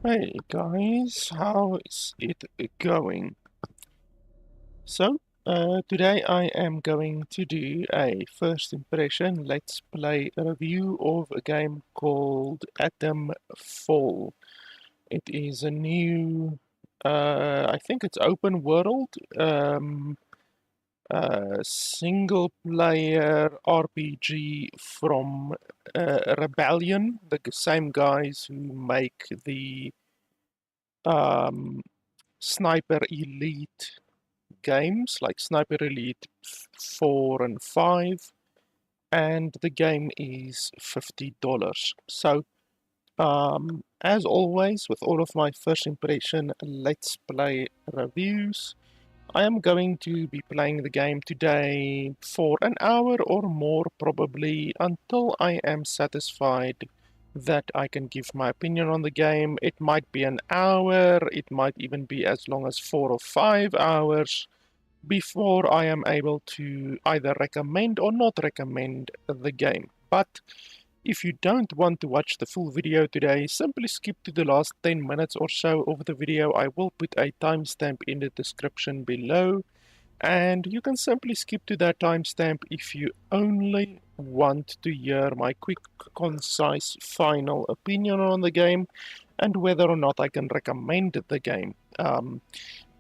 Hey guys, how is it going? So, today I am going to do a first impression let's play review of a game called Atomfall. It is a new, I think it's open world, single player RPG from Rebellion, the same guys who make the um, Sniper Elite games like Sniper Elite 4 and 5, and the game is $50. So, as always, with all of my first impression Let's Play reviews, I am going to be playing the game today for an hour or more, probably, until I am satisfied that I can give my opinion on the game. It might be an hour, it might even be as long as 4 or 5 hours before I am able to either recommend or not recommend the game. But if you don't want to watch the full video today, simply skip to the last 10 minutes or so of the video. I will put a timestamp in the description below, and you can simply skip to that timestamp if you only want to hear my quick, concise, final opinion on the game and whether or not I can recommend the game.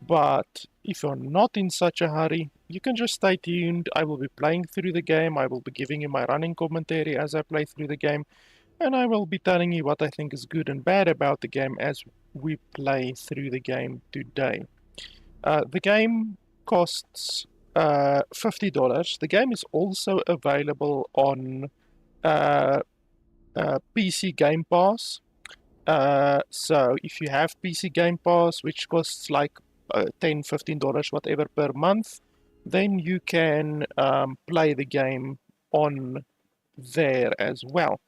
But if you're not in such a hurry, you can just stay tuned. I will be playing through the game, I will be giving you my running commentary as I play through the game, and I will be telling you what I think is good and bad about the game as we play through the game today. The game costs $50. The game is also available on uh, PC Game Pass. So if you have PC Game Pass, which costs like $10, $15, whatever per month, then you can play the game on there as well.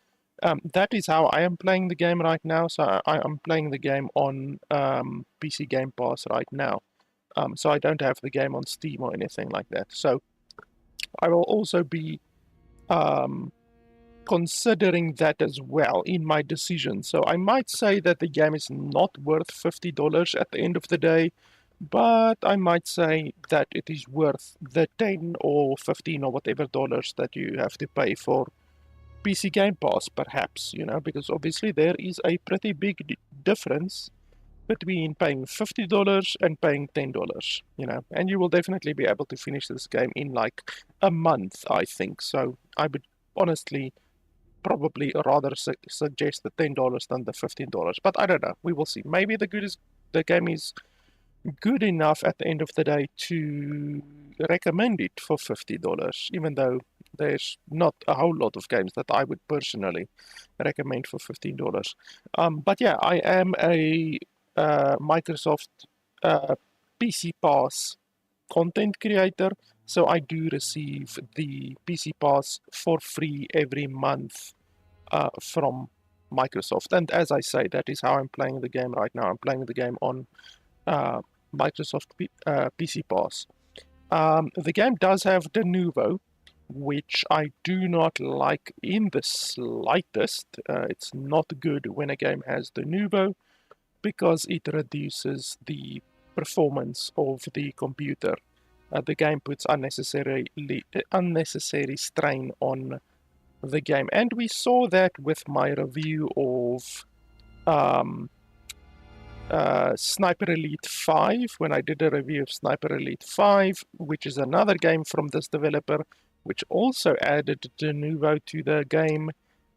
That is how I am playing the game right now. So I am playing the game on PC Game Pass right now. So I don't have the game on Steam or anything like that. So I will also be um, considering that as well in my decision. So I might say that the game is not worth $50 at the end of the day, but I might say that it is worth the 10 or 15 or whatever dollars that you have to pay for PC Game Pass, perhaps, because obviously there is a pretty big difference between paying $50 and paying $10, and you will definitely be able to finish this game in like a month, I think. So I would honestly probably rather suggest the $10 than the $15. But I don't know. We will see. Maybe the game is good enough at the end of the day to recommend it for $50, even though there's not a whole lot of games that I would personally recommend for $15. But yeah, I am a Microsoft PC Pass content creator, so I do receive the PC Pass for free every month from Microsoft. And as I say, that is how I'm playing the game right now. I'm playing the game on uh, Microsoft PC Pass. The game does have de novo, which I do not like in the slightest. It's not good when a game has de novo because it reduces the performance of the computer. The game puts unnecessary strain on the game, and we saw that with my review of um, Sniper Elite 5, when I did a review of Sniper Elite 5, which is another game from this developer, which also added de novo to the game.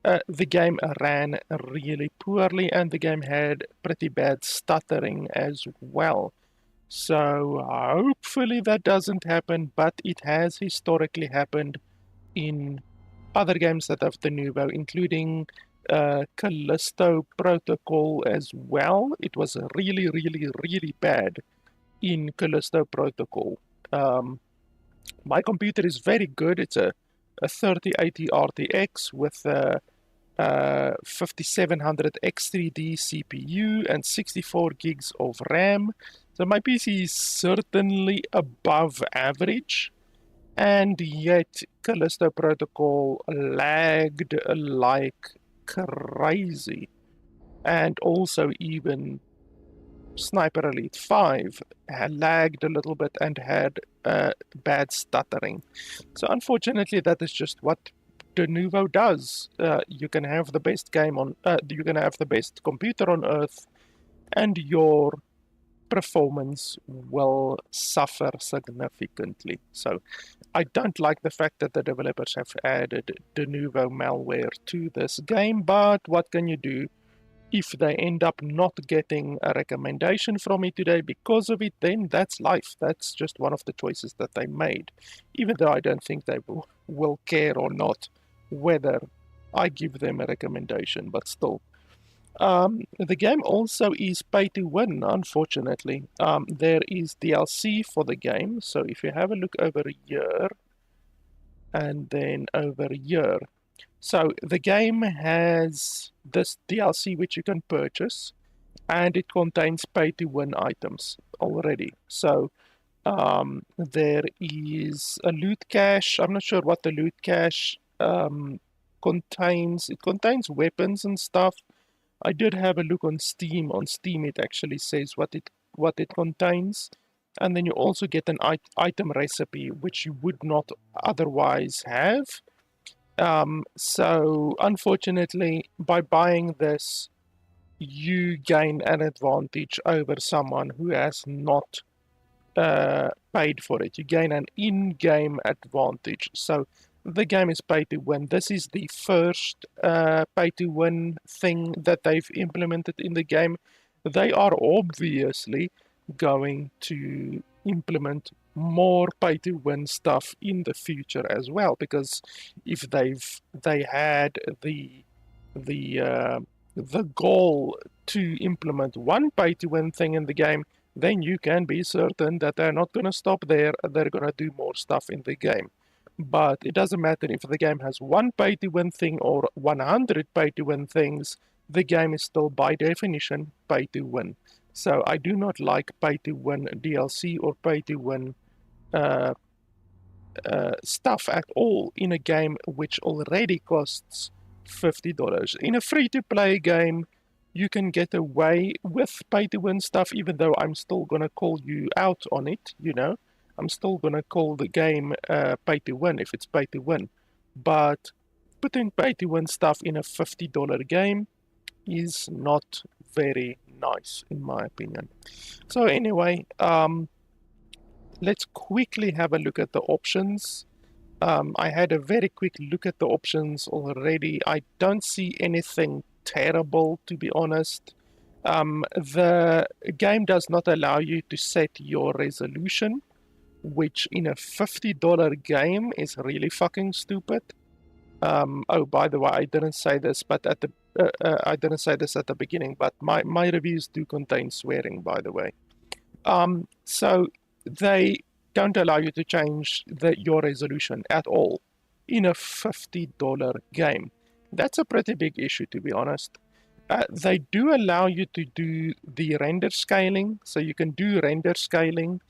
The game ran really poorly, and the game had pretty bad stuttering as well. So hopefully that doesn't happen, but it has historically happened in other games that have de novo, including Callisto Protocol as well. It was really, really, really bad in Callisto Protocol. My computer is very good. It's a 3080 RTX with a 5700 X3D CPU and 64 gigs of RAM. So my PC is certainly above average, and yet Callisto Protocol lagged like crazy. and also even Sniper Elite 5 had lagged a little bit and had bad stuttering. So unfortunately, that is just what de novo does. You can have the best game on, you can have the best computer on earth, and your performance will suffer significantly. So I don't like the fact that the developers have added de novo malware to this game, but what can you do? If they end up not getting a recommendation from me today because of it, then that's life. That's just one of the choices that they made. Even though I don't think they will care or not whether I give them a recommendation, but still. The game also is pay to win, unfortunately. There is DLC for the game, so if you have a look over here and then over here, so the game has this DLC which you can purchase, and it contains pay-to-win items already. So there is a loot cache. I'm not sure what the loot cache contains. It contains weapons and stuff. I did have a look on Steam. On Steam, it actually says what it contains, and then you also get an item recipe which you would not otherwise have. So unfortunately, by buying this, you gain an advantage over someone who has not paid for it. You gain an in-game advantage. So the game is pay to win. This is the first pay to win thing that they've implemented in the game. They are obviously going to implement more pay to win stuff in the future as well, because if they had the goal to implement one pay to win thing in the game, then you can be certain that they're not going to stop there. They're going to do more stuff in the game. But it doesn't matter if the game has one pay to win thing or 100 pay to win things, the game is still by definition pay to win. So I do not like pay to win DLC or pay to win stuff at all in a game which already costs $50. In a free-to-play game, you can get away with pay-to-win stuff, even though I'm still gonna call you out on it, you know? I'm still gonna call the game pay-to-win if it's pay-to-win. But putting pay-to-win stuff in a $50 game is not very nice, in my opinion. So anyway, let's quickly have a look at the options. I had a very quick look at the options already. I don't see anything terrible, to be honest. The game does not allow you to set your resolution, which in a $50 game is really fucking stupid. Oh, by the way, I didn't say this, but I didn't say this at the beginning, but my reviews do contain swearing, by the way. So they don't allow you to change your resolution at all in a $50 game. That's a pretty big issue, to be honest. They do allow you to do the render scaling, so you can do render scaling,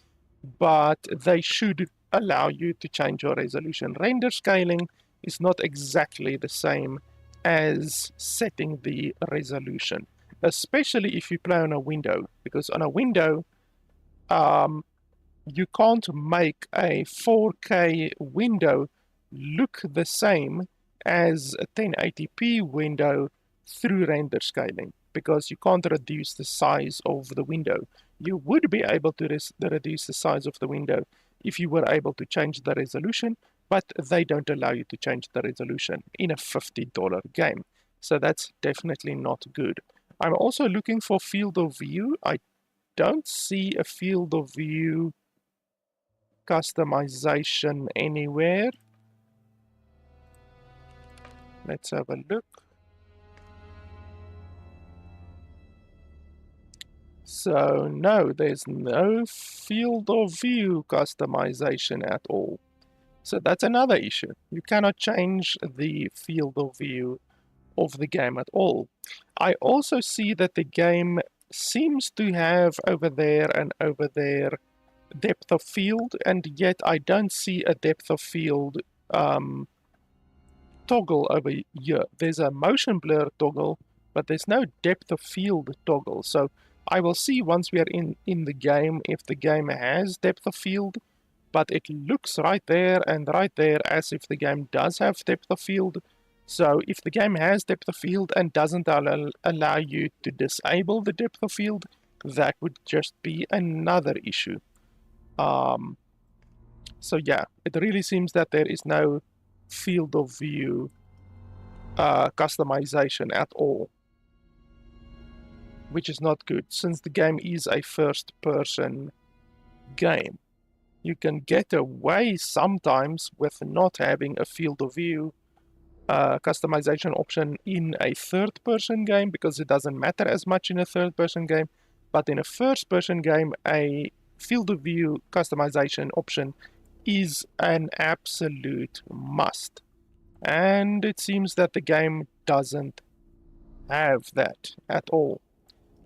but they should allow you to change your resolution. Render scaling is not exactly the same as setting the resolution, especially if you play on a window, because on a window, you can't make a 4K window look the same as a 1080p window through render scaling, because you can't reduce the size of the window. You would be able to reduce the size of the window if you were able to change the resolution, but they don't allow you to change the resolution in a $50 game. So that's definitely not good. I'm also looking for field of view. I don't see a field of view customization anywhere. Let's have a look. So no, there's no field of view customization at all. So that's another issue. You cannot change the field of view of the game at all. I also see that the game seems to have over there and over there depth of field, and yet I don't see a depth of field toggle over here. There's a motion blur toggle, but there's no depth of field toggle. So I will see once we are in the game if the game has depth of field, but it looks right there and right there as if the game does have depth of field. So if the game has depth of field and doesn't allow you to disable the depth of field, that would just be another issue. So yeah, it really seems that there is no field of view customization at all, which is not good since the game is a first-person game. You can get away sometimes with not having a field of view customization option in a third-person game because it doesn't matter as much in a third-person game, but in a first-person game, a field of view customization option is an absolute must. And it seems that the game doesn't have that at all.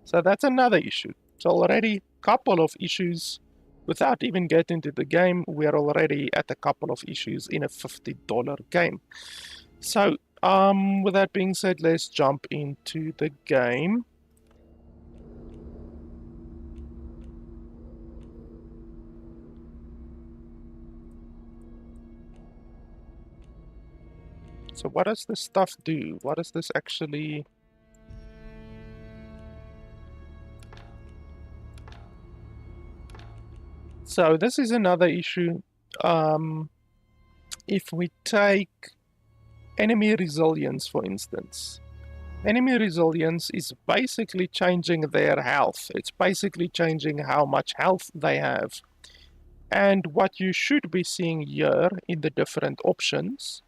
So that's another issue. It's already a couple of issues. Without even getting to the game, we're already at a couple of issues in a $50 game. So, with that being said, let's jump into the game. So what does this stuff do? What does this actually... So this is another issue. If we take enemy resilience, for instance, enemy resilience is basically changing their health. It's basically changing how much health they have. And what you should be seeing here in the different options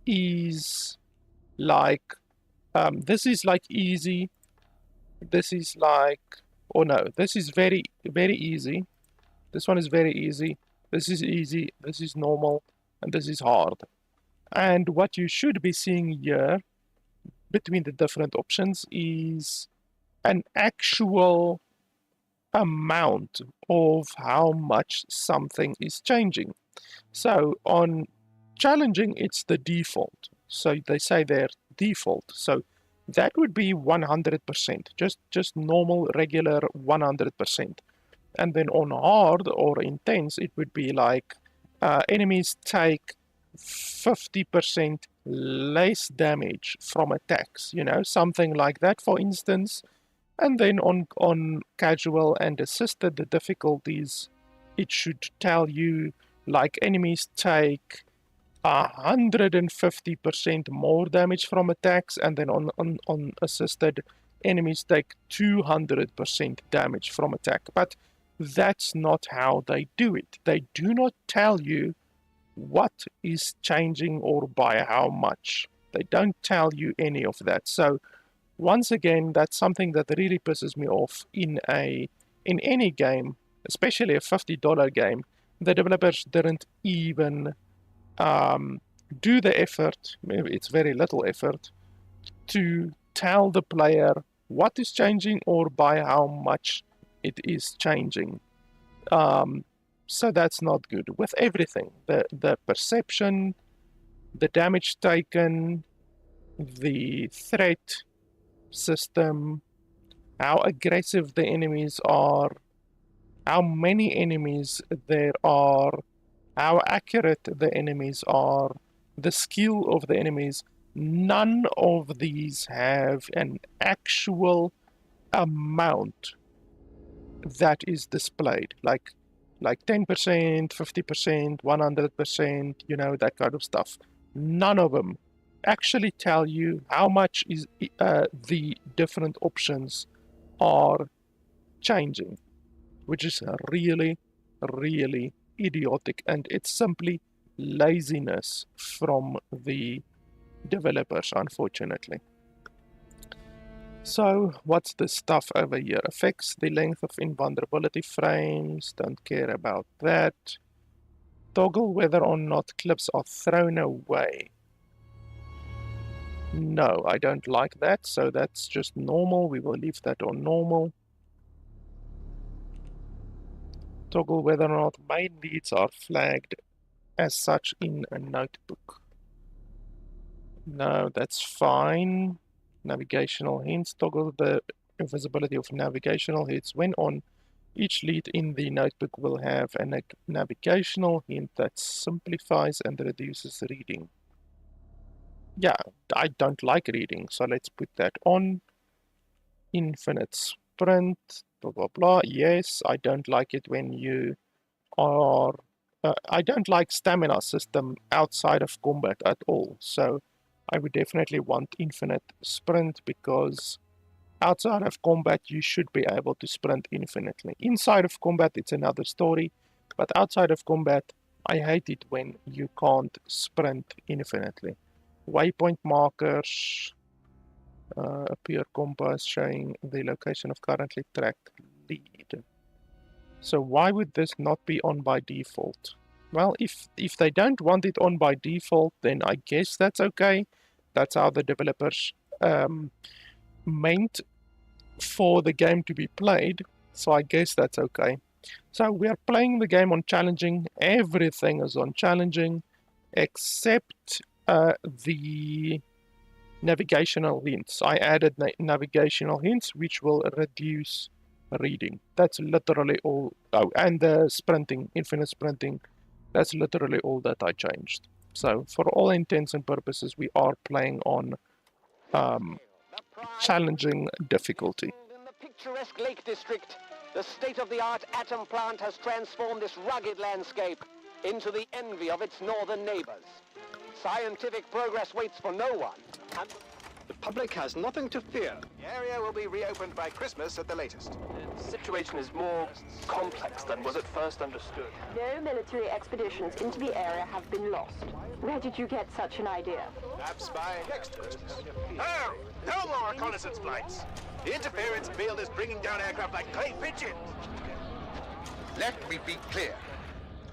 is like, this is like easy, this is like, oh no, this is very, very easy. This one is very easy, this is easy, this is normal, and this is hard. And what you should be seeing here between the different options is an actual amount of how much something is changing. So on challenging, it's the default. So they say they're default. So that would be 100%, just normal, regular 100%. And then on hard or intense, it would be like enemies take 50% less damage from attacks, you know, something like that, for instance. And then on casual and assisted, the difficulties, it should tell you like enemies take 150% more damage from attacks, and then on assisted, enemies take 200% damage from attack. But that's not how they do it. They do not tell you what is changing or by how much. They don't tell you any of that. So once again, that's something that really pisses me off in any game, especially a $50 game. The developers didn't even do the effort, maybe it's very little effort, to tell the player what is changing or by how much it is changing. So that's not good. With everything, the perception, the damage taken, the threat system, how aggressive the enemies are, how many enemies there are, how accurate the enemies are, the skill of the enemies, none of these have an actual amount that is displayed, like 10%, 50%, 100%, you know, that kind of stuff. None of them actually tell you how much is the different options are changing, which is really, really idiotic, and it's simply laziness from the developers, unfortunately. So what's this stuff over here? Affects the length of invulnerability frames, don't care about that. Toggle whether or not clips are thrown away. No, I don't like that, so that's just normal. We will leave that on normal. Toggle whether or not main leads are flagged as such in a notebook. No, that's fine. Navigational hints. Toggle the visibility of navigational hints. When on, each lead in the notebook will have a navigational hint that simplifies and reduces reading. Yeah, I don't like reading, so let's put that on. Infinite sprint, blah, blah, blah. Yes, I don't like it when you are... I don't like stamina system outside of combat at all, so I would definitely want infinite sprint, because outside of combat you should be able to sprint infinitely. Inside of combat it's another story, but outside of combat I hate it when you can't sprint infinitely. Waypoint markers appear compass showing the location of currently tracked lead. So why would this not be on by default? Well, if they don't want it on by default, then I guess that's okay. That's how the developers meant for the game to be played, so I guess that's okay. So we are playing the game on challenging. Everything is on challenging except the navigational hints. I added navigational hints which will reduce reading. That's literally all. Oh, and the sprinting, infinite sprinting, that's literally all that I changed. So for all intents and purposes we are playing on challenging difficulty. In the picturesque Lake District, the state-of-the-art atom plant has transformed this rugged landscape into the envy of its northern neighbors. Scientific progress waits for no one, and the public has nothing to fear. The area will be reopened by Christmas at the latest. The situation is more complex than was at first understood. No military expeditions into the area have been lost. Where did you get such an idea? Perhaps by next Christmas. Oh, no more reconnaissance flights. The interference field is bringing down aircraft like clay pigeons. Let me be clear.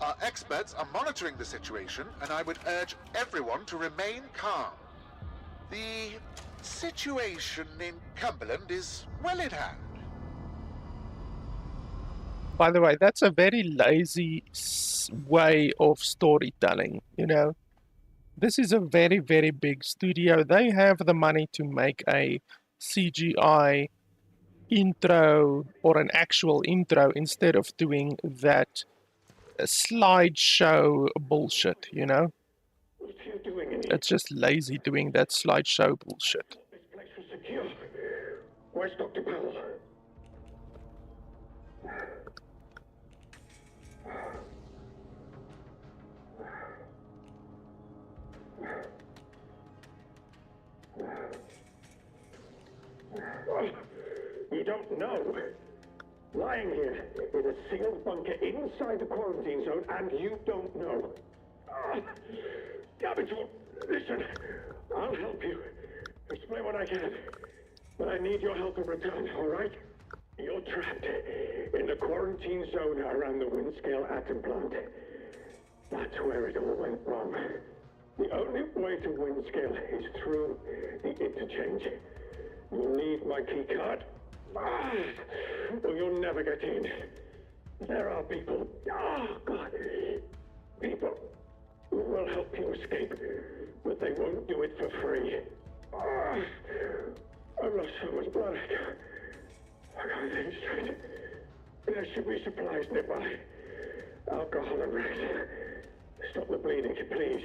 Our experts are monitoring the situation, and I would urge everyone to remain calm. The situation in Cumberland is well in hand. By the way, that's a very lazy way of storytelling, you know. This is a very, very big studio. They have the money to make a CGI intro or an actual intro instead of doing that slideshow bullshit, you know? It's just lazy doing that slideshow bullshit. This place was secure. Where's Dr. Powell? You don't know. Lying here in a sealed bunker inside the quarantine zone, and you don't know. Damn it, listen, I'll help you. Explain what I can. But I need your help in return, all right? You're trapped in the quarantine zone around the Windscale atom plant. That's where it all went wrong. The only way to Windscale is through the interchange. You'll need my key card. Or you'll never get in. There are people, God, people who will help you escape, but they won't do it for free. I've lost so much blood. I can't think straight. There should be supplies nearby. Alcohol and rest. Stop the bleeding, please.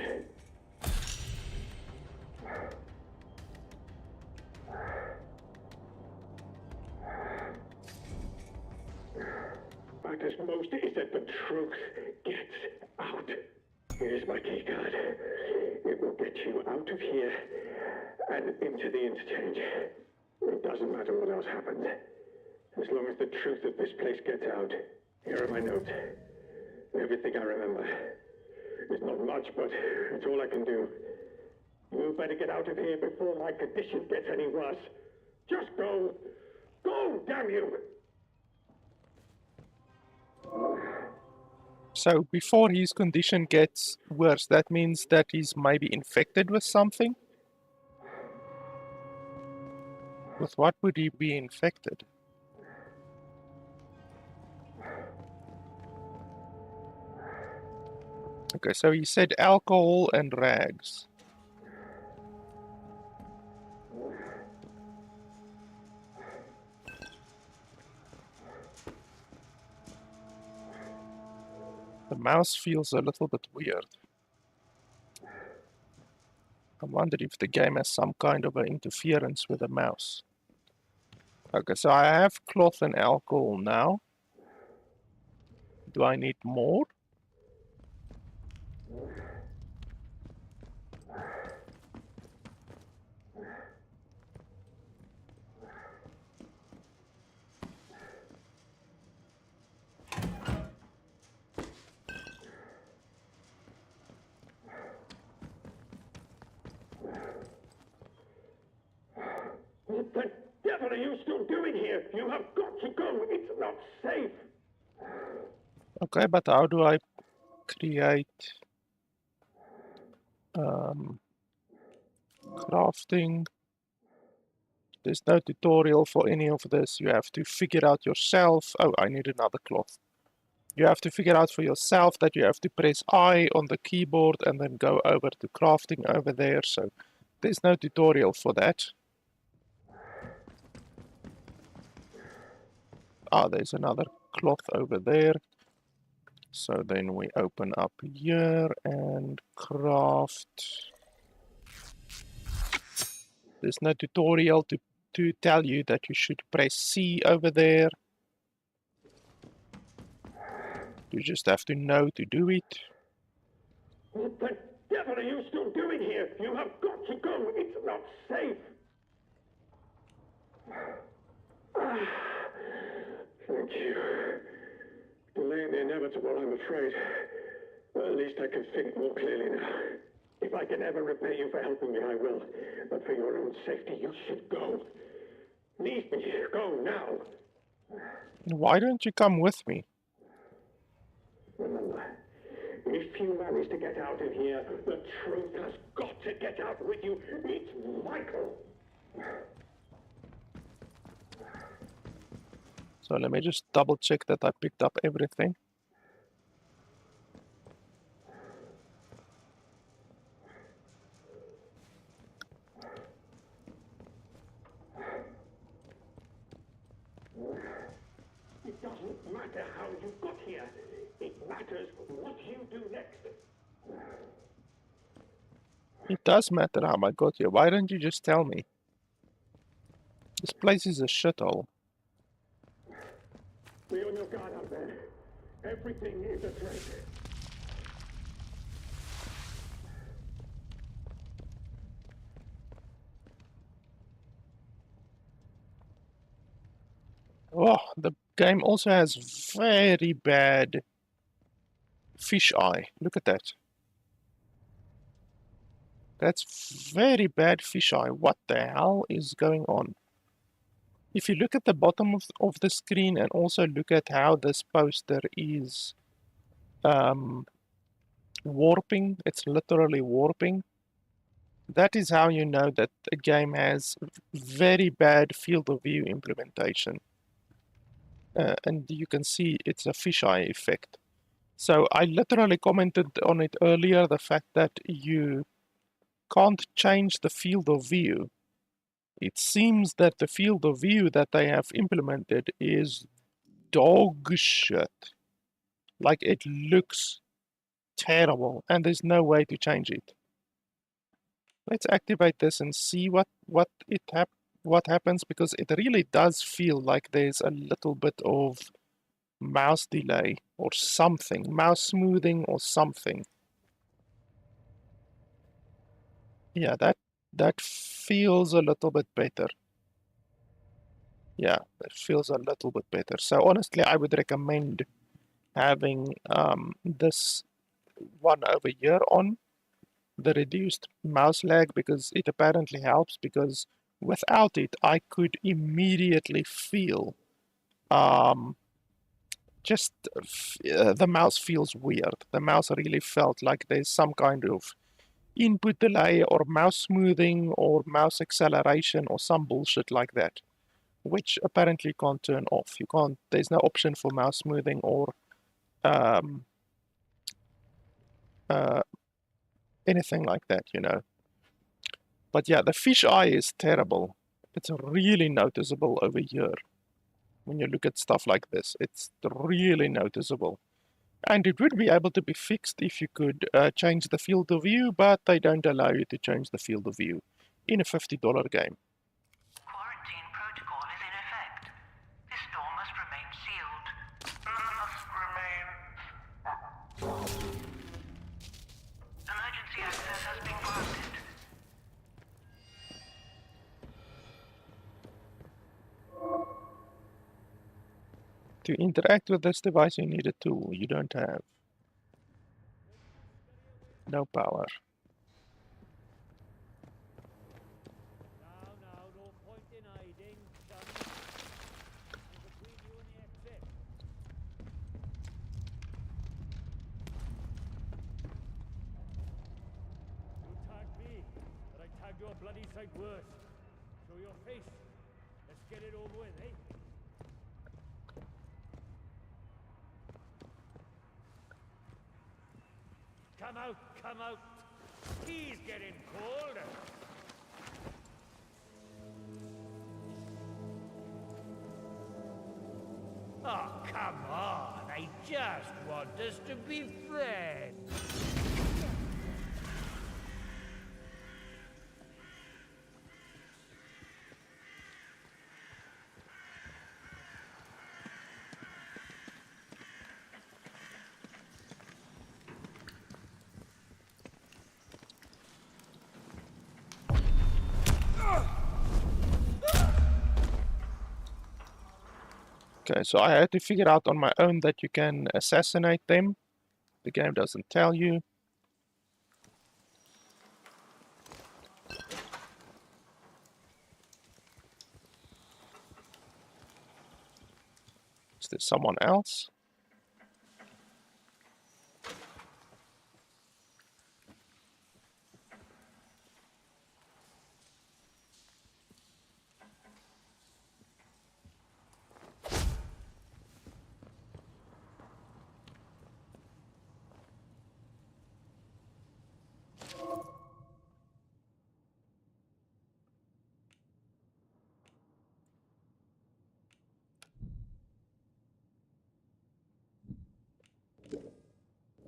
Matters most is that the truth gets out. Here's my key card. It will get you out of here and into the interchange. It doesn't matter what else happens. As long as the truth of this place gets out. Here are my notes. Everything I remember. It's not much, but it's all I can do. You better get out of here before my condition gets any worse. Just go. Go, damn you! So before his condition gets worse, that means that he's maybe infected with something? With what would he be infected? Okay, so he said alcohol and rags. The mouse feels a little bit weird. I wonder if the game has some kind of an interference with the mouse. Okay, so I have cloth and alcohol now. Do I need more? What the devil are you still doing here? You have got to go. It's not safe. Okay, but how do I create crafting? There's no tutorial for any of this. You have to figure out yourself. Oh, I need another cloth. You have to figure out for yourself that you have to press I on the keyboard and then go over to crafting over there. So there's no tutorial for that. Ah, there's another cloth over there. So then we open up here and craft. There's no tutorial to tell you that you should press C over there. You just have to know to do it. What the devil are you still doing here? You have got to go. It's not safe. Thank you. Delaying the inevitable, I'm afraid. But at least I can think more clearly now. If I can ever repay you for helping me, I will. But for your own safety, you should go. Leave me. Go now. Why don't you come with me? Remember, if you manage to get out of here, the truth has got to get out with you. It's vital. So let me just double check that I picked up everything. It doesn't matter how you got here. It matters what you do next. It does matter how I got here. Why don't you just tell me? This place is a shithole. Be on your guard out there. Everything is a threat. Oh, the game also has very bad fish eye. Look at that. That's very bad fish eye. What the hell is going on? If you look at the bottom of the screen and also look at how this poster is warping, it's literally warping. That is how you know that a game has very bad field of view implementation. And you can see it's a fisheye effect. So I literally commented on it earlier, the fact that you can't change the field of view. It seems that the field of view that they have implemented is dog shit. Like, it looks terrible and there's no way to change it. Let's activate this and see what happens, because it really does feel like there's a little bit of mouse delay or something, mouse smoothing or something. Yeah, that feels a little bit better. Yeah, it feels a little bit better. So honestly, I would recommend having this one over here on the reduced mouse lag, because it apparently helps, because without it I could immediately feel the mouse feels weird. The mouse really felt like there's some kind of input delay or mouse smoothing or mouse acceleration or some bullshit like that, which apparently you can't turn off. You can't, there's no option for mouse smoothing or anything like that, you know. But yeah, the fisheye is terrible. It's really noticeable over here. When you look at stuff like this, it's really noticeable. And it would be able to be fixed if you could change the field of view, but they don't allow you to change the field of view in a $50 game. Quarantine protocol is in effect. This door must remain sealed. Emergency access has been granted. To interact with this device, you need a tool you don't have. No power. Now, no point in hiding, son. I'm between you and the exit. You tagged me, but I tagged you a bloody sight worse. Show your face. Let's get it over with, eh? Come out, come out. He's getting cold. Oh, come on. I just want us to be friends. Okay, so I had to figure out on my own that you can assassinate them. The game doesn't tell you. Is there someone else?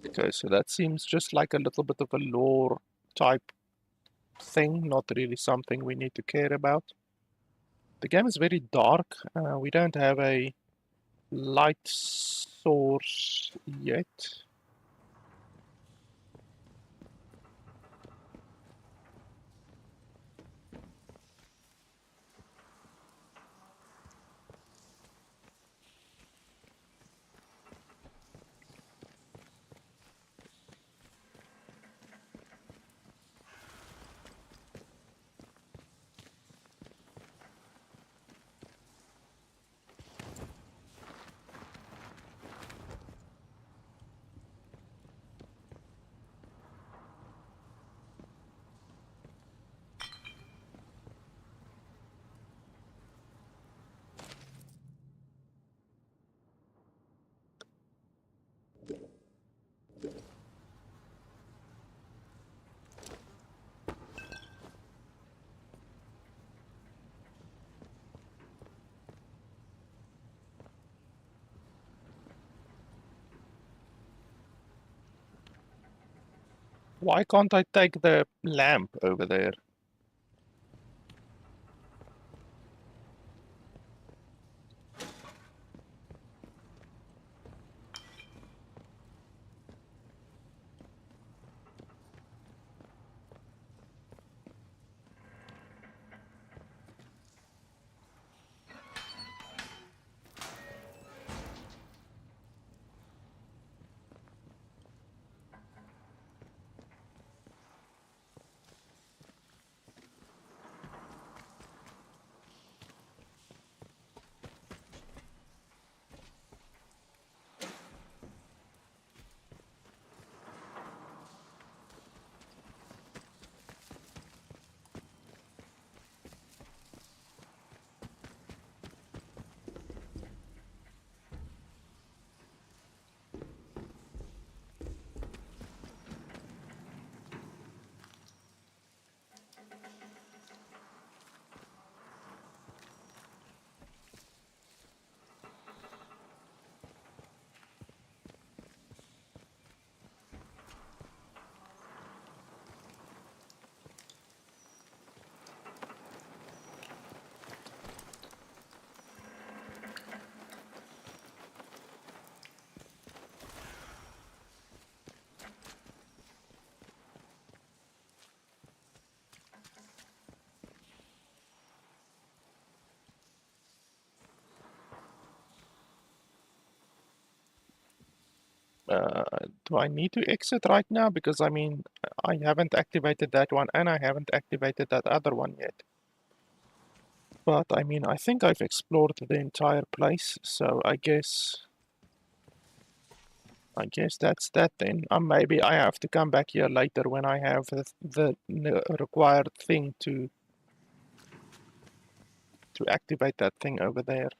Okay, so that seems just like a little bit of a lore type thing, not really something we need to care about. The game is very dark. We don't have a light source yet. Why can't I take the lamp over there? Do I need to exit right now? Because I mean, I haven't activated that one and I haven't activated that other one yet. But I mean, I think I've explored the entire place, so I guess that's that then. Maybe I have to come back here later when I have the required thing to activate that thing over there.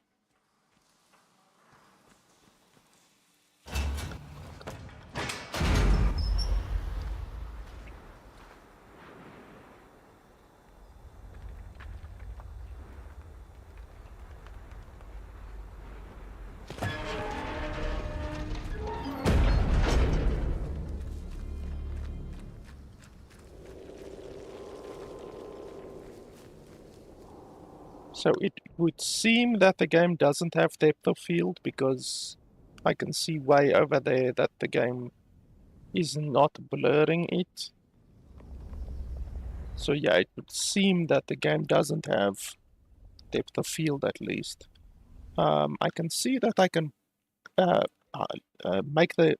So it would seem that the game doesn't have depth of field because I can see way over there that the game is not blurring it. So yeah, it would seem that the game doesn't have depth of field at least. I can see that I can make the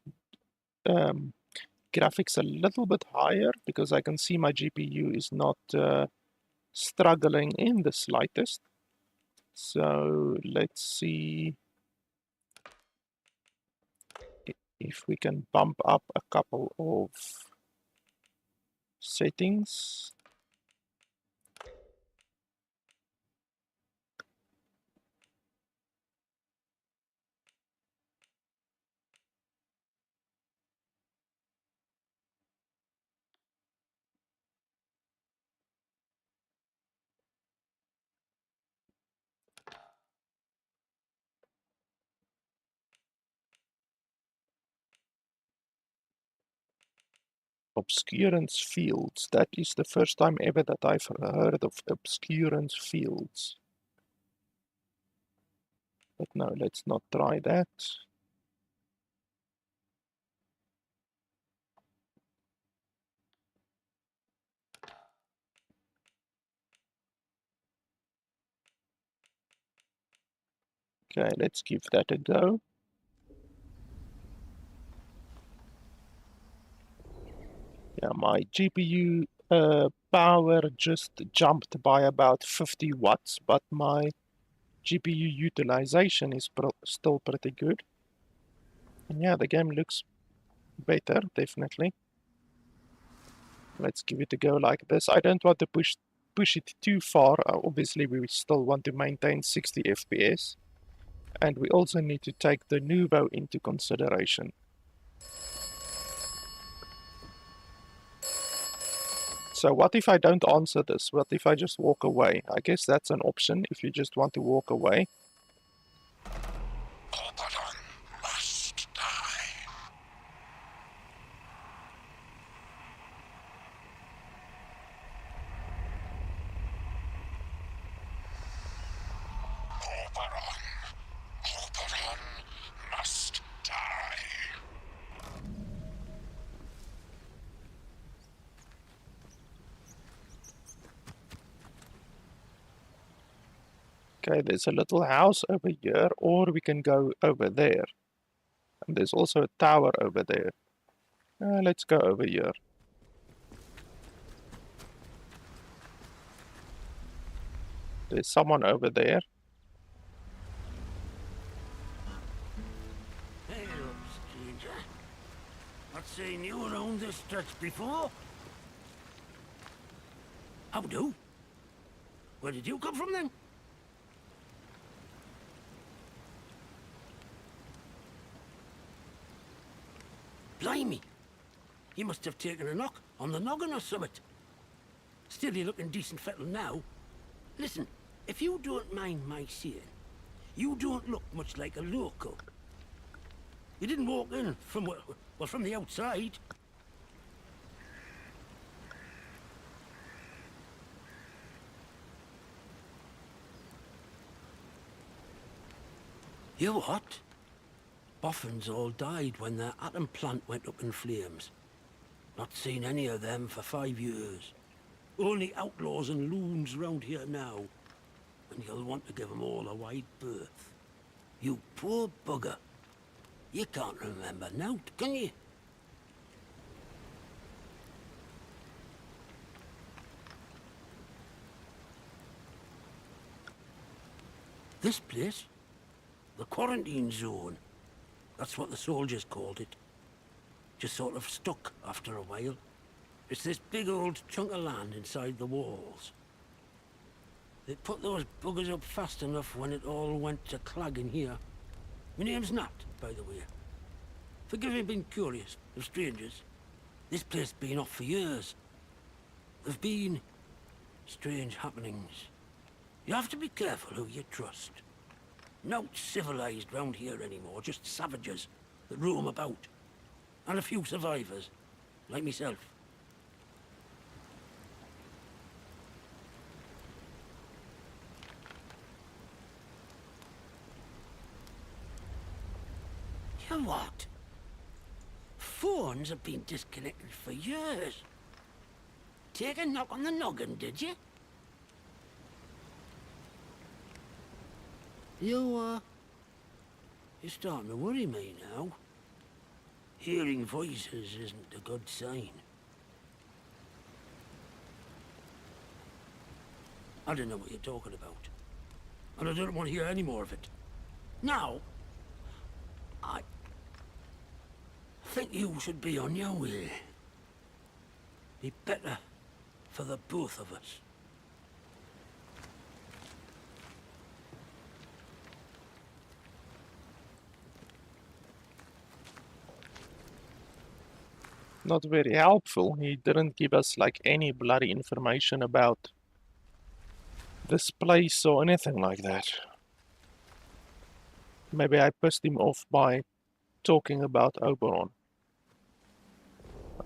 graphics a little bit higher because I can see my GPU is not struggling in the slightest. So let's see if we can bump up a couple of settings. Obscurance fields. That is the first time ever that I've heard of obscurance fields. But no, let's not try that. Okay, let's give that a go. Yeah, my GPU power just jumped by about 50 watts, but my GPU utilization is still pretty good. And yeah, the game looks better, definitely. Let's give it a go like this. I don't want to push it too far. Obviously, we still want to maintain 60 FPS. And we also need to take the Nuvo into consideration. So what if I don't answer this? What if I just walk away? I guess that's an option if you just want to walk away. Must die. Oberon must die. Okay, there's a little house over here, or we can go over there. And there's also a tower over there. Let's go over here. There's someone over there. Hey up, stranger. Not seen you around this stretch before. How do? Where did you come from then? Blimey! You must have taken a knock on the noggin or something. Still, you're looking decent fettle now. Listen, if you don't mind my saying, you don't look much like a local. You didn't walk in from, well, from the outside. You what? Boffins all died when their atom plant went up in flames. Not seen any of them for 5 years. Only outlaws and loons round here now. And you'll want to give them all a wide berth. You poor bugger. You can't remember now, can you? This place? The quarantine zone. That's what the soldiers called it. Just sort of stuck after a while. It's this big old chunk of land inside the walls. They put those buggers up fast enough when it all went to clag in here. My name's Nat, by the way. Forgive me being curious of strangers. This place been off for years. There've been strange happenings. You have to be careful who you trust. Not civilized round here anymore, just savages that roam about. And a few survivors, like myself. You what? Phones have been disconnected for years. Take a knock on the noggin, did you? You're starting to worry me now. Hearing voices isn't a good sign. I don't know what you're talking about. And I don't want to hear any more of it. Now, I think you should be on your way. Be better for the both of us. Not very helpful. He didn't give us like any bloody information about this place or anything like that. Maybe I pissed him off by talking about Oberon.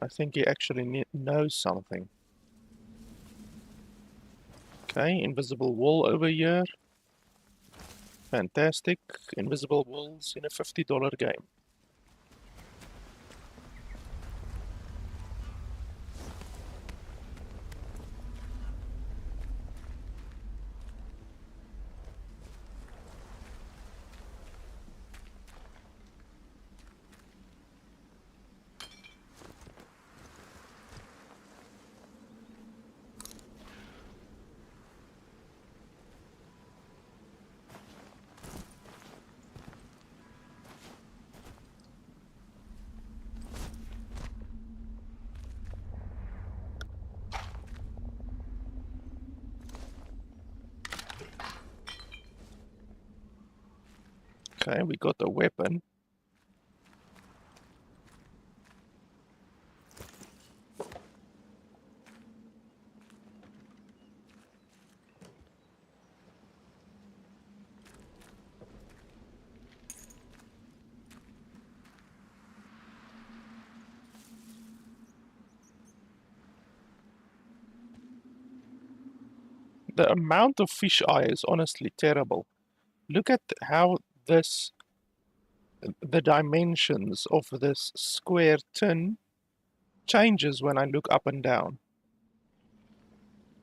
I think he actually knows something. Okay, invisible wall over here. Fantastic. Invisible walls in a $50 game. Okay, we got a weapon. The amount of fisheye is honestly terrible. Look at how the dimensions of this square tin changes when I look up and down.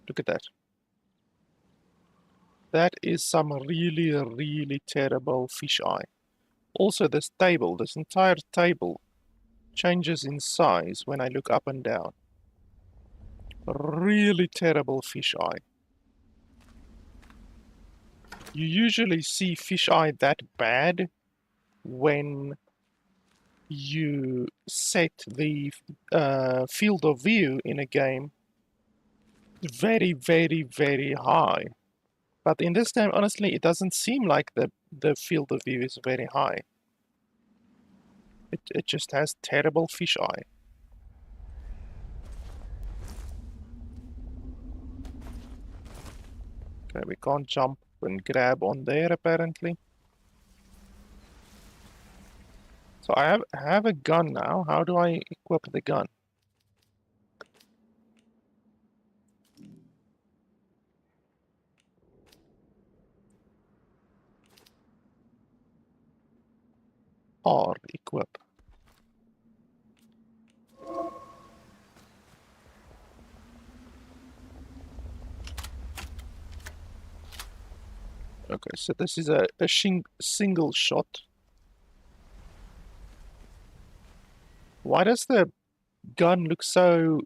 Look at that. That is some really, really terrible fisheye. Also, this table, this entire table changes in size when I look up and down. Really terrible fisheye. You usually see fisheye that bad when you set the field of view in a game very, very, very high. But in this game, honestly, it doesn't seem like the field of view is very high. It just has terrible fisheye. Okay, we can't jump and grab on there apparently. So I have a gun now. How do I equip the gun? R, equip. Okay, so this is a single shot. Why does the gun look so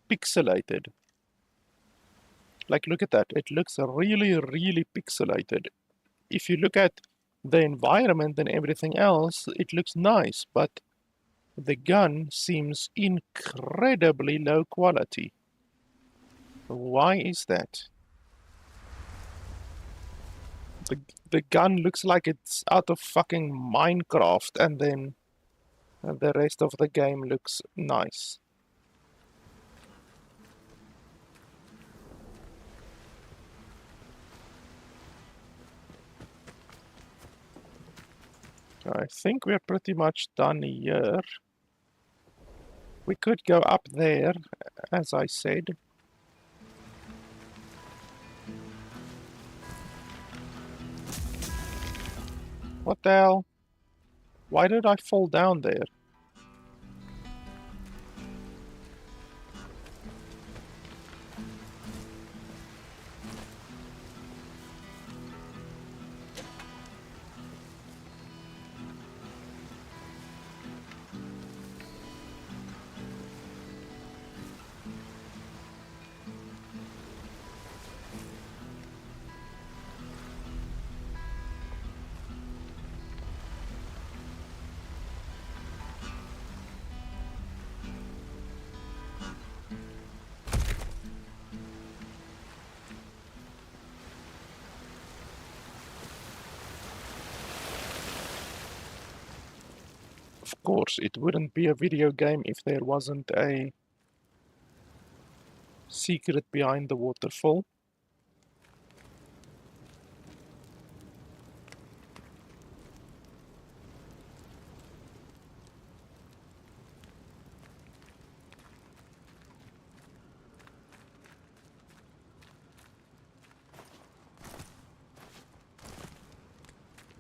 pixelated? Like, look at that. It looks really, really pixelated. If you look at the environment and everything else, it looks nice, but the gun seems incredibly low quality. Why is that? The gun looks like it's out of fucking Minecraft, and then the rest of the game looks nice. I think we're pretty much done here. We could go up there, as I said. What the hell? Why did I fall down there? Of course, it wouldn't be a video game if there wasn't a secret behind the waterfall.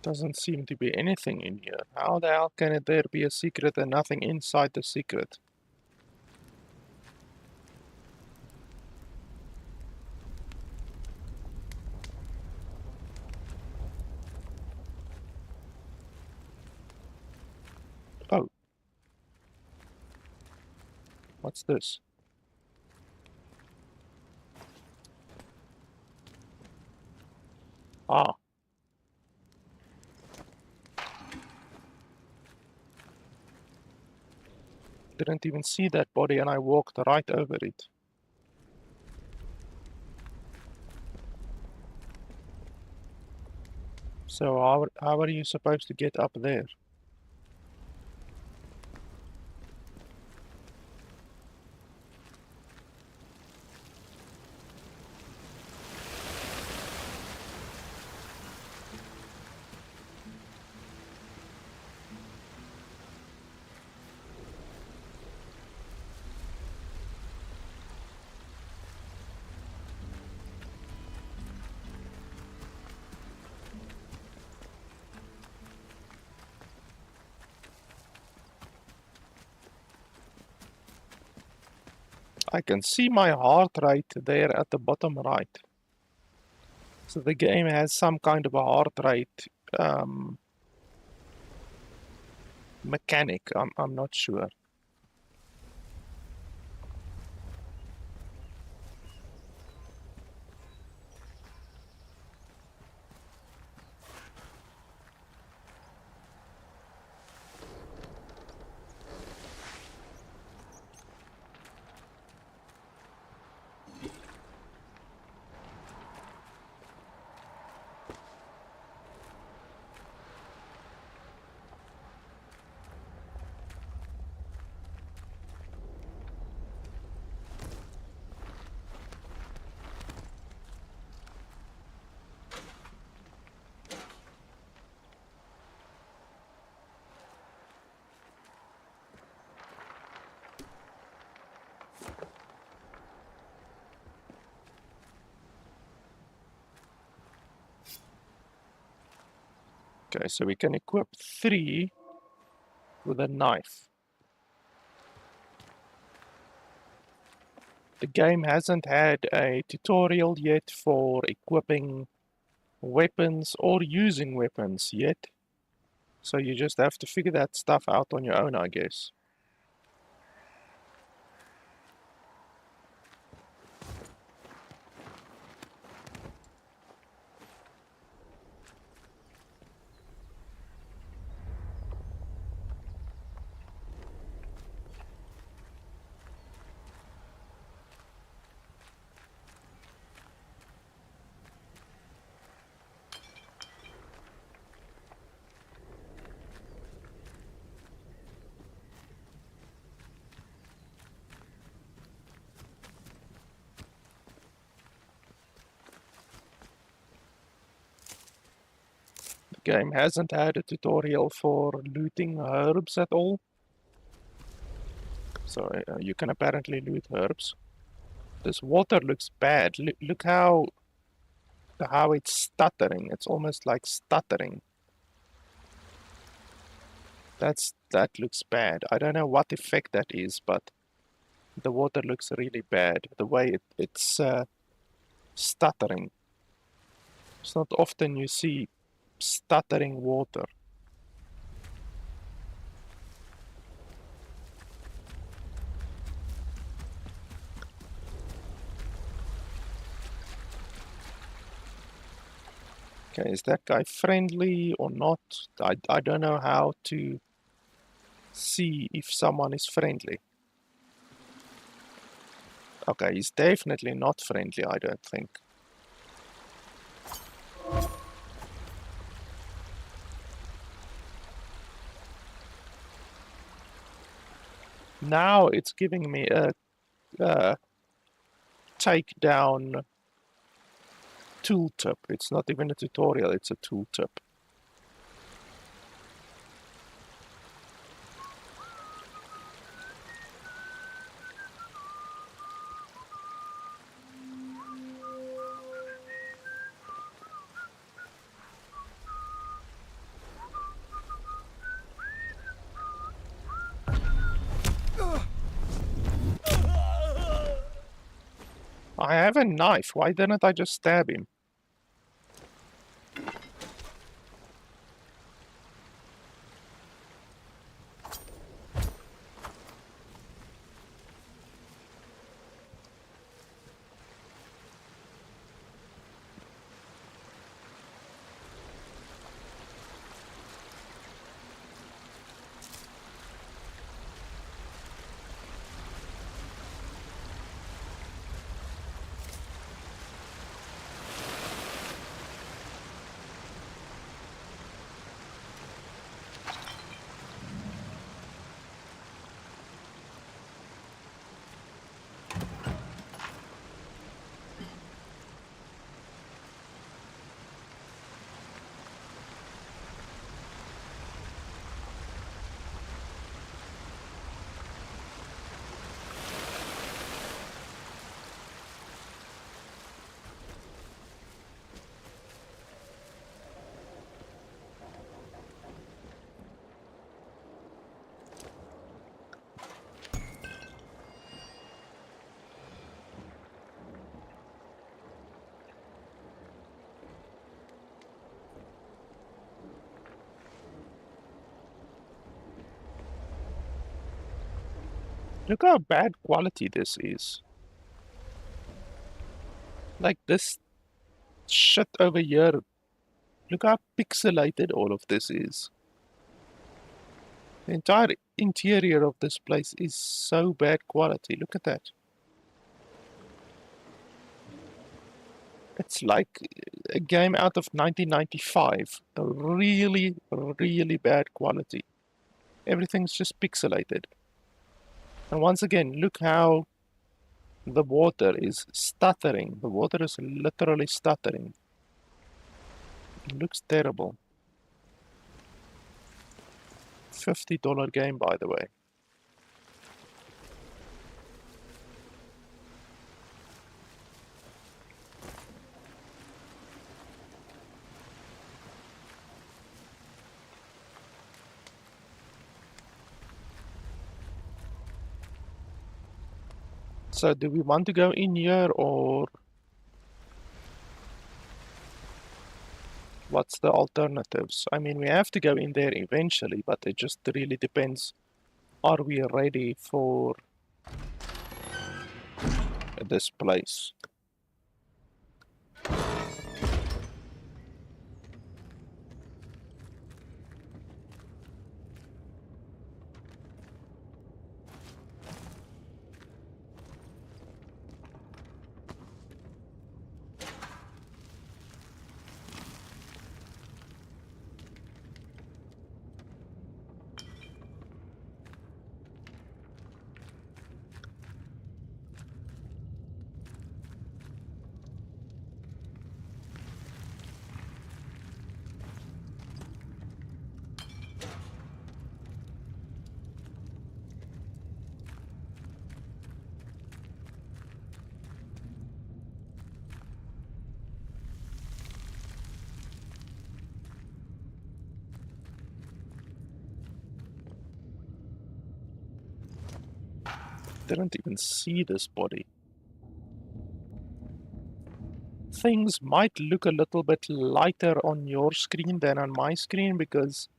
Doesn't seem to be anything in here. How the hell can there be a secret and nothing inside the secret? Oh. What's this? Ah. Didn't even see that body and I walked right over it. So how are you supposed to get up there? I can see my heart rate there at the bottom right. So the game has some kind of a heart rate mechanic. I'm not sure. Okay, so we can equip 3 with a knife. The game hasn't had a tutorial yet for equipping weapons or using weapons yet. So you just have to figure that stuff out on your own, I guess. game hasn't had a tutorial for looting herbs at all. So you can apparently loot herbs. This water looks bad. Look how it's stuttering. It's almost like stuttering. That looks bad. I don't know what effect that is, but the water looks really bad. The way it's stuttering. It's not often you see stuttering water. Okay, is that guy friendly or not? I don't know how to see if someone is friendly. Okay, he's definitely not friendly, I don't think. Now it's giving me a takedown tooltip. It's not even a tutorial, it's a tooltip. I have a knife. Why didn't I just stab him? Look how bad quality this is. Like this shit over here. Look how pixelated all of this is. The entire interior of this place is so bad quality. Look at that. It's like a game out of 1995. A really, really bad quality. Everything's just pixelated. And once again, look how the water is stuttering. The water is literally stuttering. It looks terrible. $50 game, by the way. So do we want to go in here or what's the alternatives? I mean, we have to go in there eventually, but it just really depends. Are we ready for this place? didn't even see this body. Things might look a little bit lighter on your screen than on my screen because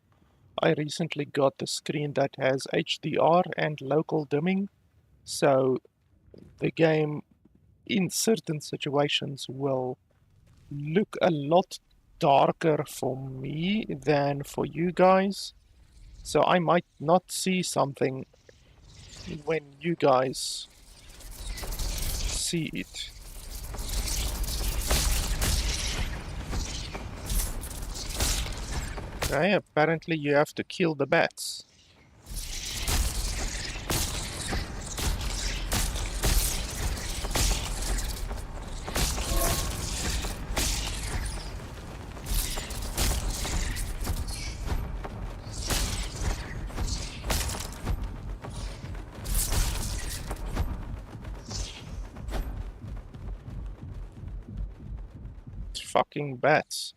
I recently got a screen that has HDR and local dimming, so the game in certain situations will look a lot darker for me than for you guys. So I might not see something when you guys see it. Okay, apparently you have to kill the bats. Fucking bats.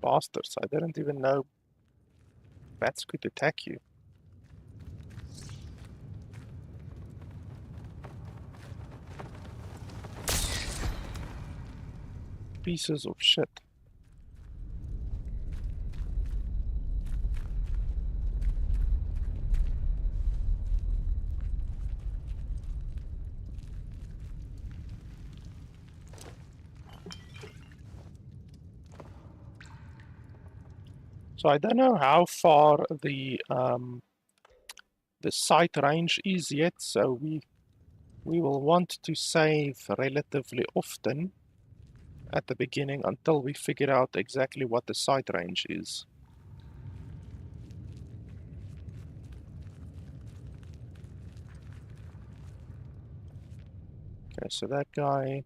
Bastards, I didn't even know bats could attack you. Pieces of shit. So I don't know how far the sight range is yet, so we will want to save relatively often at the beginning until we figure out exactly what the sight range is. Okay, so that guy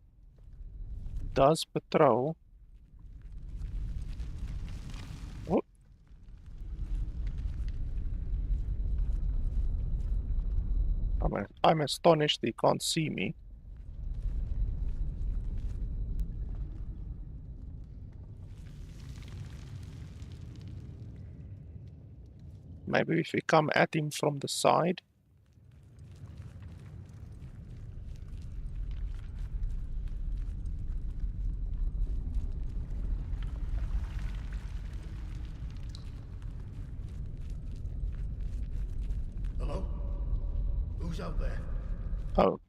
does patrol. Oh. I'm astonished he can't see me. Maybe if we come at him from the side. Hello? Who's out there? Oh,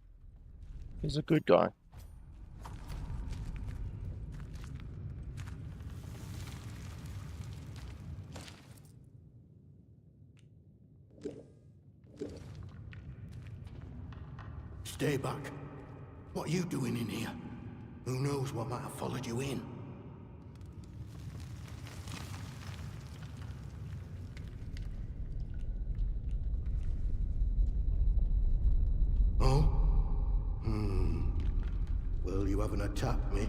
he's a good guy. Stay back. What are you doing in here? Who knows what might have followed you in? Oh? Well, you haven't attacked me,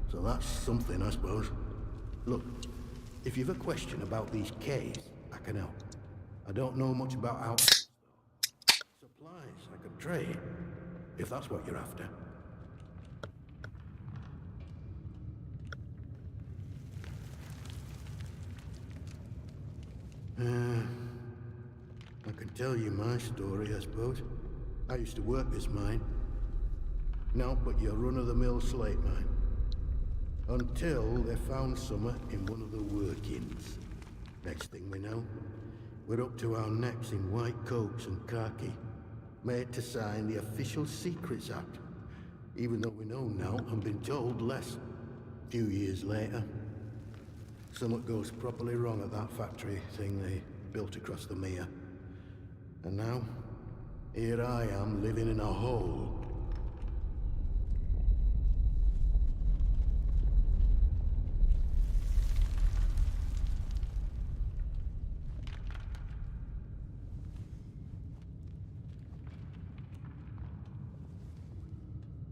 so that's something, I suppose. Look, if you've a question about these caves, I can help. I don't know much about how... Supplies I could trade, if that's what you're after. I can tell you my story, I suppose. I used to work this mine. No, but your run-of-the-mill slate mine. Until they found summer in one of the workings. Next thing we know, we're up to our necks in white coats and khaki, made to sign the Official Secrets Act, even though we know now and been told less. A few years later, something goes properly wrong at that factory thing they built across the mere. And now, here I am living in a hole.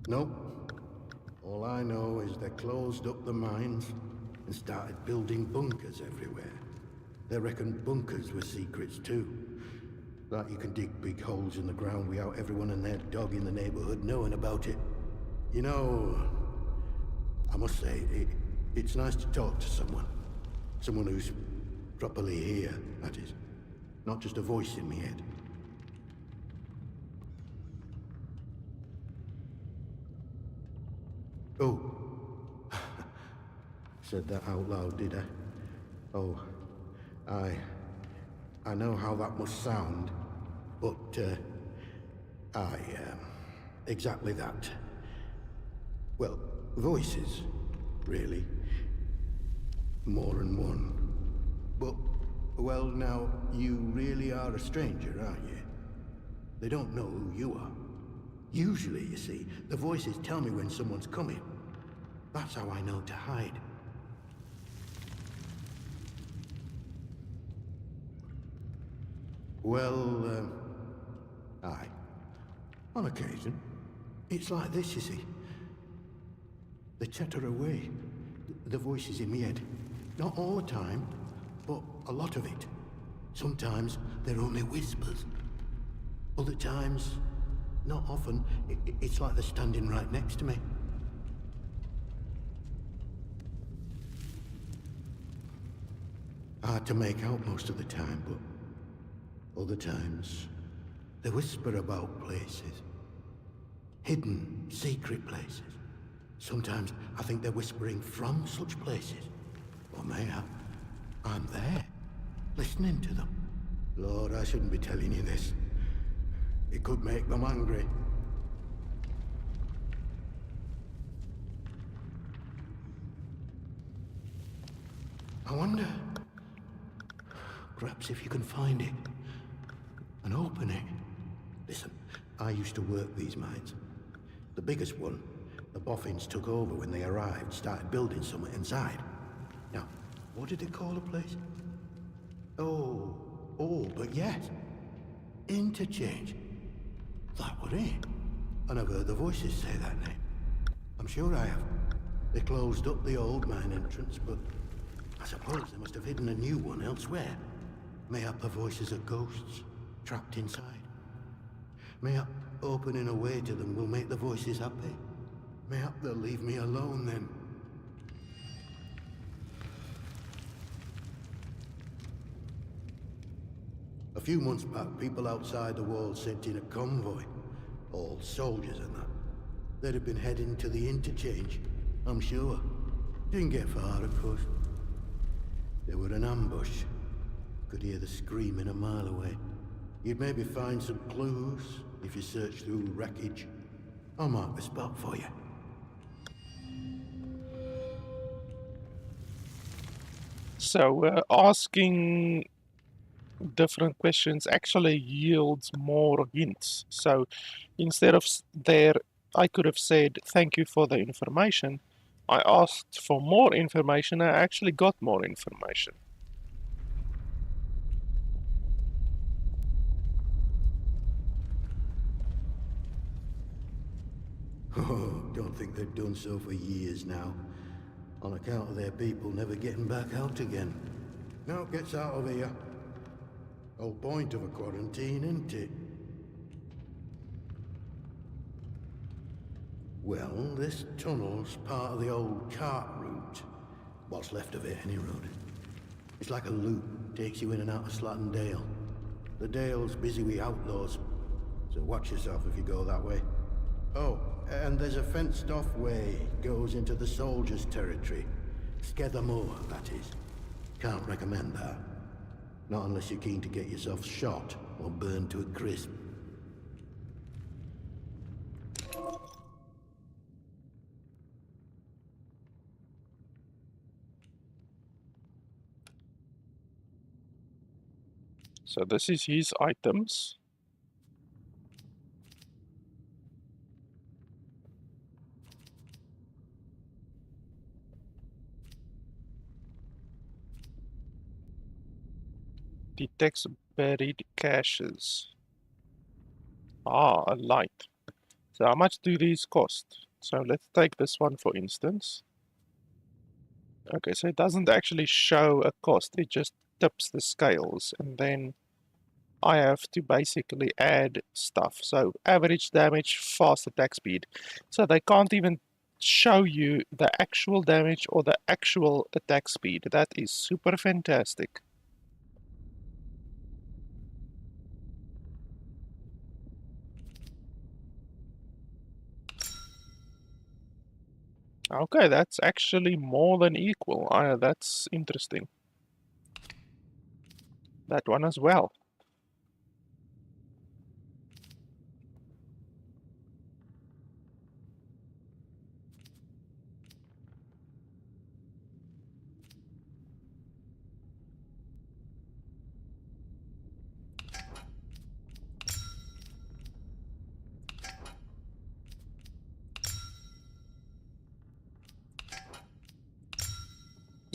Nope. All I know is they closed up the mines and started building bunkers everywhere. They reckoned bunkers were secrets too. Like you can dig big holes in the ground without everyone and their dog in the neighborhood knowing about it. You know, I must say, it's nice to talk to someone. Someone who's properly here, that is. not just a voice in my head. Oh. Said that out loud, did I? Oh, I know how that must sound, but, exactly that. Well, voices, really. More than one. But, well, now, you really are a stranger, aren't you? They don't know who you are. Usually, you see, the voices tell me when someone's coming. That's how I know to hide. Well, aye. On occasion. It's like this, you see. They chatter away. The voices in my head. Not all the time, but a lot of it. Sometimes they're only whispers. Other times, not often, it's like they're standing right next to me. Hard to make out most of the time, but other times, they whisper about places. Hidden, secret places. Sometimes I think they're whispering from such places. Or maybe I'm there, listening to them. Lord, I shouldn't be telling you this. It could make them angry. I wonder, perhaps if you can find it and open it. Listen, I used to work these mines. The biggest one, the boffins took over when they arrived, started building something inside. Now, what did they call the place? Oh, but yes. Interchange. That was it. And I've heard the voices say that name. I'm sure I have. They closed up the old mine entrance, but I suppose they must have hidden a new one elsewhere. Mayhap the voices are ghosts, trapped inside. Mayhap opening a way to them will make the voices happy. Mayhap they'll leave me alone then. A few months back, people outside the walls sent in a convoy. All soldiers and that. They'd have been heading to the interchange, I'm sure. Didn't get far, of course. They were an ambush. Could hear the screaming a mile away. You'd maybe find some clues if you search through wreckage. I'll mark the spot for you. So asking different questions actually yields more hints. So instead of I could have said, thank you for the information. I asked for more information, I actually got more information. Oh, don't think they've done so for years now. On account of their people never getting back out again. Now it gets out of here. Whole point of a quarantine, isn't it? Well, this tunnel's part of the old cart route. What's left of it, any road. It's like a loop, takes you in and out of Slatton Dale. The Dale's busy with outlaws, so watch yourself if you go that way. Oh, and there's a fenced-off way goes into the soldiers' territory. Sgether Moor, that is. Can't recommend that. Not unless you're keen to get yourself shot or burned to a crisp. So this is his items. Detects buried caches. Ah, a light. So how much do these cost? So let's take this one for instance. Okay, so it doesn't actually show a cost, it just tips the scales, and then I have to basically add stuff. So average damage, fast attack speed. So they can't even show you the actual damage or the actual attack speed. That is super fantastic. Okay, that's actually more than equal. That's interesting. That one as well.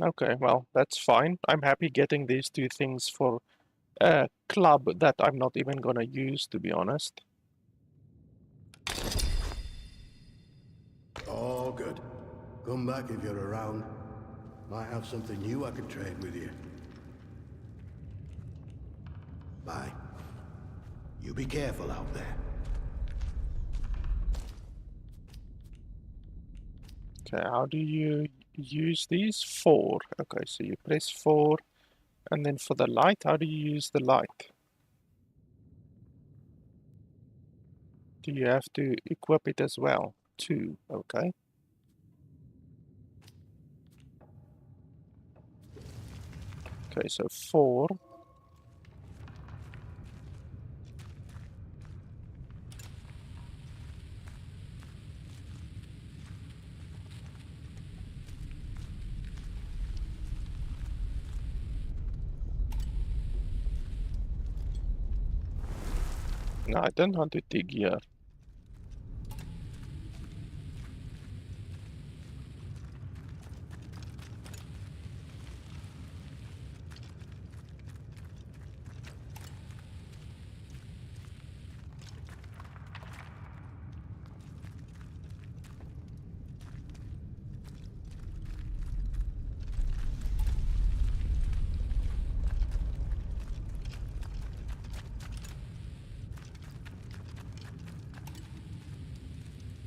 Okay, well, that's fine. I'm happy getting these two things for a club that I'm not even gonna use, to be honest. All good. Come back if you're around. Might have something new I could trade with you. Bye. You be careful out there. Okay, how do you use these? 4. Okay, so you press 4, and then for the light, how do you use the light? Do you have to equip it as well? 2, okay. Okay, so 4. No, I don't want to dig here.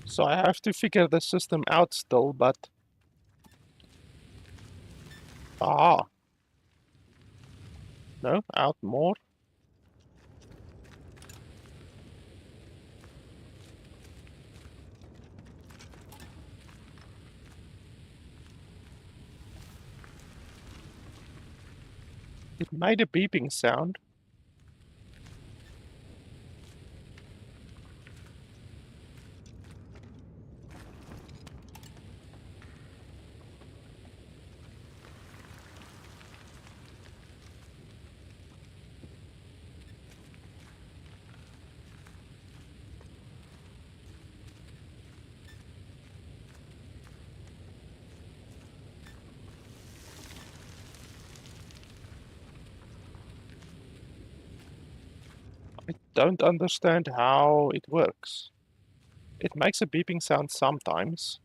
So I have to figure the system out still, but... Ah! No, out more. It made a beeping sound. I don't understand how it works. It makes a beeping sound sometimes.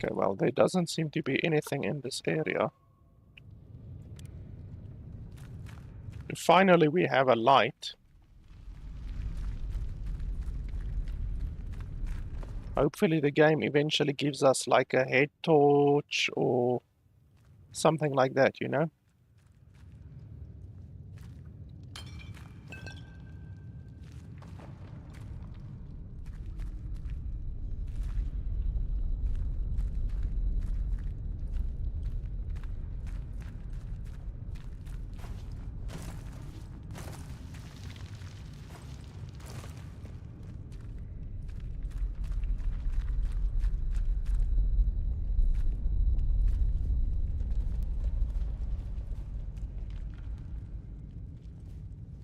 Okay, well, there doesn't seem to be anything in this area. Finally, we have a light. Hopefully the game eventually gives us like a head torch or something like that, you know?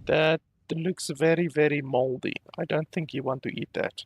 That looks very, very moldy. I don't think you want to eat that.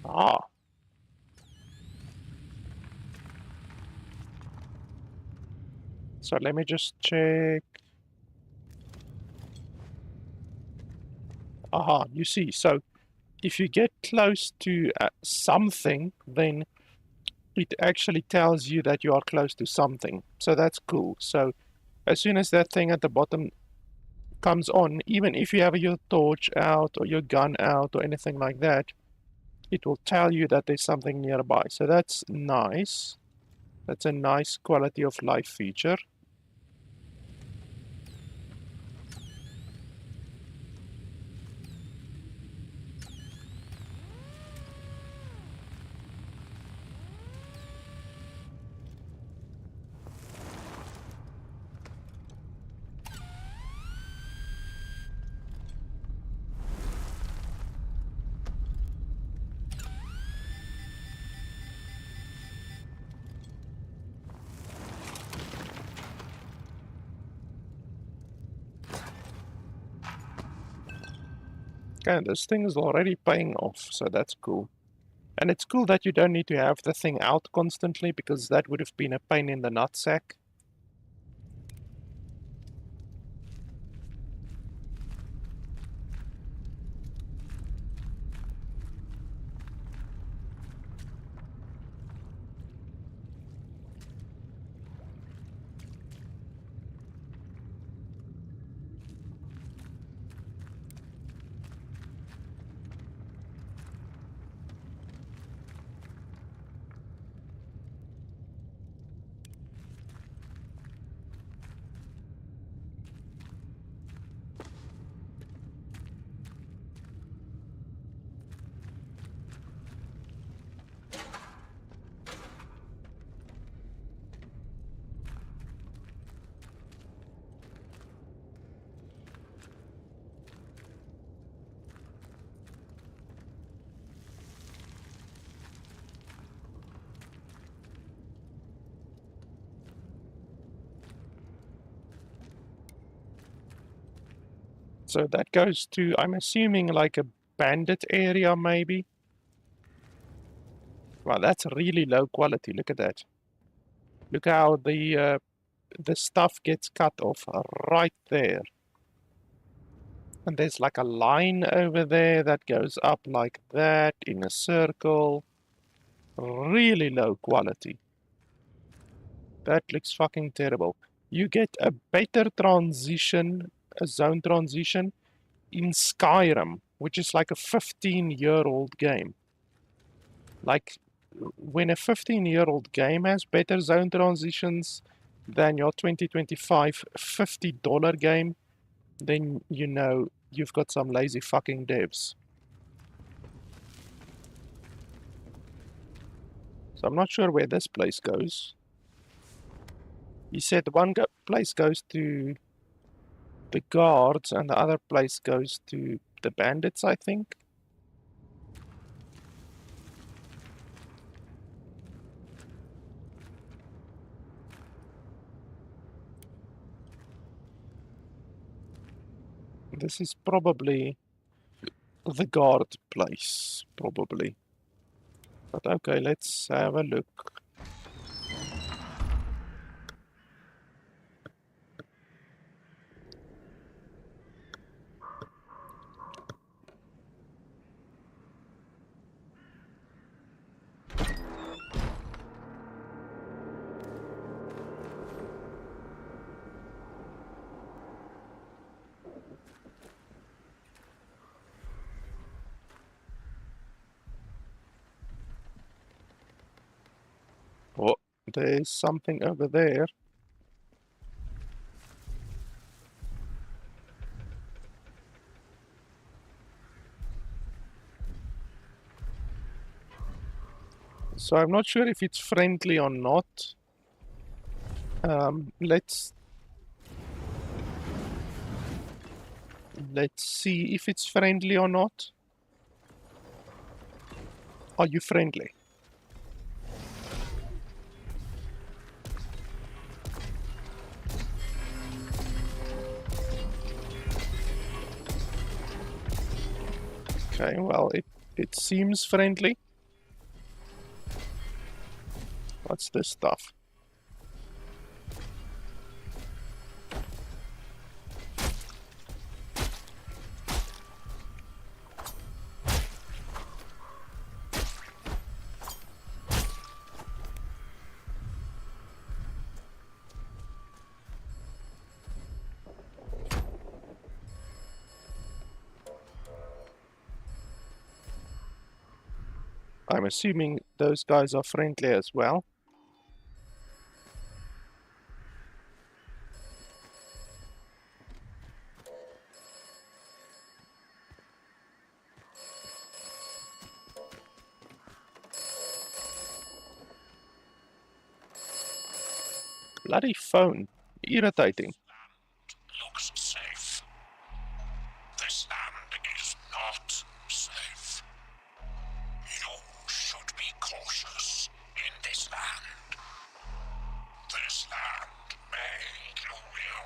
Ah. So let me just check. Aha, you see, so if you get close to something, then it actually tells you that you are close to something. So that's cool. So as soon as that thing at the bottom comes on, even if you have your torch out or your gun out or anything like that, it will tell you that there's something nearby. So that's nice. That's a nice quality of life feature. Okay, this thing is already paying off, so that's cool. And it's cool that you don't need to have the thing out constantly, because that would have been a pain in the nutsack. So that goes to, I'm assuming, like a bandit area, maybe? Wow, that's really low quality. Look at that. Look how the stuff gets cut off right there. And there's like a line over there that goes up like that in a circle. Really low quality. That looks fucking terrible. You get a better transition, a zone transition, in Skyrim, which is like a 15-year-old game. Like, when a 15-year-old game has better zone transitions than your 2025 $50 game, then you know you've got some lazy fucking devs. So I'm not sure where this place goes. He said one place goes to the guards and the other place goes to the bandits, I think. This is probably the guard place, probably. But okay, let's have a look. Oh, there's something over there. So I'm not sure if it's friendly or not. Let's see if it's friendly or not. Are you friendly? Okay, well, it seems friendly. What's this stuff? I'm assuming those guys are friendly as well. Bloody phone. Irritating. Looks safe. This land is not safe. You should be cautious in this land. This land may kill you.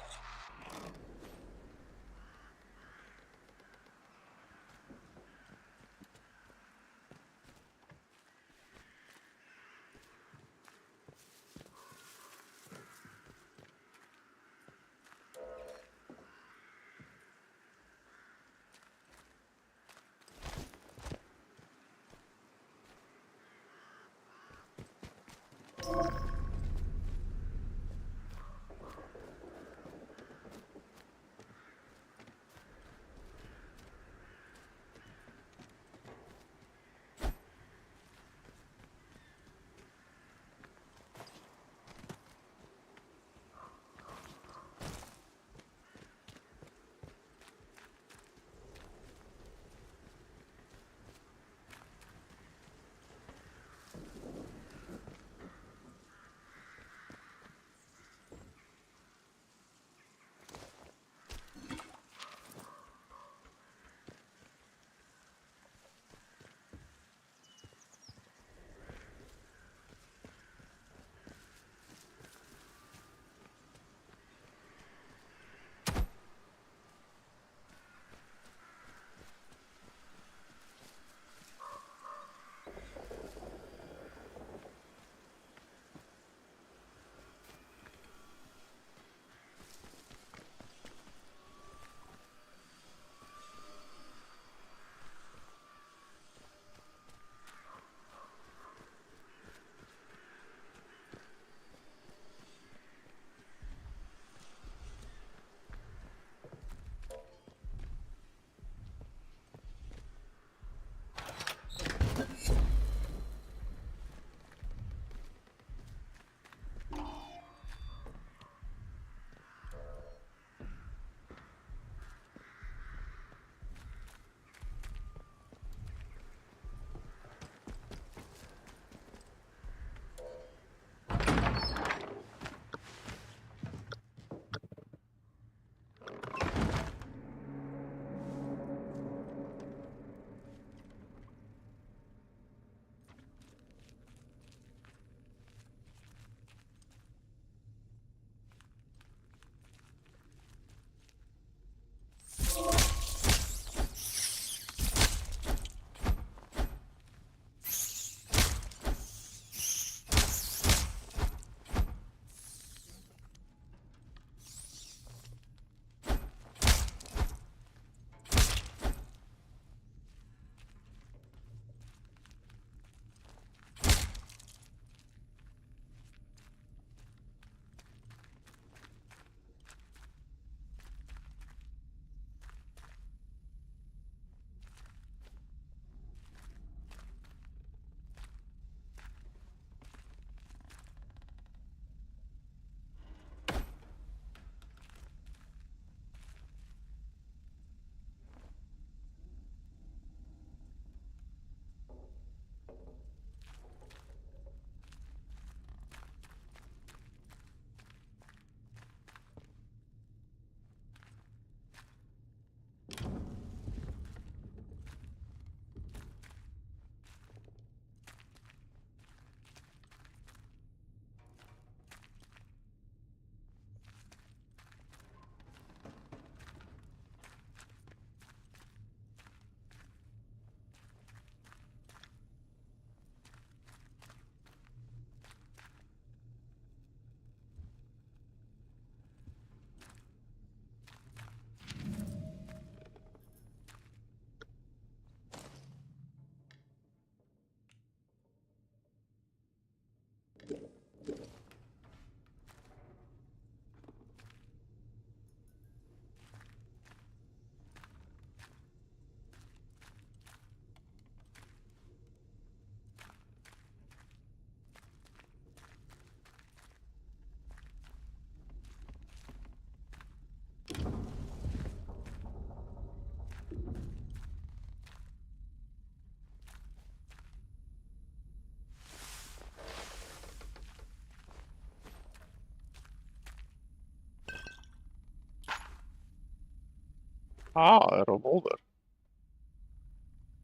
Ah, a revolver.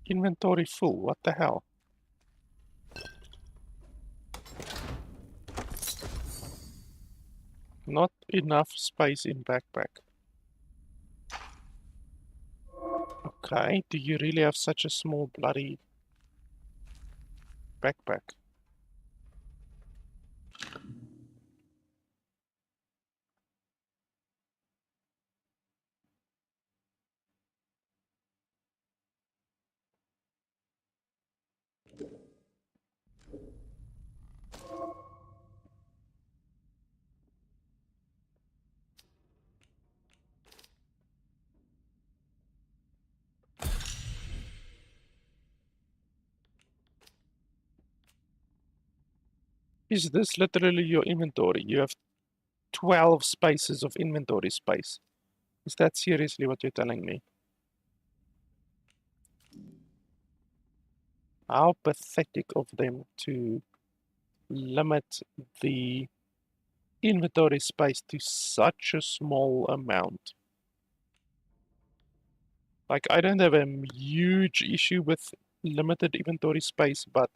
Inventory full, what the hell? Not enough space in backpack. Okay, do you really have such a small bloody backpack? Is this literally your inventory? You have 12 spaces of inventory space. Is that seriously what you're telling me? How pathetic of them to limit the inventory space to such a small amount. Like, I don't have a huge issue with limited inventory space, but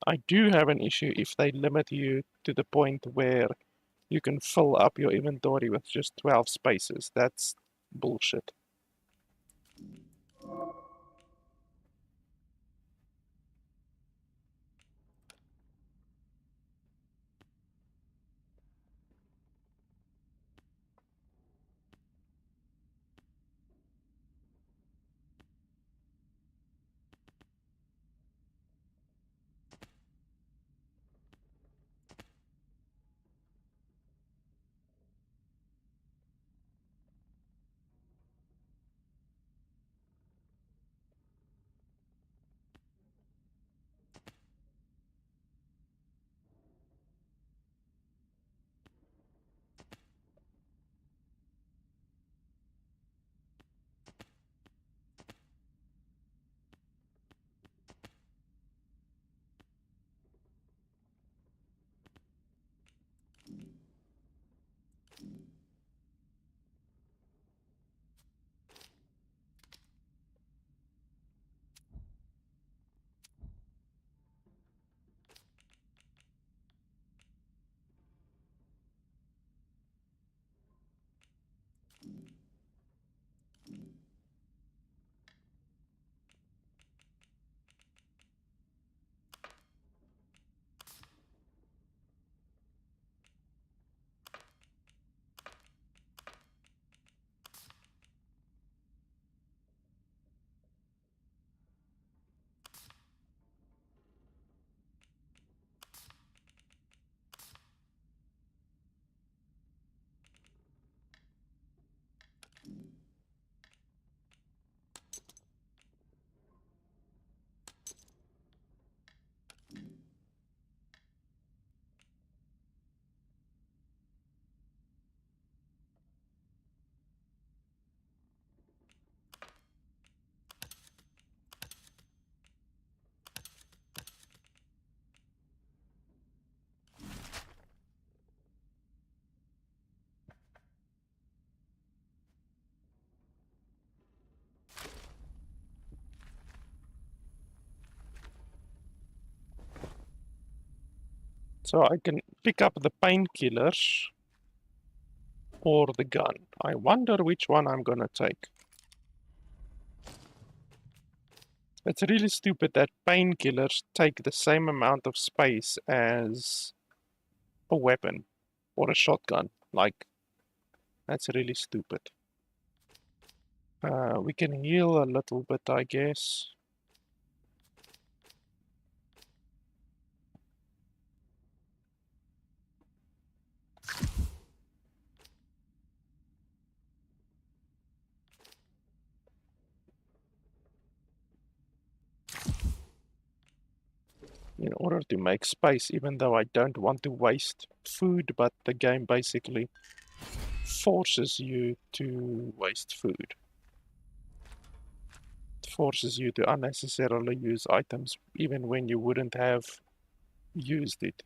I do have an issue if they limit you to the point where you can fill up your inventory with just 12 spaces. That's bullshit. So I can pick up the painkillers or the gun. I wonder which one I'm gonna take. It's really stupid that painkillers take the same amount of space as a weapon or a shotgun. Like, that's really stupid. We can heal a little bit, I guess. in order to make space, even though I don't want to waste food, but the game basically forces you to waste food. It forces you to unnecessarily use items even when you wouldn't have used it.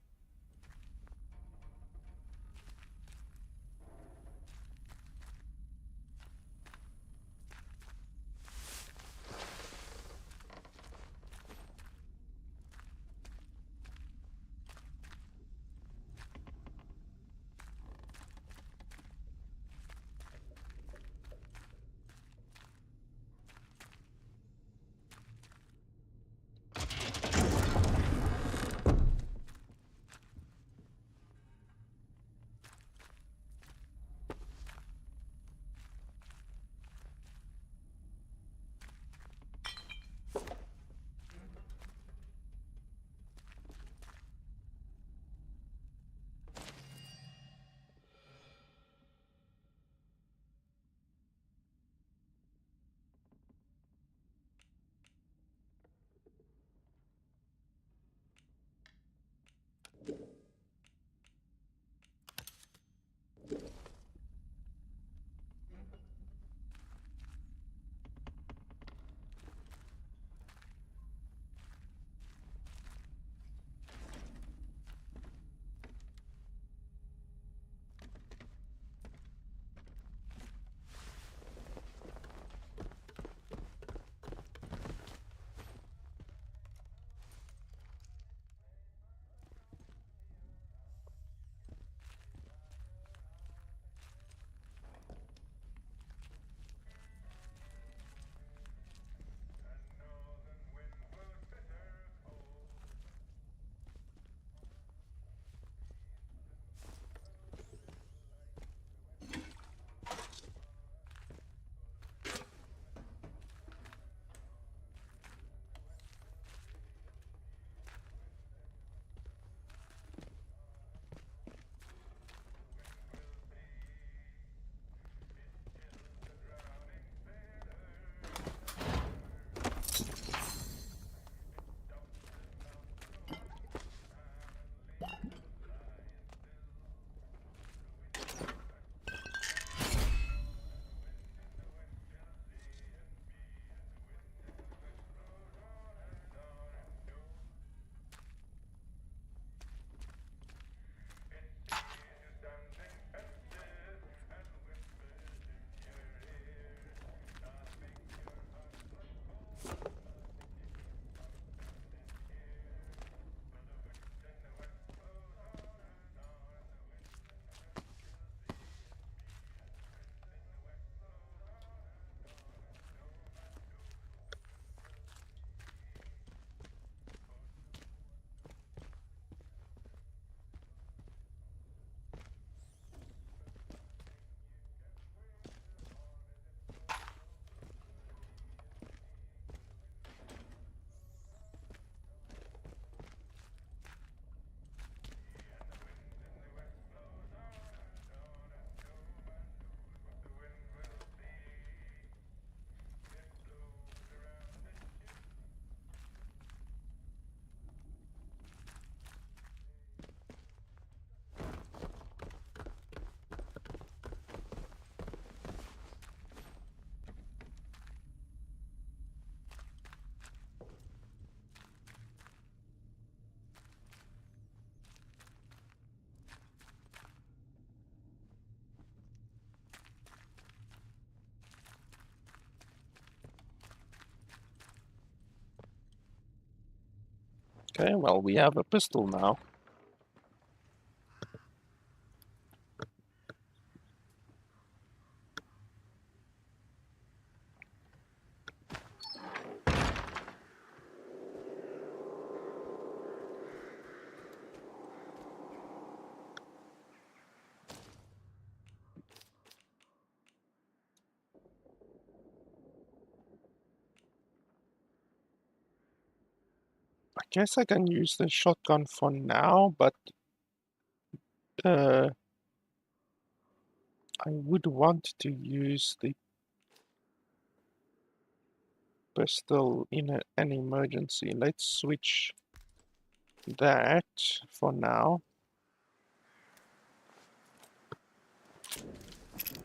Okay, well, we have a pistol now. I guess I can use the shotgun for now, but I would want to use the pistol in an emergency. Let's switch that for now.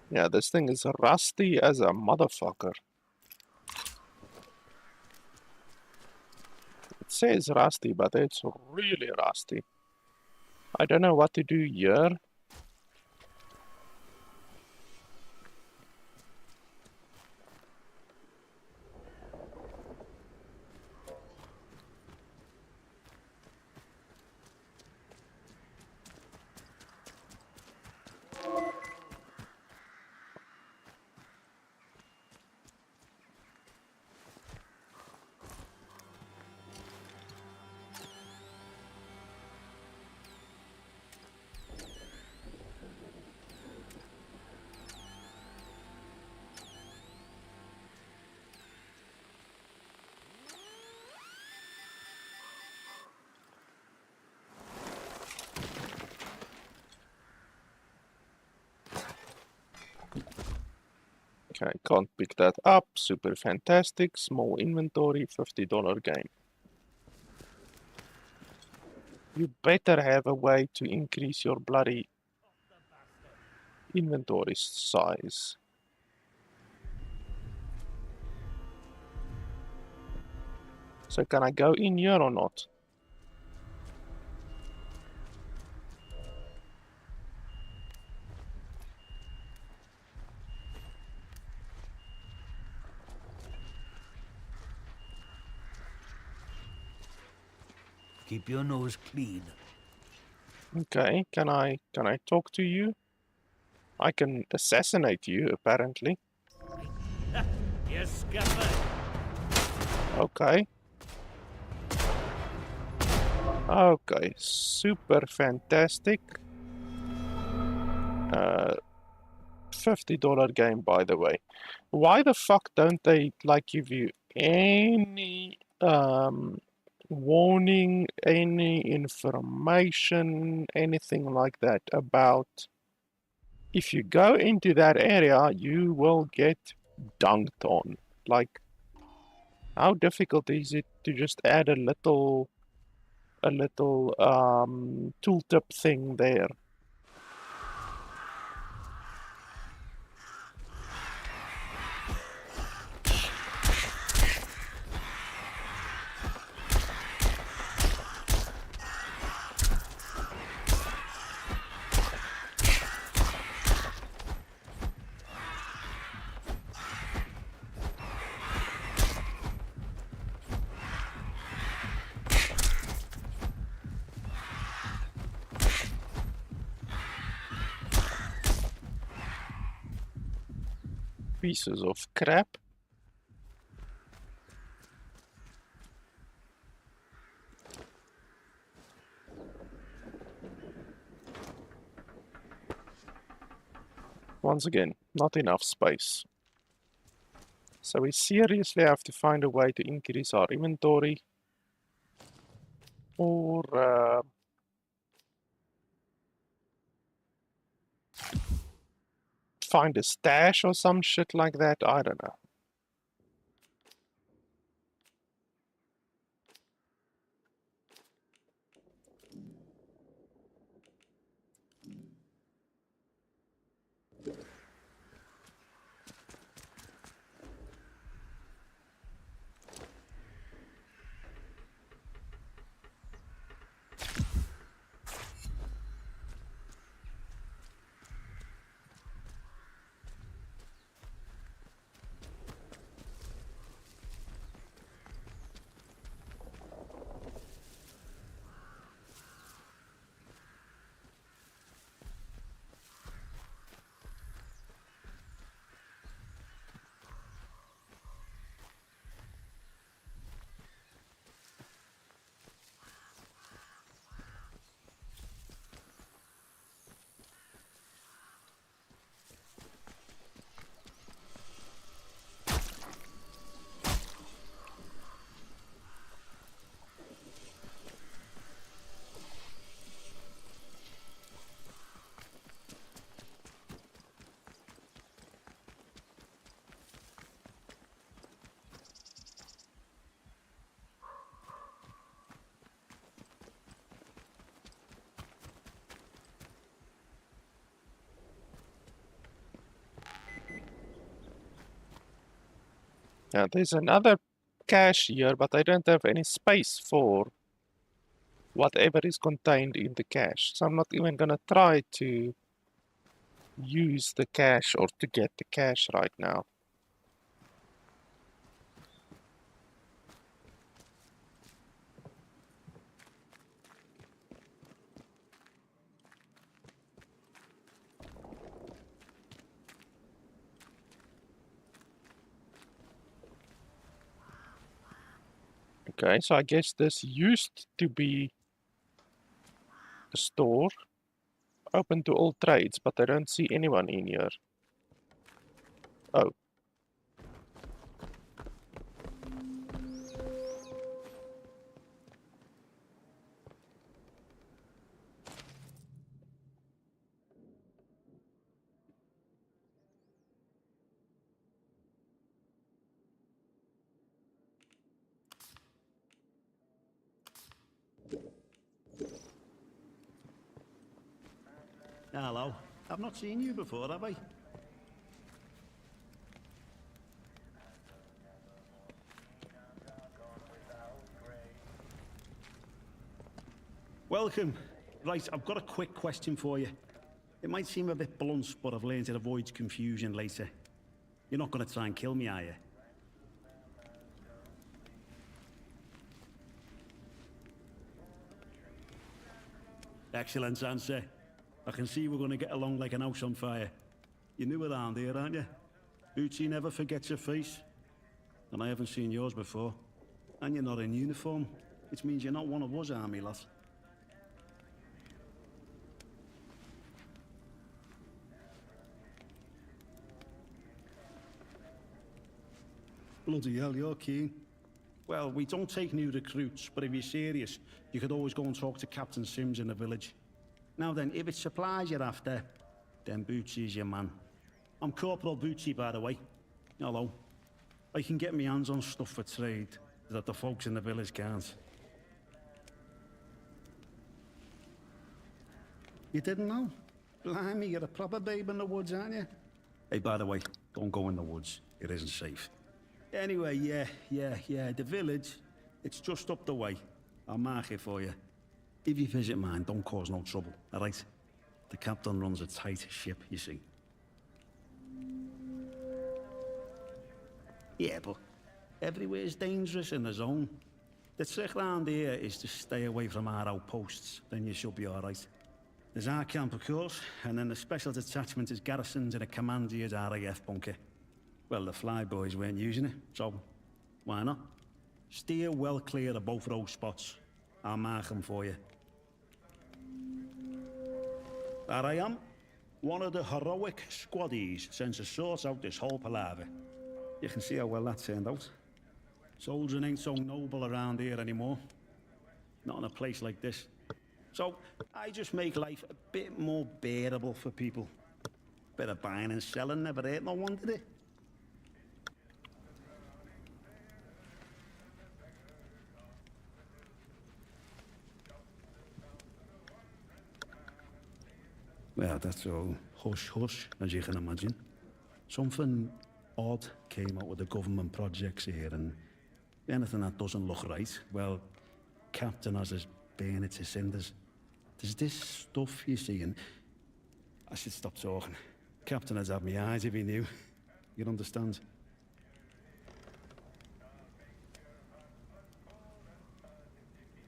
Yeah, this thing is rusty as a motherfucker. It says rusty, but it's really rusty. I don't know what to do here. Okay, can't pick that up. Super fantastic. Small inventory, $50 game. You better have a way to increase your bloody inventory size. So can I go in here or not? Keep your nose clean. Okay, can I talk to you? I can assassinate you apparently. Yes, scavenge. Okay. Okay, super fantastic. $50 game, by the way. Why the fuck don't they like give you any warning, any information, anything like that about if you go into that area, you will get dunked on. Like, how difficult is it to just add a little tooltip thing there? Pieces of crap. Once again, not enough space. So we seriously have to find a way to increase our inventory or find a stash or some shit like that. I don't know. Yeah, there's another cache here, but I don't have any space for whatever is contained in the cache. So I'm not even gonna try to use the cache or to get the cache right now. Okay, so I guess this used to be a store open to all trades, but I don't see anyone in here. Oh. Hello. I've not seen you before, have I? Welcome. Right, I've got a quick question for you. It might seem a bit blunt, but I've learned it avoids confusion later. You're not going to try and kill me, are you? Excellent answer. I can see we're going to get along like an house on fire. You're new around here, aren't you? Bootsy never forgets your face. And I haven't seen yours before. And you're not in uniform, which means you're not one of us army lads. Bloody hell, you're keen. Well, we don't take new recruits, but if you're serious, you could always go and talk to Captain Sims in the village. Now then, if it's supplies you're after, then Bootsy's your man. I'm Corporal Bootsy, by the way. Hello. I can get my hands on stuff for trade that the folks in the village can't. You didn't know? Blimey, you're a proper babe in the woods, aren't you? Hey, by the way, don't go in the woods. It isn't safe. Anyway, yeah, the village, it's just up the way. I'll mark it for you. If you visit mine, don't cause no trouble, all right? The captain runs a tight ship, you see. Yeah, but everywhere's dangerous in the zone. The trick round here is to stay away from our outposts, then you should be all right. There's our camp, of course, and then the special detachment is garrisoned in a commander's RAF bunker. Well, the flyboys weren't using it, so why not? Steer well clear of both of those spots. I'll mark them for you. There I am, one of the heroic squaddies sent to sort out this whole palaver. You can see how well that turned out. Soldiering ain't so noble around here anymore. Not in a place like this. So, I just make life a bit more bearable for people. Bit of buying and selling never hurt no one, did it? Well, that's all hush-hush, as you can imagine. Something odd came out with the government projects here, and anything that doesn't look right, well, Captain has us burn it to cinders. There's this stuff you see, and I should stop talking. Captain has had my eyes if he knew. You'd understand.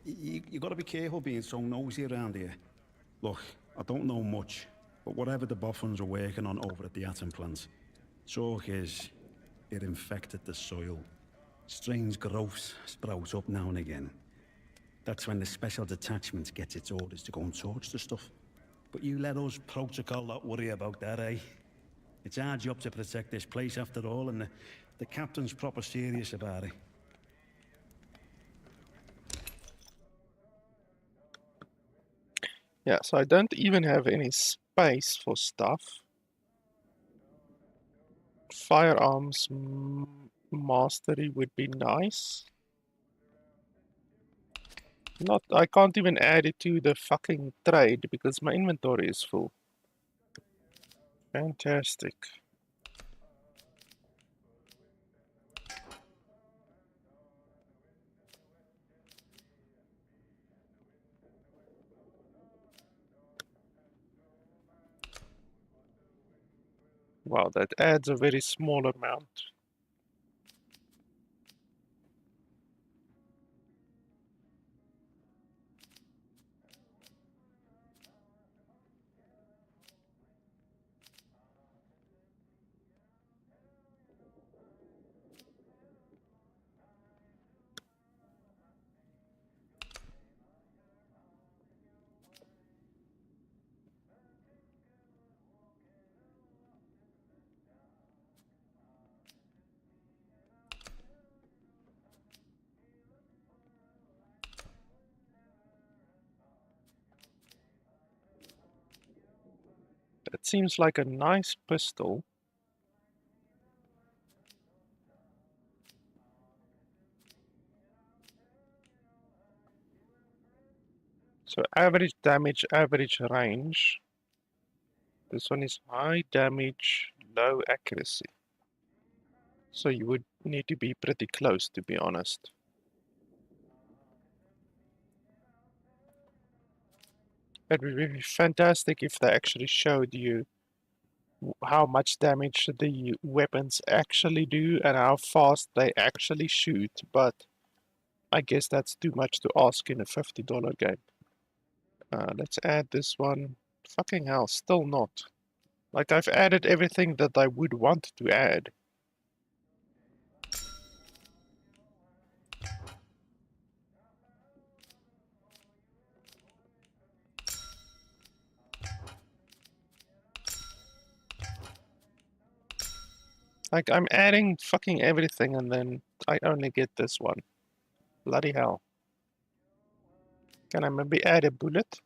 You gotta be careful being so nosy around here. Look, I don't know much, but whatever the boffins are working on over at the atom plant, talk is it infected the soil. Strange growths sprout up now and again. That's when the special detachment gets its orders to go and torch the stuff. But you let us protocol not worry about that, eh? It's our job to protect this place after all, and the captain's proper serious about it. Yeah, so I don't even have any space for stuff. Firearms mastery would be nice. I can't even add it to the fucking trade because my inventory is full. Fantastic. Well, that adds a very small amount. That seems like a nice pistol. So average damage, average range. This one is high damage, low accuracy. So you would need to be pretty close, to be honest. It would be fantastic if they actually showed you how much damage the weapons actually do and how fast they actually shoot, but I guess that's too much to ask in a $50 game. Let's add this one. Fucking hell, still not. Like, I've added everything that I would want to add. Like, I'm adding fucking everything and then I only get this one. Bloody hell. Can I maybe add a bullet?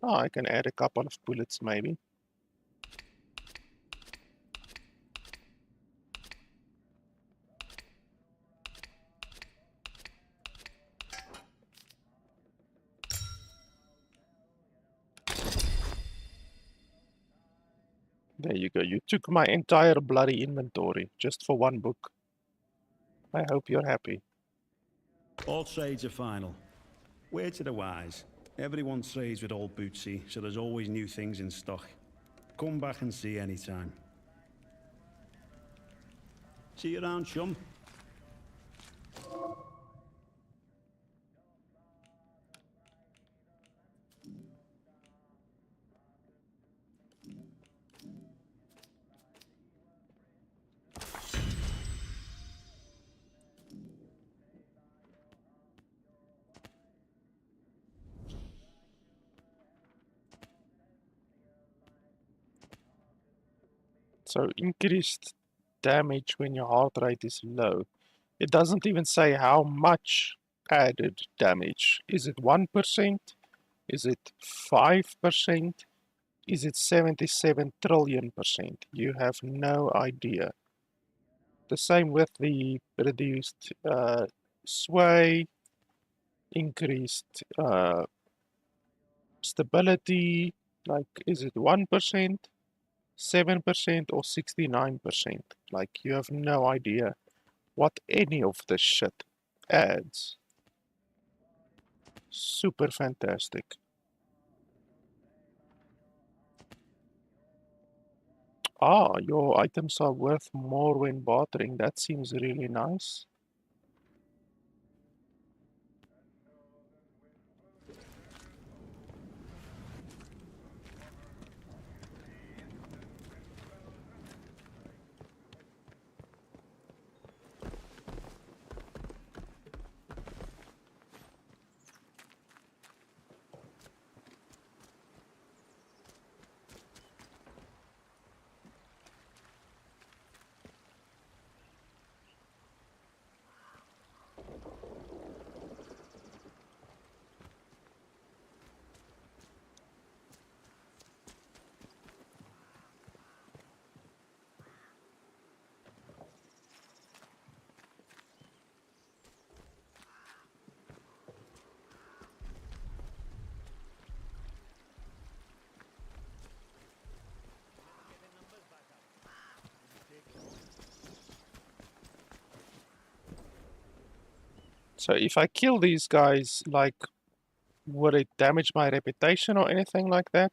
Oh, I can add a couple of bullets maybe. There you go. You took my entire bloody inventory just for one book. I hope you're happy. All trades are final. Word to the wise. Everyone trades with old Bootsy, so there's always new things in stock. Come back and see anytime. See you around, chum. So increased damage when your heart rate is low. It doesn't even say how much added damage. Is it 1%? Is it 5%? Is it 77 trillion%? You have no idea. The same with the reduced sway, increased stability. Like, is it 1%, 7%, or 69%? Like, you have no idea what any of this shit adds. Super fantastic. Ah, your items are worth more when bartering. That seems really nice. So if I kill these guys, like, would it damage my reputation or anything like that?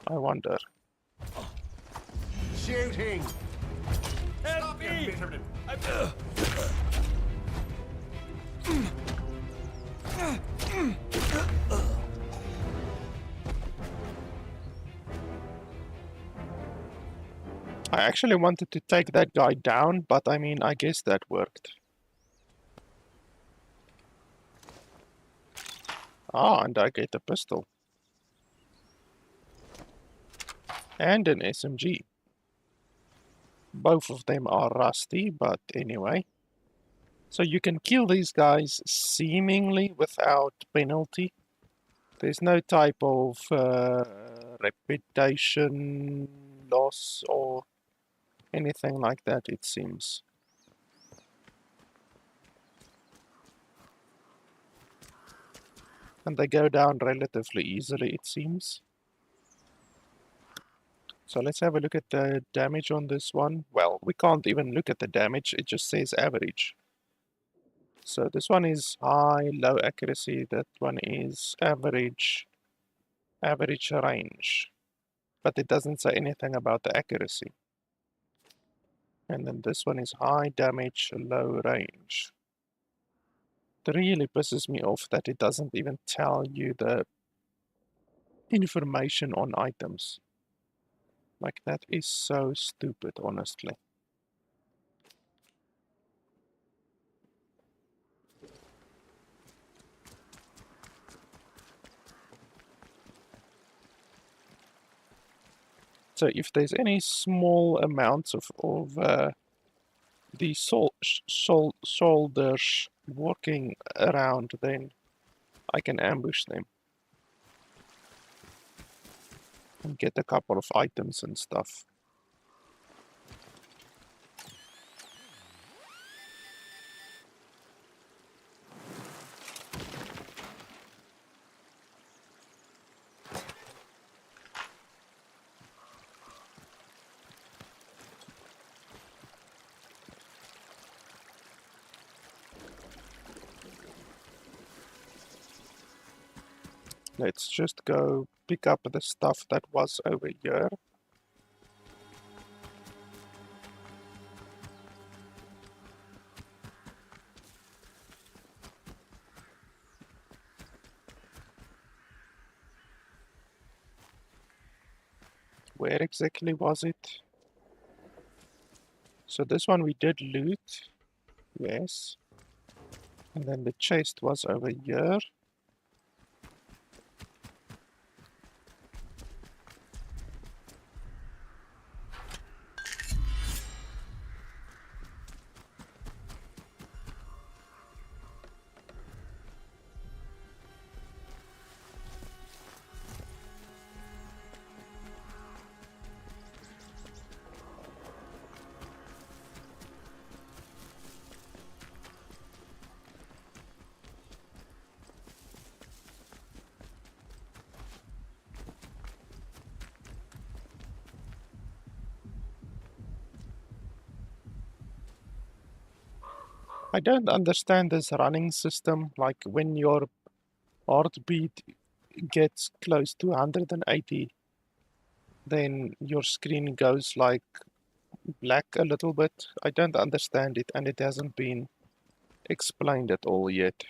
I wonder. Shooting! Stop me! I actually wanted to take that guy down, but I mean, I guess that worked. Ah, and I get a pistol. And an SMG. Both of them are rusty, but anyway. So you can kill these guys seemingly without penalty. There's no type of reputation loss or anything like that, it seems. And they go down relatively easily, it seems. So let's have a look at the damage on this one. Well, we can't even look at the damage, it just says average. So this one is high, low accuracy, that one is average, average range. But it doesn't say anything about the accuracy. And then this one is high damage, low range. It really pisses me off that it doesn't even tell you the information on items. Like, that is so stupid, honestly. So if there's any small amounts of these soldiers walking around, then I can ambush them. And get a couple of items and stuff. Let's just go pick up the stuff that was over here. Where exactly was it? So this one we did loot. Yes. And then the chest was over here. I don't understand this running system, like when your heartbeat gets close to 180, then your screen goes like black a little bit. I don't understand it, and it hasn't been explained at all yet.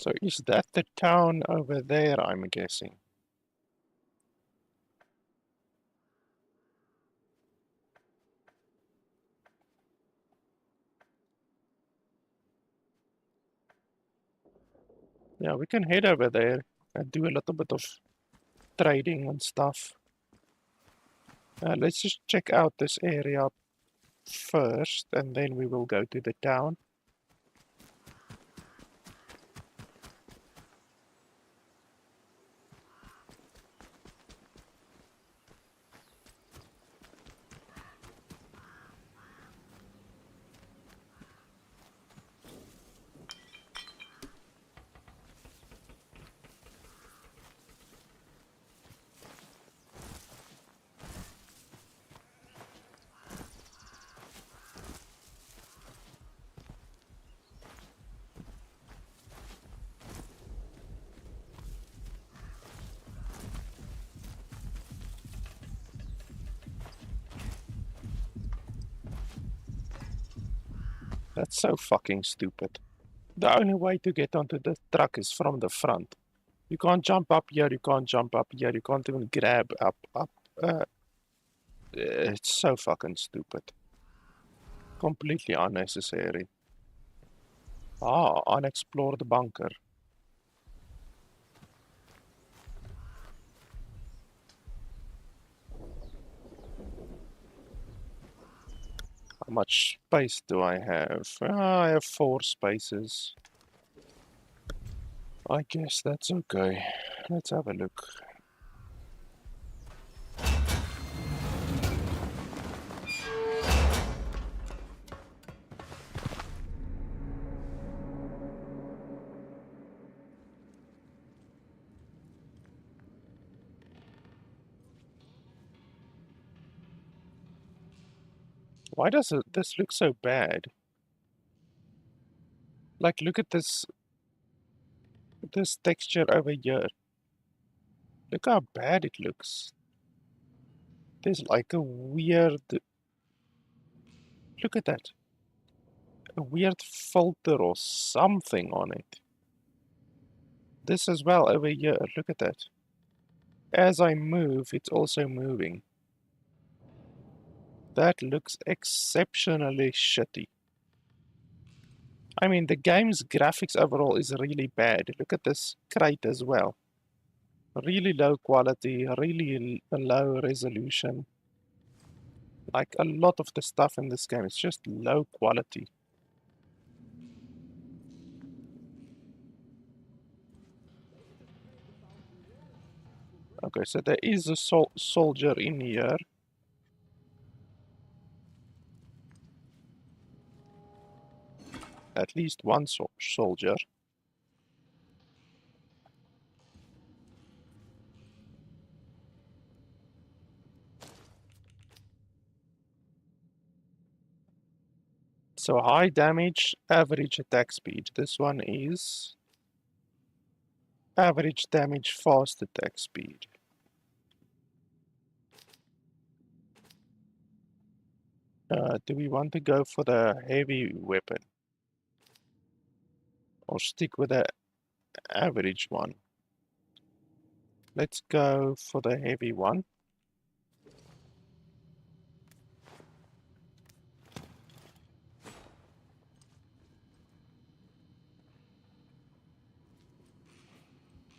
So is that the town over there, I'm guessing? Yeah, we can head over there and do a little bit of trading and stuff. Let's just check out this area first, and then we will go to the town. That's so fucking stupid. The only way to get onto the truck is from the front. You can't jump up here, you can't jump up here, you can't even grab up. It's so fucking stupid. Completely unnecessary. Ah, unexplored bunker. How much space do I have? I have 4 spaces. I guess that's okay. Let's have a look. Why does this look so bad? Like, look at this texture over here. Look how bad it looks. There's like a weird... Look at that. A weird filter or something on it. This as well over here. Look at that. As I move, it's also moving. That looks exceptionally shitty. I mean, the game's graphics overall is really bad. Look at this crate as well. Really low quality, really low resolution. Like a lot of the stuff in this game is just low quality. Okay, so there is a soldier in here. At least one soldier. So high damage, average attack speed. This one is average damage, fast attack speed. Do we want to go for the heavy weapon? Or stick with the average one? Let's go for the heavy one.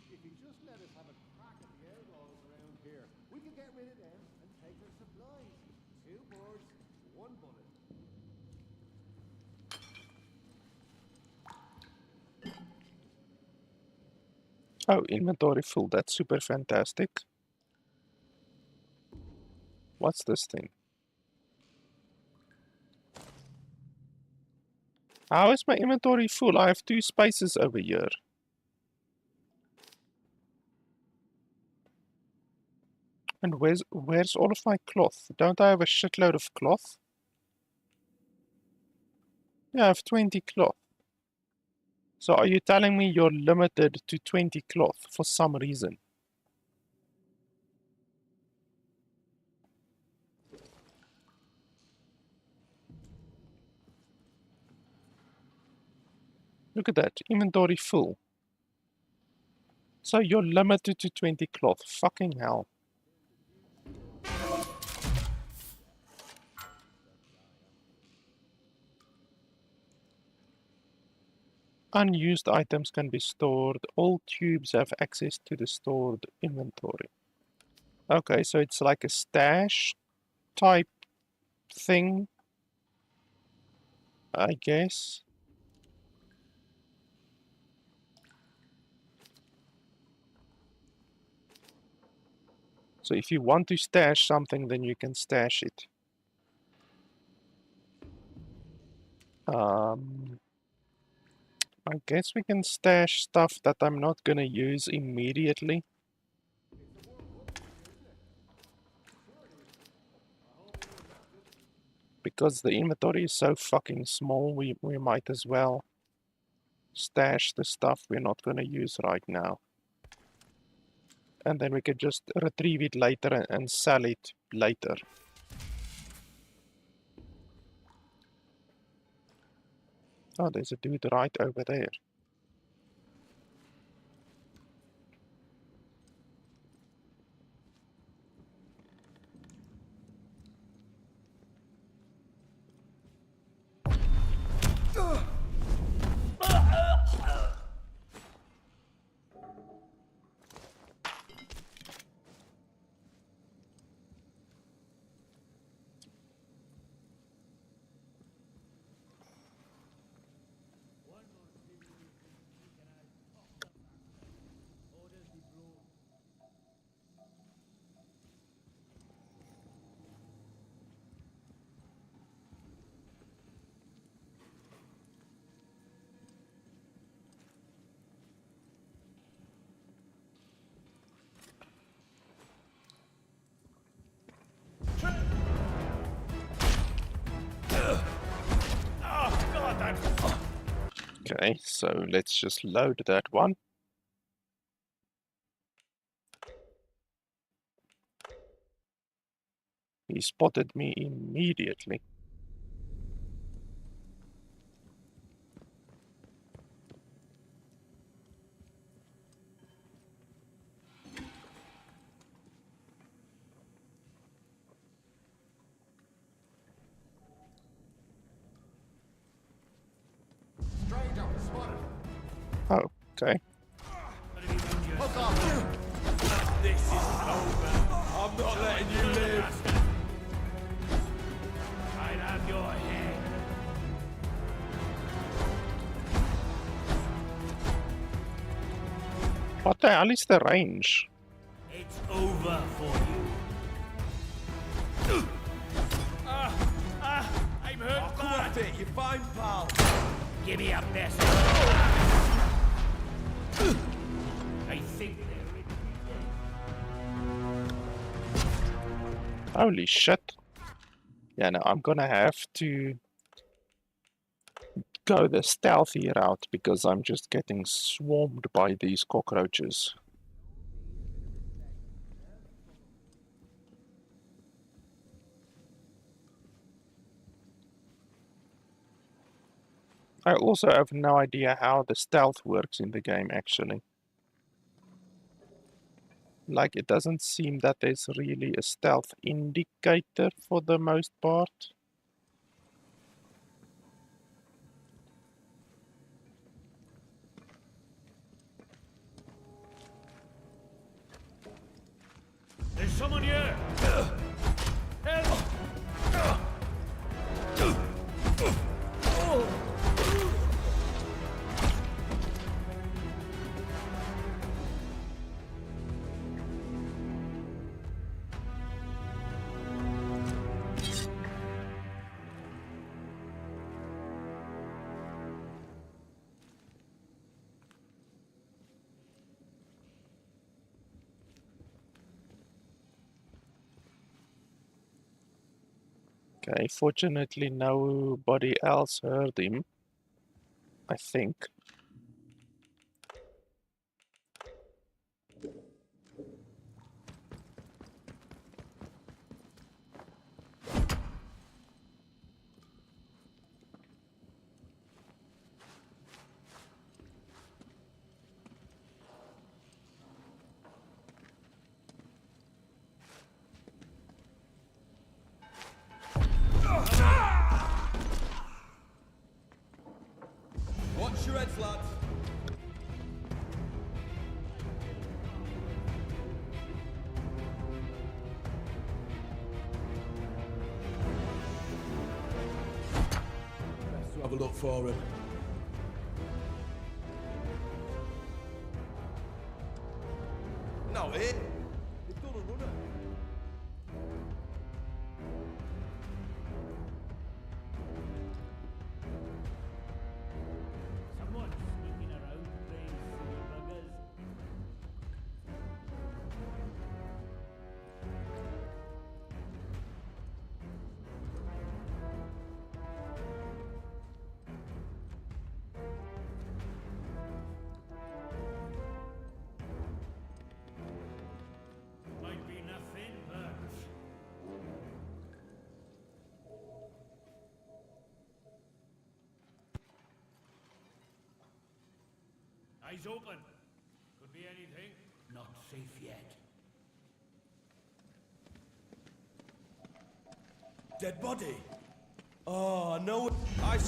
If you just let us have a crack at the outlaws around here, we could get rid of them and take their supplies. 2 birds, 1 bullet. Oh, inventory full. That's super fantastic. What's this thing? How is my inventory full? I have 2 spaces over here. And where's all of my cloth? Don't I have a shitload of cloth? Yeah, I have 20 cloth. So are you telling me you're limited to 20 cloth for some reason? Look at that, inventory full. So you're limited to 20 cloth. Fucking hell. Unused items can be stored. All tubes have access to the stored inventory. Okay, so it's like a stash type thing, I guess. So if you want to stash something, then you can stash it. I guess we can stash stuff that I'm not gonna use immediately. Because the inventory is so fucking small, we might as well stash the stuff we're not gonna use right now. And then we could just retrieve it later and sell it later. Oh, there's a dude right over there. Okay, so let's just load that one. He spotted me immediately. Oh, okay. This is over. I'm not letting you live. I'd have your head. What the hell is the range? It's over for you. I'm hurt bad. It. You're fine, pal. Give me a best. I think they're Holy shit. Yeah, no, I'm gonna have to go the stealthy route because I'm just getting swarmed by these cockroaches. I also have no idea how the stealth works in the game, actually. Like, it doesn't seem that there's really a stealth indicator for the most part. There's someone here. Help! Okay, fortunately nobody else heard him, I think. Have a look for him. No, it. They've done a runner. Someone sneaking around playing silly buggers. Might be nothing, but eyes open. Could be anything. Not safe yet. Dead body. Oh, no. I'm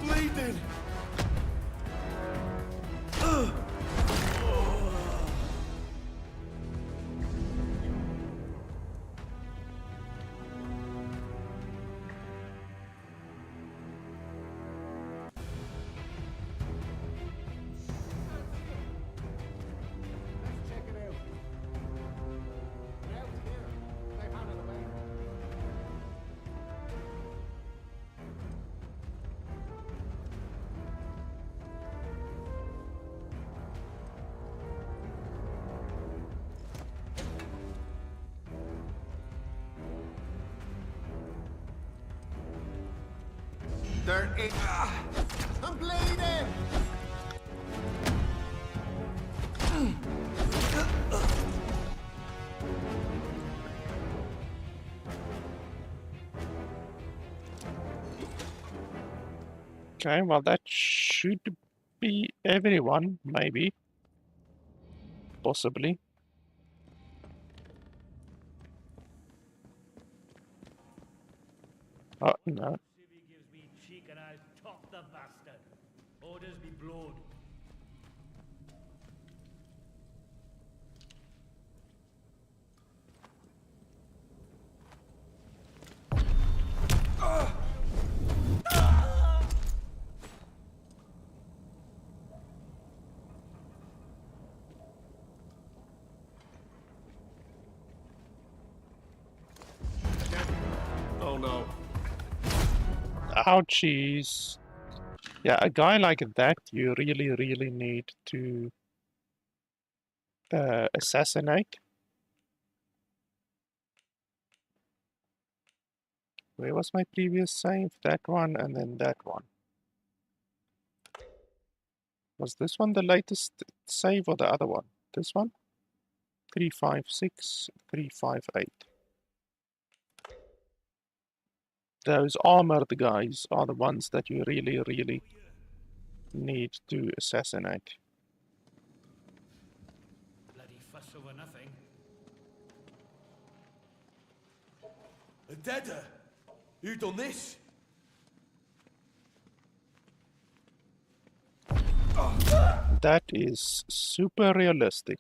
bleeding. Let's check it out. Now here. Stay out of the way. There is... I'm bleeding! Okay, well that should be everyone, maybe. Possibly. Oh, no. Civvy gives me cheek and I'll top the bastard. Orders be blowed. Oh no. Ouchies. Yeah, a guy like that you really need to assassinate. Where was my previous save? That one and then that one. Was this one the latest save or the other one? This one? 356, 358. Those armored guys are the ones that you really need to assassinate. Bloody fuss over nothing. A deader. You done this? That is super realistic.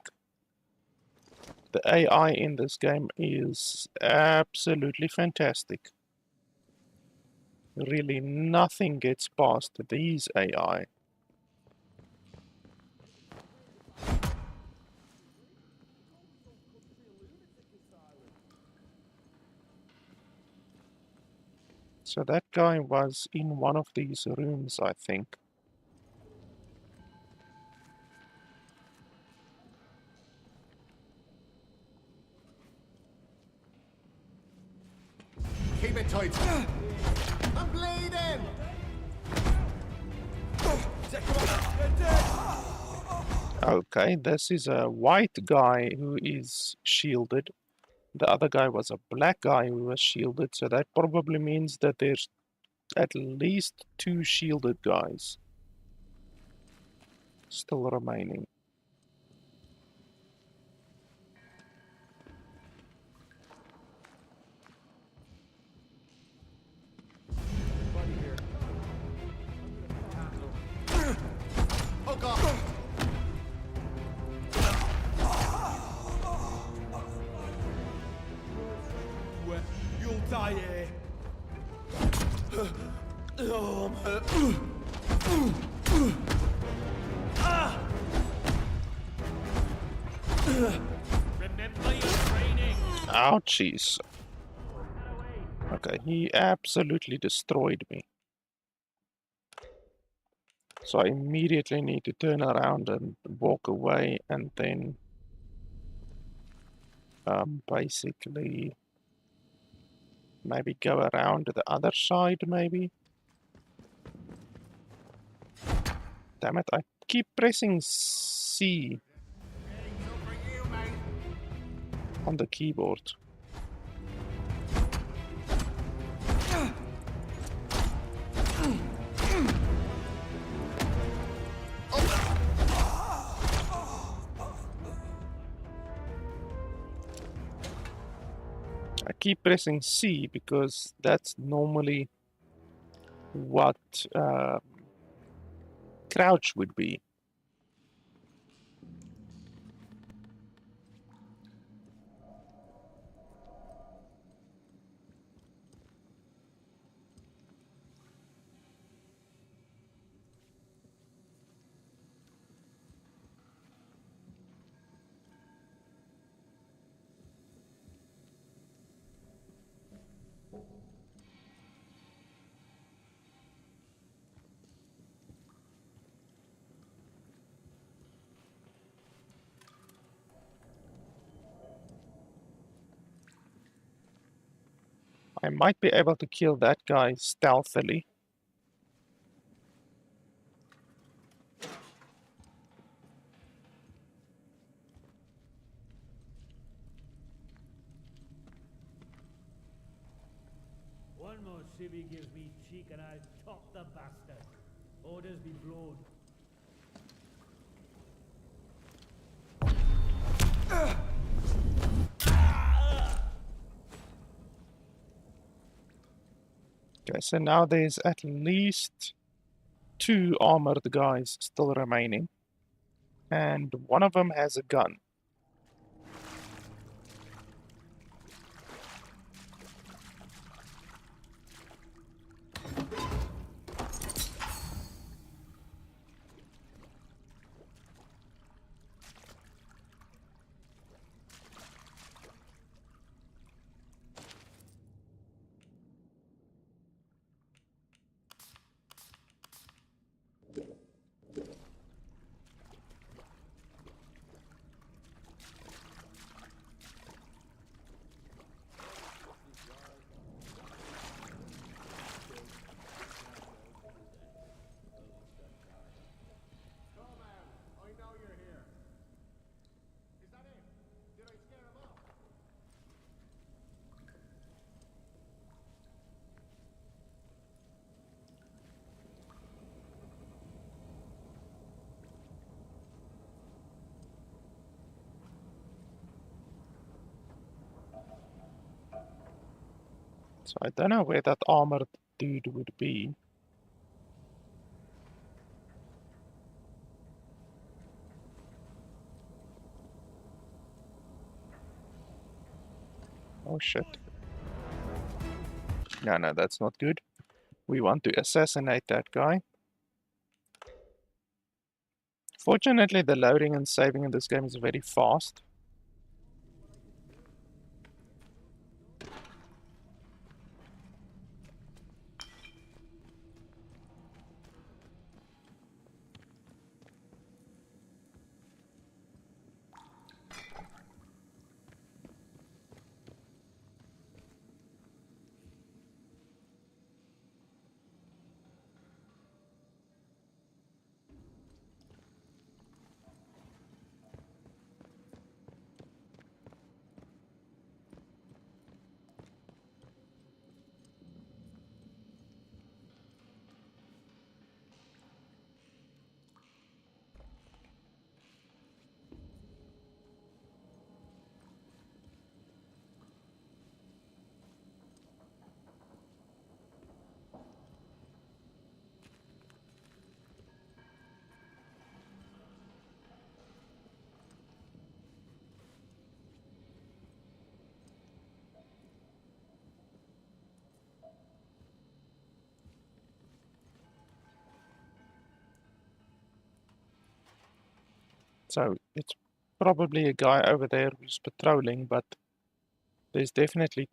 The AI in this game is absolutely fantastic. Really nothing gets past these AI. So that guy was in one of these rooms, I think. Keep it tight. I'm bleeding! Okay, this is a white guy who is shielded. The other guy was a black guy who was shielded, so that probably means that there's at least 2 shielded guys still remaining. Oh god! You'll die here. Oh, I'm hurt. Remember your training. Ouchies. Okay, he absolutely destroyed me. So I immediately need to turn around and walk away and then basically maybe go around to the other side maybe. Damn it, I keep pressing C on the keyboard. I keep pressing C because that's normally what crouch would be. I might be able to kill that guy stealthily. One more civvy gives me cheek and I'll top the bastard. Orders be blown. Okay, so now there's at least 2 armored guys still remaining. And one of them has a gun. So I don't know where that armored dude would be. Oh shit. No, that's not good. We want to assassinate that guy. Fortunately, the loading and saving in this game is very fast. So it's probably a guy over there who's patrolling, but there's definitely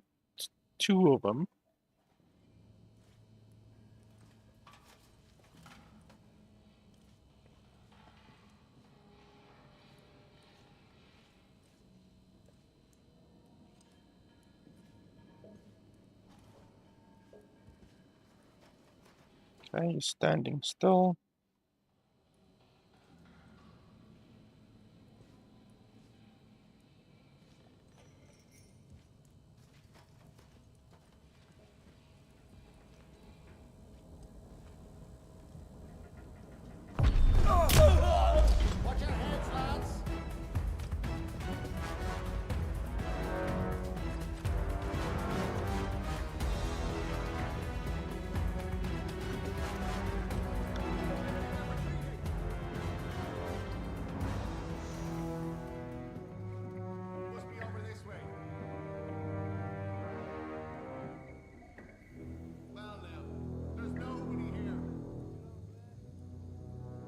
two of them. Okay, he's standing still. Watch your heads, lads! Must be over this way. Well now, there's nobody here.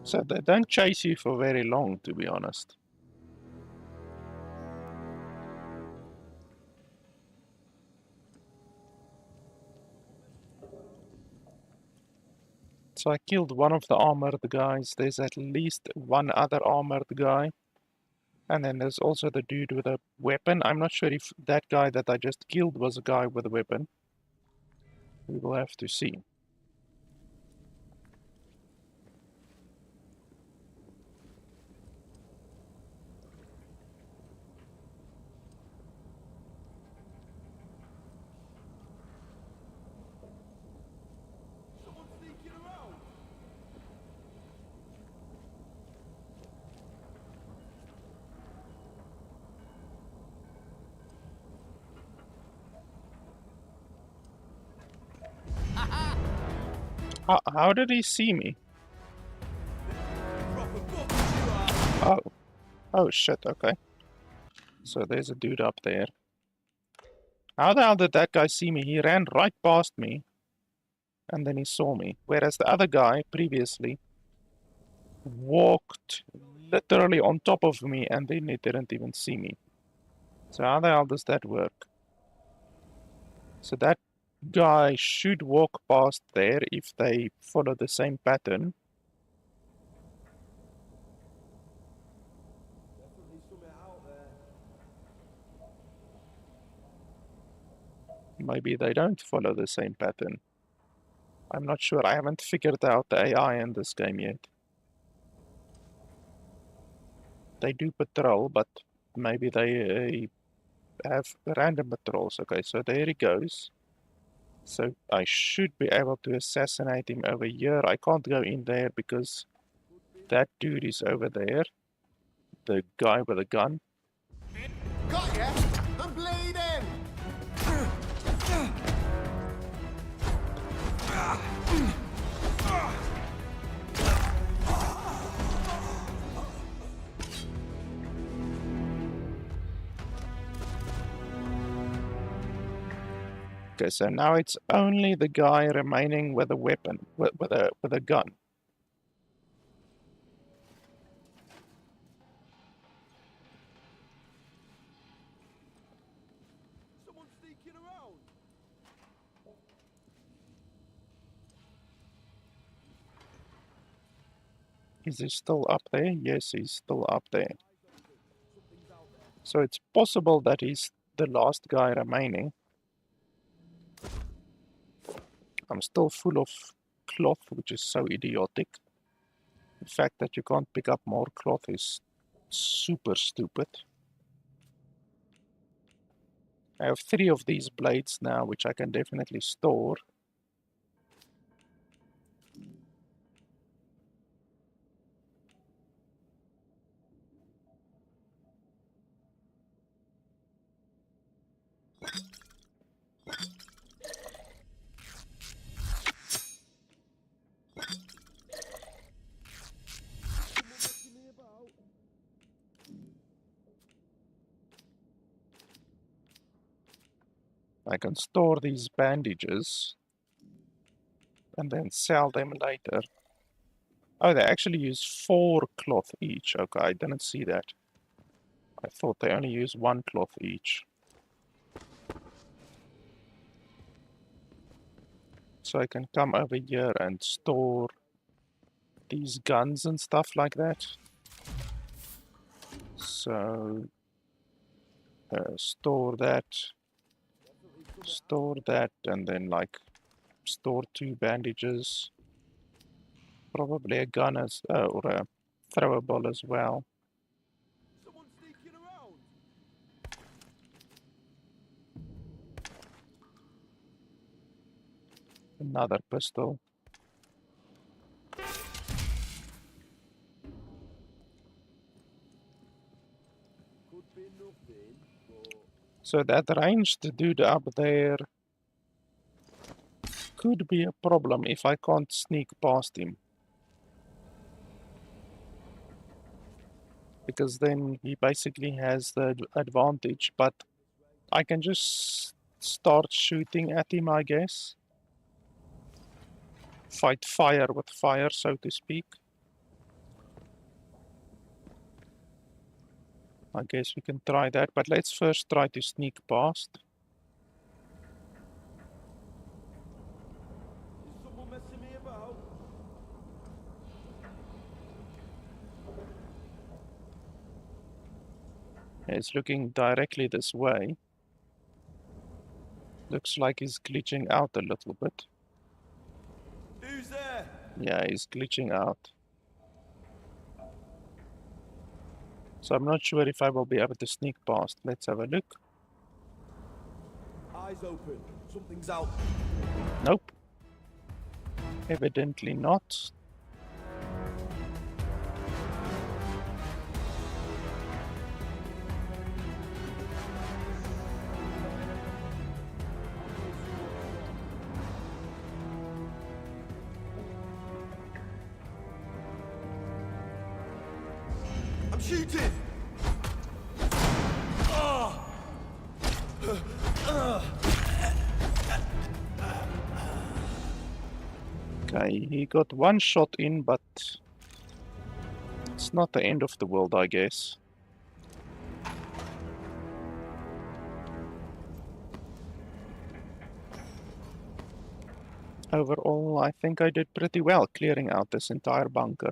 So they don't chase you for very long, to be honest. So I killed one of the armored guys. There's at least one other armored guy. And then there's also the dude with a weapon. I'm not sure if that guy that I just killed was a guy with a weapon. We will have to see. Someone's sneaking around. How did he see me? Oh. Oh shit, okay. So there's a dude up there. How the hell did that guy see me? He ran right past me. And then he saw me. Whereas the other guy, previously, walked literally on top of me and then he didn't even see me. So how the hell does that work? So that guy should walk past there if they follow the same pattern. Definitely something out there. Maybe they don't follow the same pattern. I'm not sure. I haven't figured out the AI in this game yet. They do patrol, but maybe they have random patrols. Okay, so there he goes. So I should be able to assassinate him over here. I can't go in there because that dude is over there. The guy with a gun. Got ya! I'm bleeding! Okay, so now it's only the guy remaining with a weapon, with a gun. Someone's sneaking around. Is he still up there? Yes, he's still up there. So it's possible that he's the last guy remaining. I'm still full of cloth, which is so idiotic. The fact that you can't pick up more cloth is super stupid. I have 3 of these blades now, which I can definitely store. I can store these bandages and then sell them later. Oh, they actually use 4 cloth each. Okay, I didn't see that. I thought they only use 1 cloth each. So I can come over here and store these guns and stuff like that. So store that, and then like store 2 bandages, probably a gun as or a throwable as well. Someone sneaking around. Another pistol. Could be nothing, but So that ranged dude up there could be a problem if I can't sneak past him. Because then he basically has the advantage, but I can just start shooting at him, I guess. Fight fire with fire, so to speak. I guess we can try that, but let's first try to sneak past. is someone messing me about? He's looking directly this way. Looks like he's glitching out a little bit. Who's there? Yeah, he's glitching out. So I'm not sure if I will be able to sneak past. Let's have a look. Eyes open. Something's out. Nope. Evidently not. I'm shooting. Okay, he got 1 shot in, but it's not the end of the world, I guess. Overall, I think I did pretty well clearing out this entire bunker.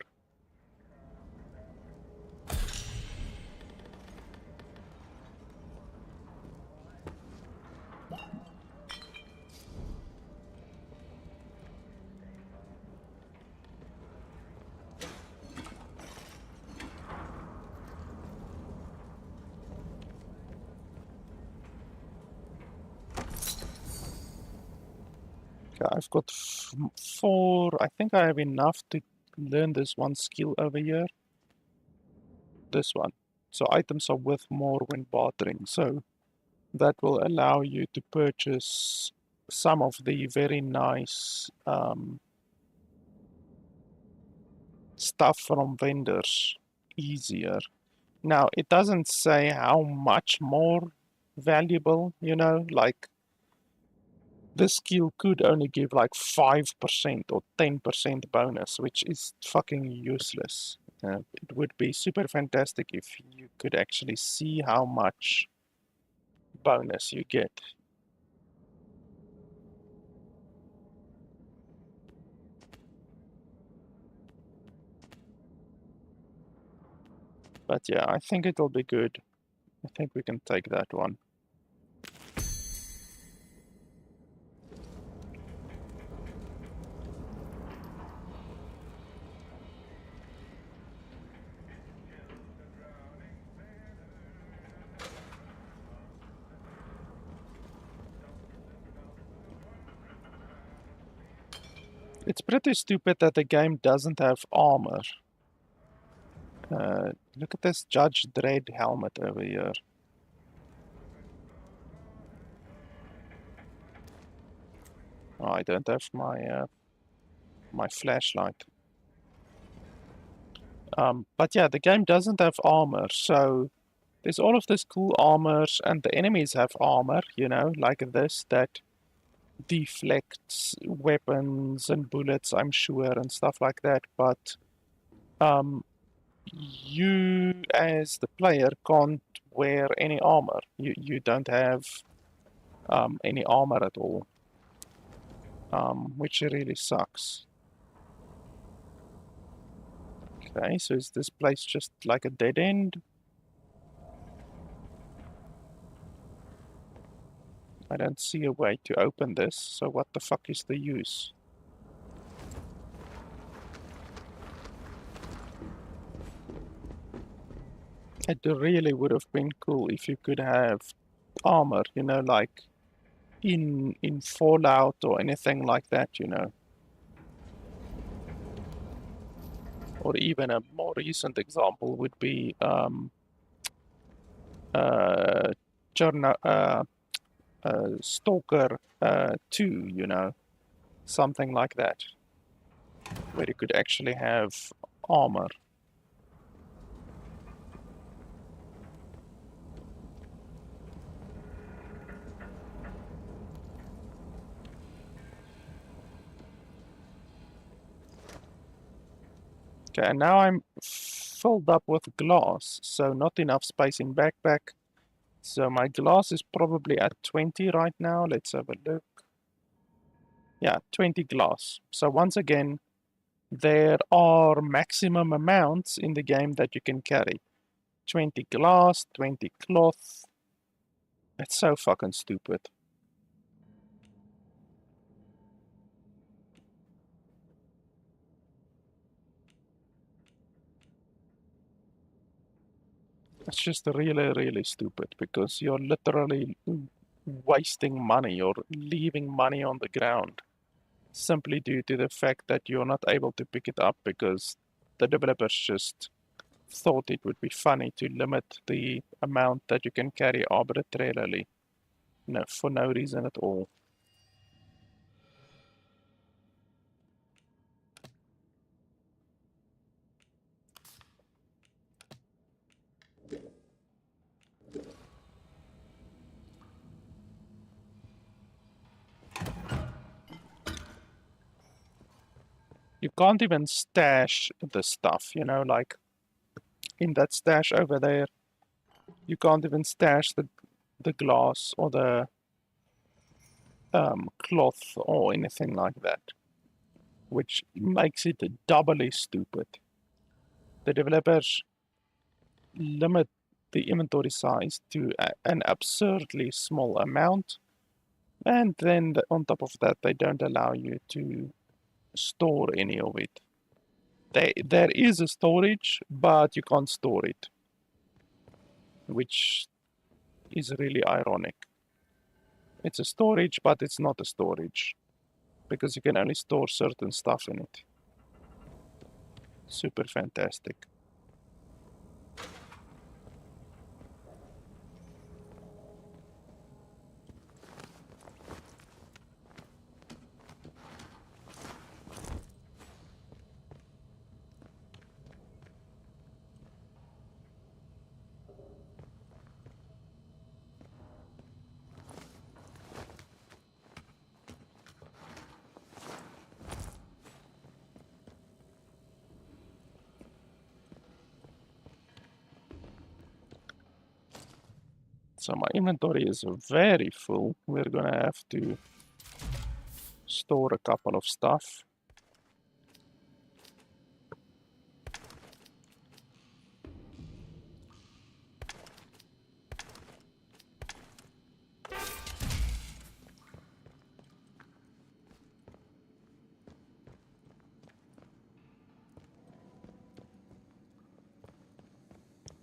Okay, I've got 4. I think I have enough to learn this one skill over here. This one. So items are worth more when bartering. So that will allow you to purchase some of the very nice stuff from vendors easier. Now, it doesn't say how much more valuable, you know, like this skill could only give like 5% or 10% bonus, which is fucking useless. It would be super fantastic if you could actually see how much bonus you get. But yeah, I think it'll be good. I think we can take that one. It's pretty stupid that the game doesn't have armor. Look at this Judge Dredd helmet over here. Oh, I don't have my my flashlight. But yeah, the game doesn't have armor, so there's all of this cool armors, and the enemies have armor, you know, like this, that deflects weapons and bullets, I'm sure, and stuff like that, but you as the player can't wear any armor. You don't have any armor at all, which really sucks. Okay, so is this place just like a dead end? I don't see a way to open this, so what the fuck is the use? It really would have been cool if you could have armor, you know, like in Fallout or anything like that, you know. Or even a more recent example would be Stalker 2, you know, something like that, where you could actually have armor. Okay, and now I'm filled up with glass, so not enough space in backpack. So my glass is probably at 20 right now. Let's have a look. Yeah, 20 glass. So once again, there are maximum amounts in the game that you can carry. 20 glass, 20 cloth. It's so fucking stupid. It's just really, really stupid because you're literally wasting money. You're leaving money on the ground simply due to the fact that you're not able to pick it up because the developers just thought it would be funny to limit the amount that you can carry arbitrarily, no, for no reason at all. You can't even stash the stuff, you know, like in that stash over there, you can't even stash the glass or the cloth or anything like that, which makes it doubly stupid. The developers limit the inventory size to an absurdly small amount, and then on top of that, they don't allow you to store any of it. There is a storage, but you can't store it, which is really ironic. It's a storage, but it's not a storage, because you can only store certain stuff in it. Super fantastic. So my inventory is very full. We're gonna have to store a couple of stuff.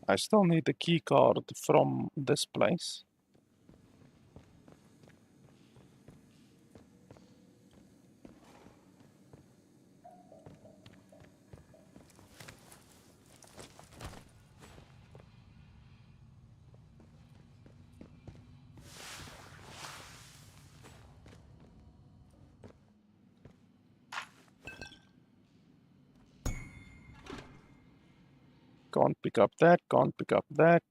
I still need the key card from this place. Can't pick up that, can't pick up that.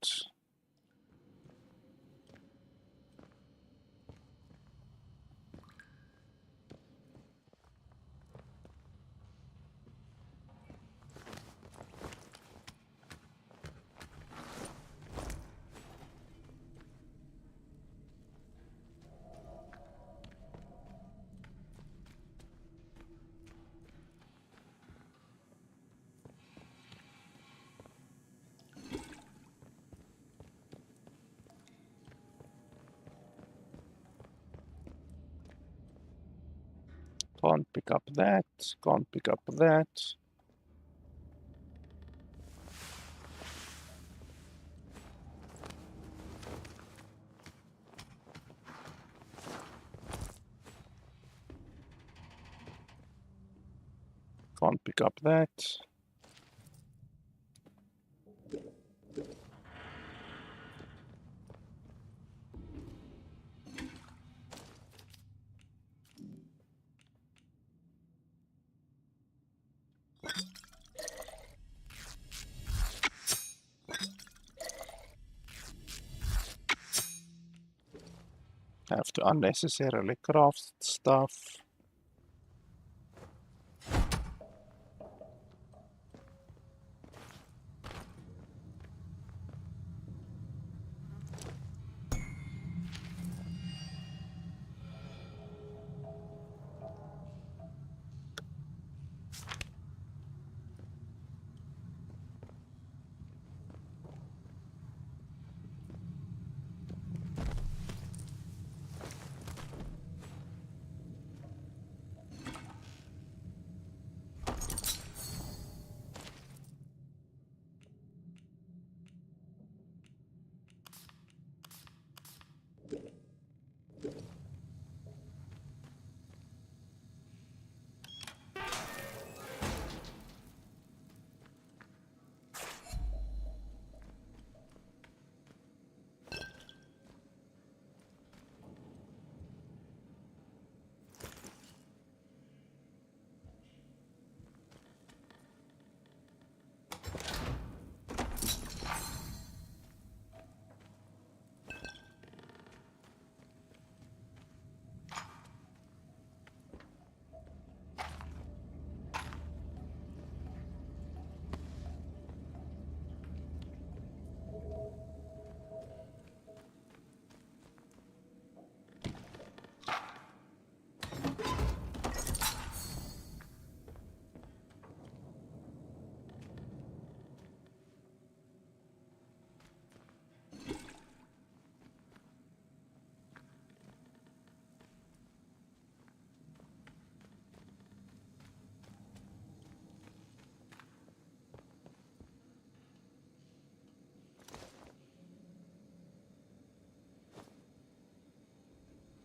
Can't pick up that. Can't pick up that. Can't pick up that. Have to unnecessarily craft stuff.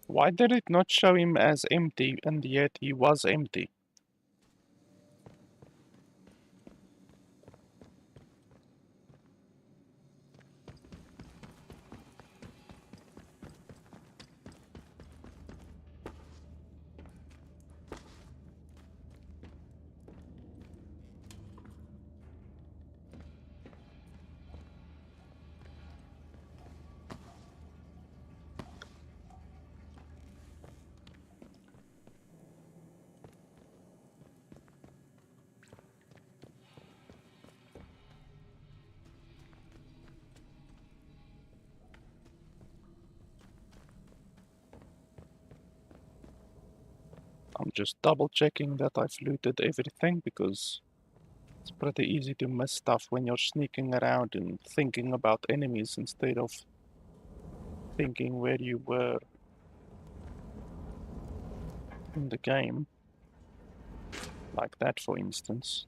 Why did it not show him as empty, and yet he was empty? I'm just double checking that I've looted everything, because it's pretty easy to miss stuff when you're sneaking around and thinking about enemies instead of thinking where you were in the game. Like that, for instance.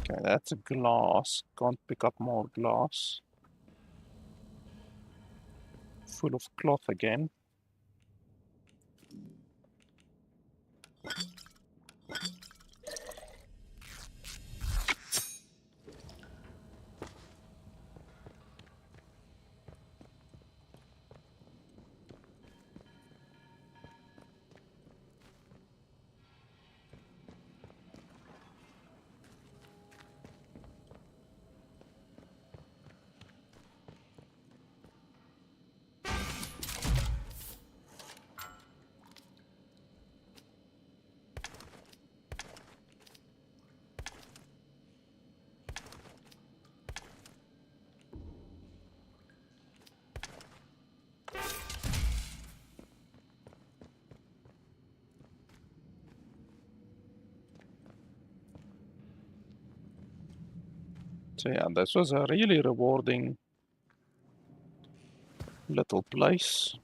Okay, that's a glass. Can't pick up more glass. Full of cloth again. So yeah, this was a really rewarding little place.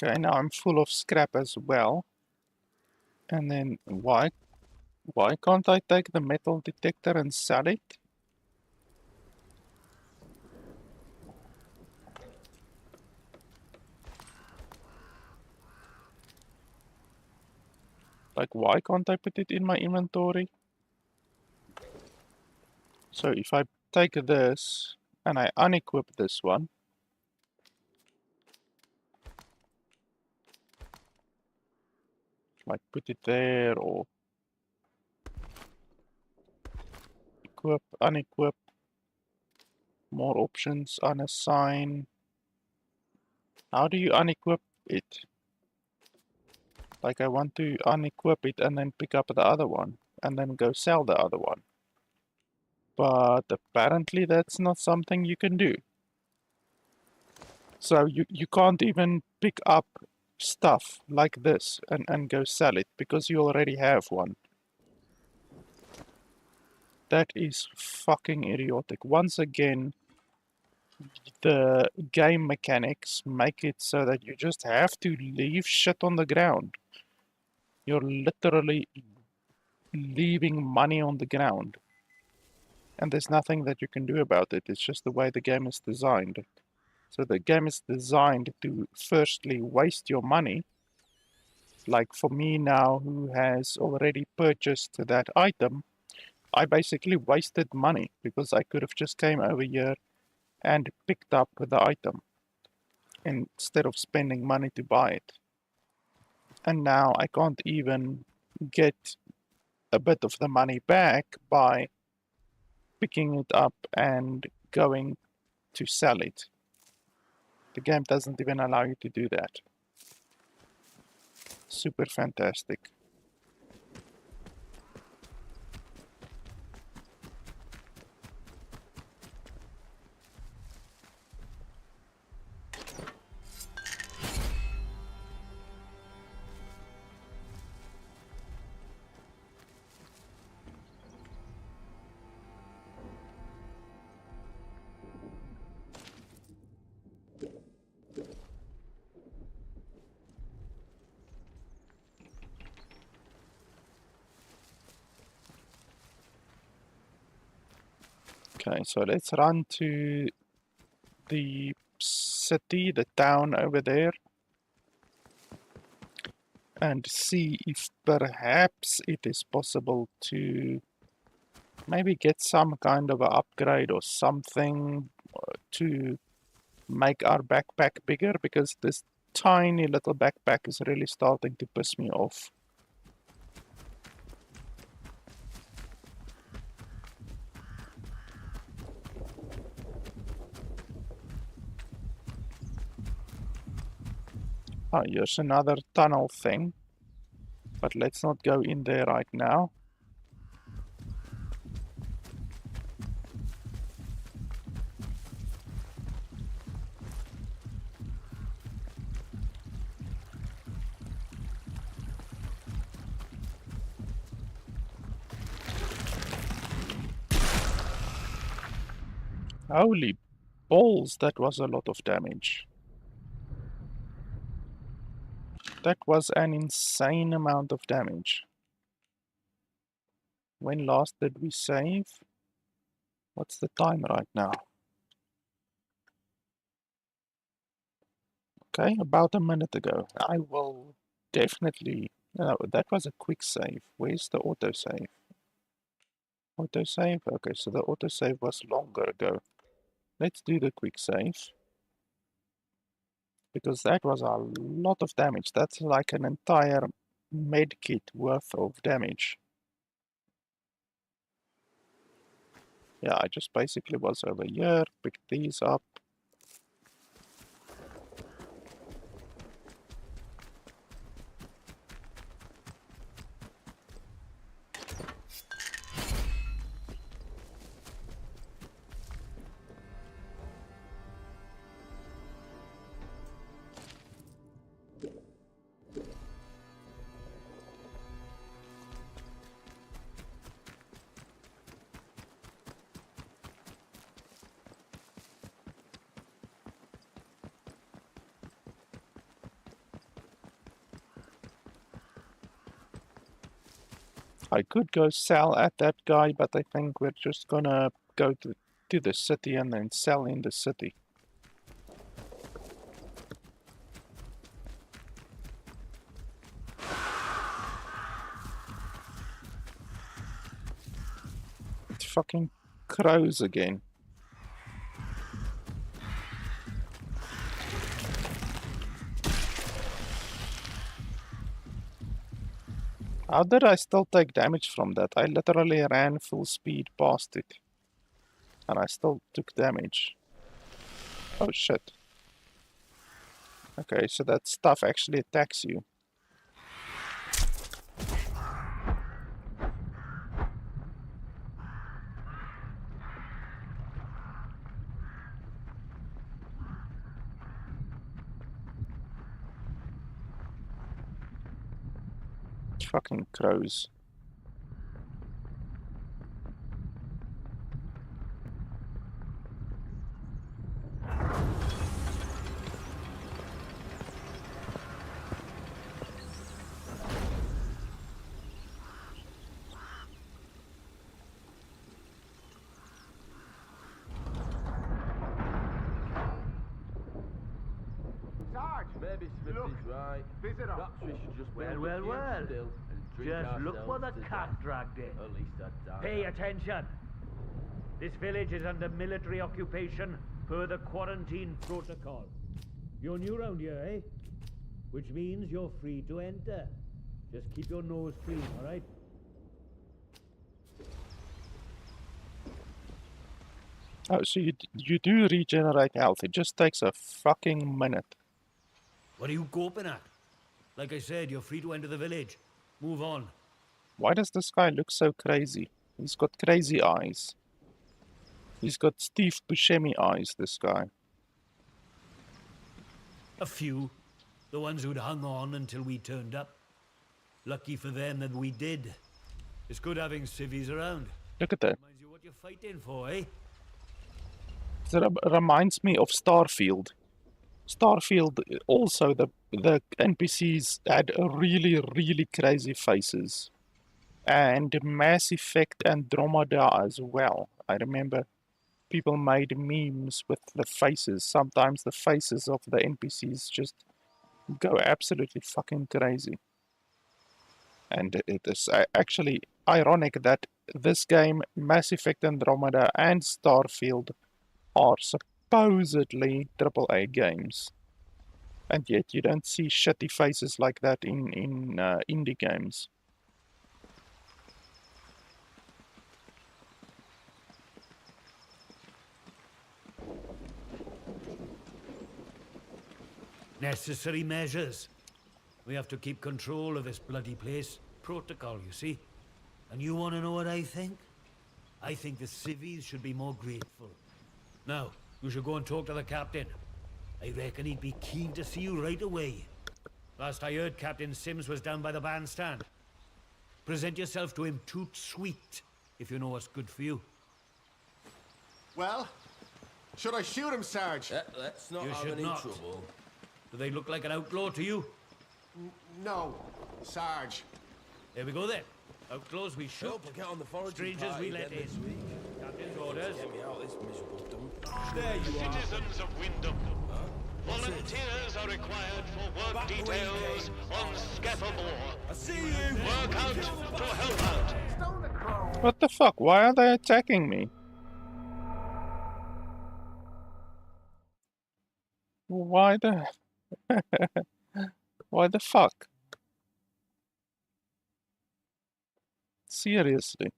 Okay, now I'm full of scrap as well. And then why can't I take the metal detector and sell it? Like, why can't I put it in my inventory? So if I take this and I unequip this one, like put it there or equip, unequip, more options, unassign. How do you unequip it? Like I want to unequip it and then pick up the other one and then go sell the other one. But apparently that's not something you can do. So you can't even pick up stuff like this and go sell it because you already have one. That is fucking idiotic. Once again, the game mechanics make it so that you just have to leave shit on the ground. You're literally leaving money on the ground. And there's nothing that you can do about it. It's just the way the game is designed. So the game is designed to firstly waste your money. Like for me now, who has already purchased that item, I basically wasted money because I could have just came over here and picked up the item instead of spending money to buy it. And now I can't even get a bit of the money back by picking it up and going to sell it. The game doesn't even allow you to do that. Super fantastic. Okay, so let's run to the city, the town over there, and see if perhaps it is possible to maybe get some kind of an upgrade or something to make our backpack bigger, because this tiny little backpack is really starting to piss me off. Oh, here's another tunnel thing. But let's not go in there right now. Holy balls, that was a lot of damage. That was an insane amount of damage. When last did we save? What's the time right now? Okay, about a minute ago. I will definitely... No, that was a quick save. Where's the autosave? Autosave? Okay, so the autosave was longer ago. Let's do the quick save. Because that was a lot of damage. That's like an entire med kit worth of damage. Yeah, I just basically was over here, picked these up. I could go sell at that guy, but I think we're just gonna go to the city and then sell in the city. It's fucking crows again. How did I still take damage from that? I literally ran full speed past it. And I still took damage. Oh shit. Okay, so that stuff actually attacks you. Fucking crows. Sarge! Maybe Smith Look, is right. visitor. Perhaps we should just Well, hold well, up here well. still and drink Just look what the ourselves to cat death. dragged in. At least that's that. Pay attention. This village is under military occupation per the quarantine protocol. You're new round here, eh? Which means you're free to enter. Just keep your nose clean, all right? Oh, so you do regenerate health. It just takes a fucking minute. What are you gawping at? Like I said, you're free to enter the village. Move on. Why does this guy look so crazy? He's got crazy eyes. He's got Steve Buscemi eyes, this guy. A few. The ones who'd hung on until we turned up. Lucky for them that we did. It's good having civvies around. Look at that. Reminds you what you're fighting for, eh? It reminds me of Starfield. Starfield, also the NPCs had really, really crazy faces. And Mass Effect Andromeda as well. I remember people made memes with the faces. Sometimes the faces of the NPCs just go absolutely fucking crazy. And it is actually ironic that this game, Mass Effect Andromeda and Starfield, are supposedly AAA games. And yet you don't see shitty faces like that in indie games. Necessary measures. We have to keep control of this bloody place. Protocol, you see. And you want to know what I think? I think the civvies should be more grateful. Now, you should go and talk to the captain. I reckon he'd be keen to see you right away. Last I heard, Captain Sims was down by the bandstand. Present yourself to him toot sweet, if you know what's good for you. Well, should I shoot him, Sarge? Let's not You have should any not. trouble. Do they look like an outlaw to you? No, Sarge. There we go then. Outlaws we shoot. Hope I get on the foraging Strangers party we let again in. this week. Captain's orders. Get me out of this miserable dump. There you are. Citizens of Wyndham. Volunteers are required for work details on Scaffoldmore. I see you. Work out to help out. What the fuck? Why are they attacking me? Why the... Why the fuck? Seriously.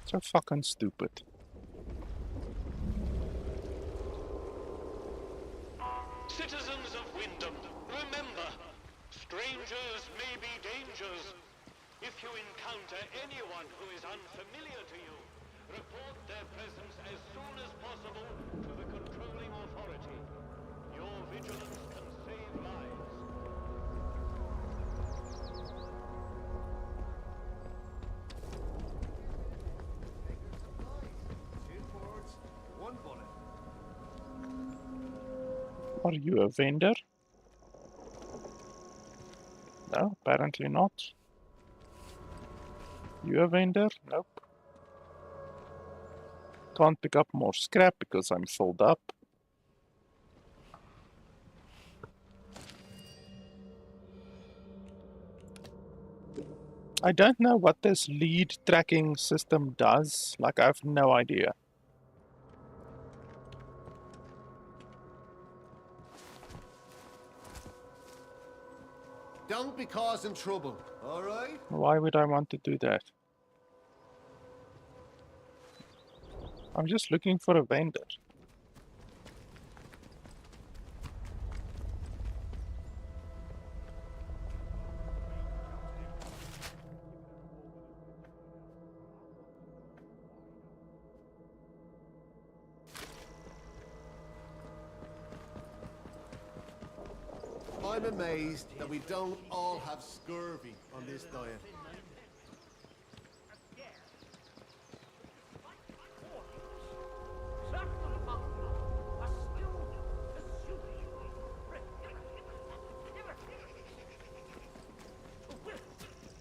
So fucking stupid. Citizens of Wyndham, remember, strangers may be dangers. If you encounter anyone who is unfamiliar to you, report their presence as soon as possible to the controlling authority. Your vigilance can save lives. Two boards, one bullet. Are you a vendor? No, apparently not. You a vendor? Nope. Can't pick up more scrap because I'm filled up. I don't know what this lead tracking system does. Like, I have no idea. Don't be causing trouble, all right? Why would I want to do that? I'm just looking for a vendor. I'm amazed that we don't all have scurvy on this diet.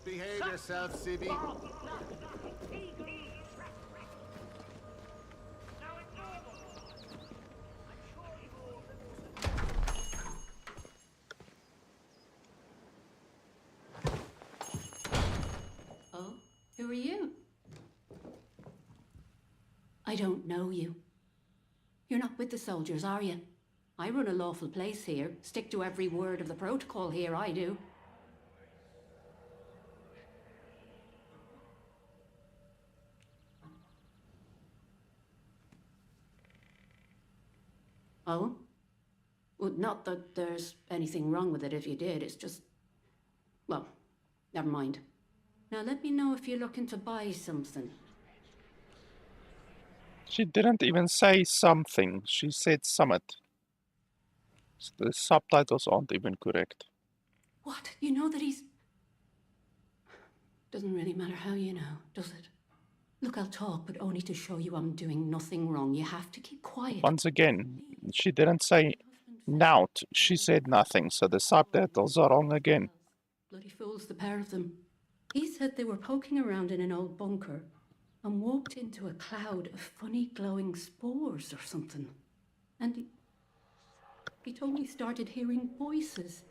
Behave yourself, Sibby. Oh, who are you? I don't know you. You're not with the soldiers, are you? I run a lawful place here. Stick to every word of the protocol here, I do. Oh? Well, not that there's anything wrong with it if you did, it's just... Well, never mind. Now let me know if you're looking to buy something. She didn't even say something. She said summit. The subtitles aren't even correct. What? You know that he's... Doesn't really matter how you know, does it? Look, I'll talk, but only to show you I'm doing nothing wrong. You have to keep quiet. Once again, she didn't say nout. She said nothing, so the subtitles are wrong again. Bloody fools, the pair of them. He said they were poking around in an old bunker and walked into a cloud of funny glowing spores or something. And he told me he started hearing voices.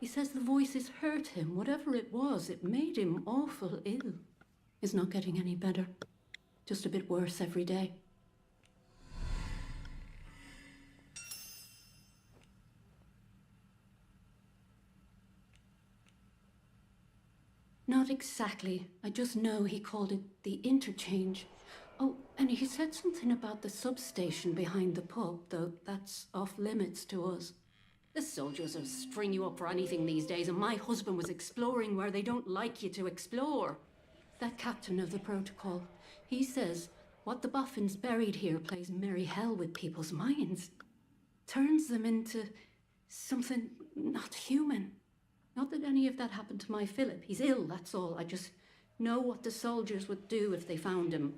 He says the voices hurt him. Whatever it was, it made him awful ill. He's not getting any better. Just a bit worse every day. Not exactly. I just know he called it the interchange. Oh, and he said something about the substation behind the pub, though that's off limits to us. The soldiers will string you up for anything these days, and my husband was exploring where they don't like you to explore. That captain of the protocol, he says what the boffins buried here plays merry hell with people's minds. Turns them into something not human. Not that any of that happened to my Philip. He's ill, that's all. I just know what the soldiers would do if they found him.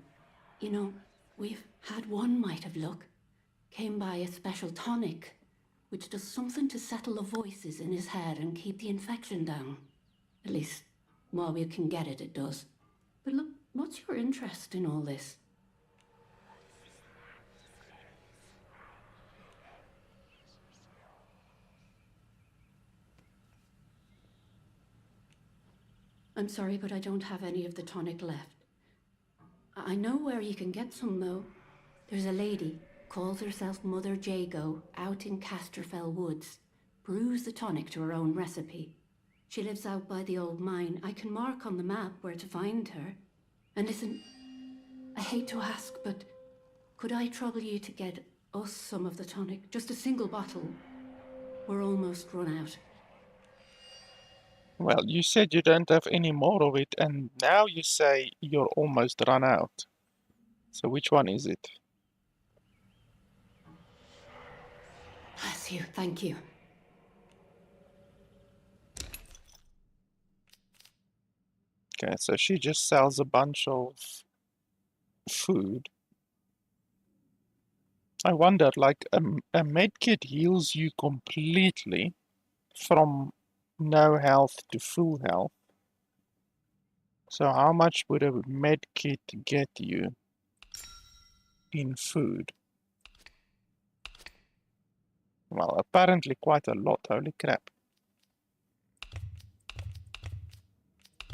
You know, we've had one mite of luck. Came by a special tonic, which does something to settle the voices in his head and keep the infection down. At least, while we can get it, it does. But look, what's your interest in all this? I'm sorry, but I don't have any of the tonic left. I know where you can get some, though. There's a lady, calls herself Mother Jago, out in Casterfell Woods. Brews the tonic to her own recipe. She lives out by the old mine. I can mark on the map where to find her. And listen, I hate to ask, but could I trouble you to get us some of the tonic? Just a single bottle. We're almost run out. Well, you said you don't have any more of it, and now you say you're almost run out. So which one is it? Bless you, thank you. Okay, so she just sells a bunch of food. I wonder, like, a medkit heals you completely from no health to full health. So how much would a medkit get you in food? Well, apparently quite a lot, holy crap.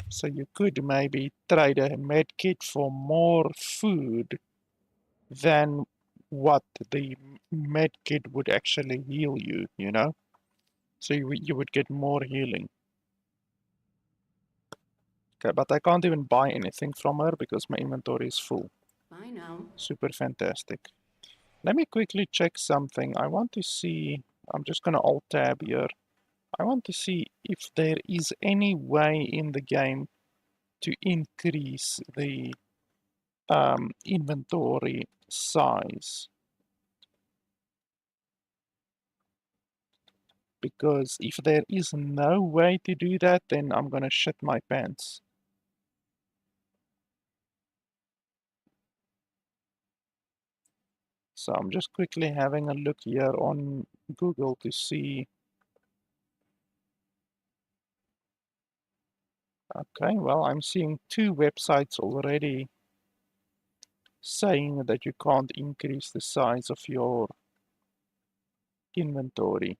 So you could maybe trade a medkit for more food than what the medkit would actually heal you, you know? So you would get more healing. Okay, but I can't even buy anything from her because my inventory is full. I know. Super fantastic. Let me quickly check something. I want to see, I'm just gonna alt tab here. I want to see if there is any way in the game to increase the inventory size. Because if there is no way to do that, then I'm gonna shit my pants. So I'm just quickly having a look here on Google to see. Okay, well, I'm seeing 2 websites already saying that you can't increase the size of your inventory.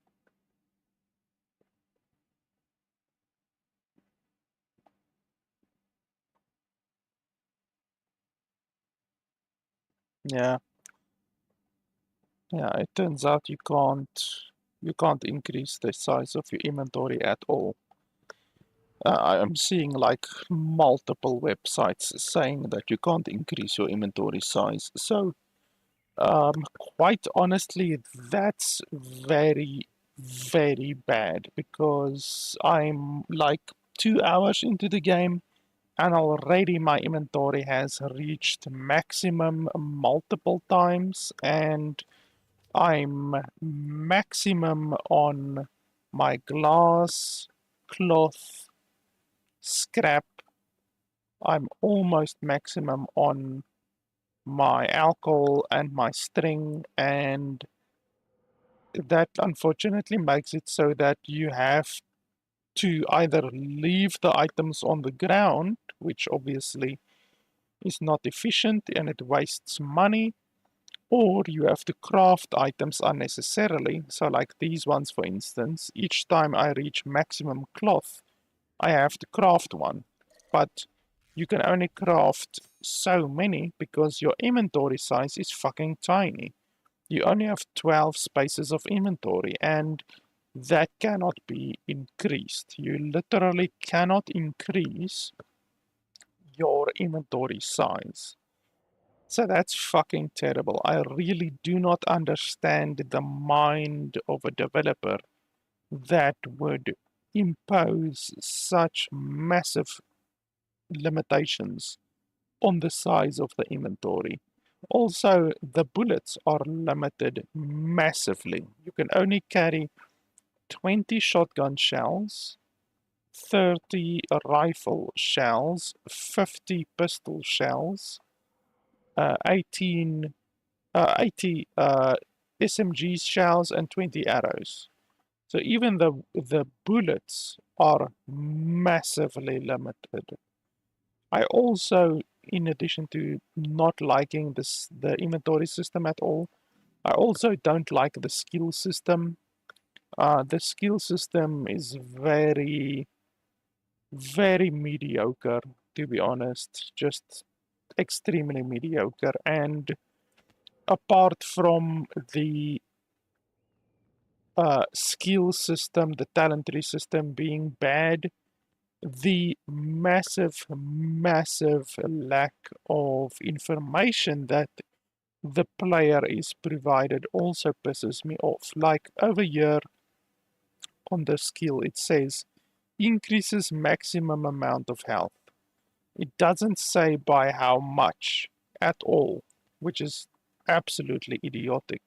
Yeah. Yeah, it turns out you can't increase the size of your inventory at all. I am seeing like multiple websites saying that you can't increase your inventory size. So, quite honestly, that's very, very bad because I'm like 2 hours into the game and already my inventory has reached maximum multiple times, and I'm maximum on my glass, cloth, scrap. I'm almost maximum on my alcohol and my string, and that unfortunately makes it so that you have to either leave the items on the ground, which obviously is not efficient and it wastes money, or you have to craft items unnecessarily. So like these ones, for instance, each time I reach maximum cloth, I have to craft one. But you can only craft so many because your inventory size is fucking tiny. You only have 12 spaces of inventory, and that cannot be increased. You literally cannot increase your inventory size. So that's fucking terrible. I really do not understand the mind of a developer that would impose such massive limitations on the size of the inventory. Also, the bullets are limited massively. You can only carry 20 shotgun shells, 30 rifle shells, 50 pistol shells, 80 SMG shells, and 20 arrows. So even the bullets are massively limited. I also, in addition to not liking the inventory system at all, I also don't like the skill system. The skill system is very, very mediocre, to be honest. Just extremely mediocre. And apart from the skill system, the talent tree system being bad, the massive, massive lack of information that the player is provided also pisses me off. Like over here on the skill, it says increases maximum amount of health. It doesn't say by how much at all, which is absolutely idiotic.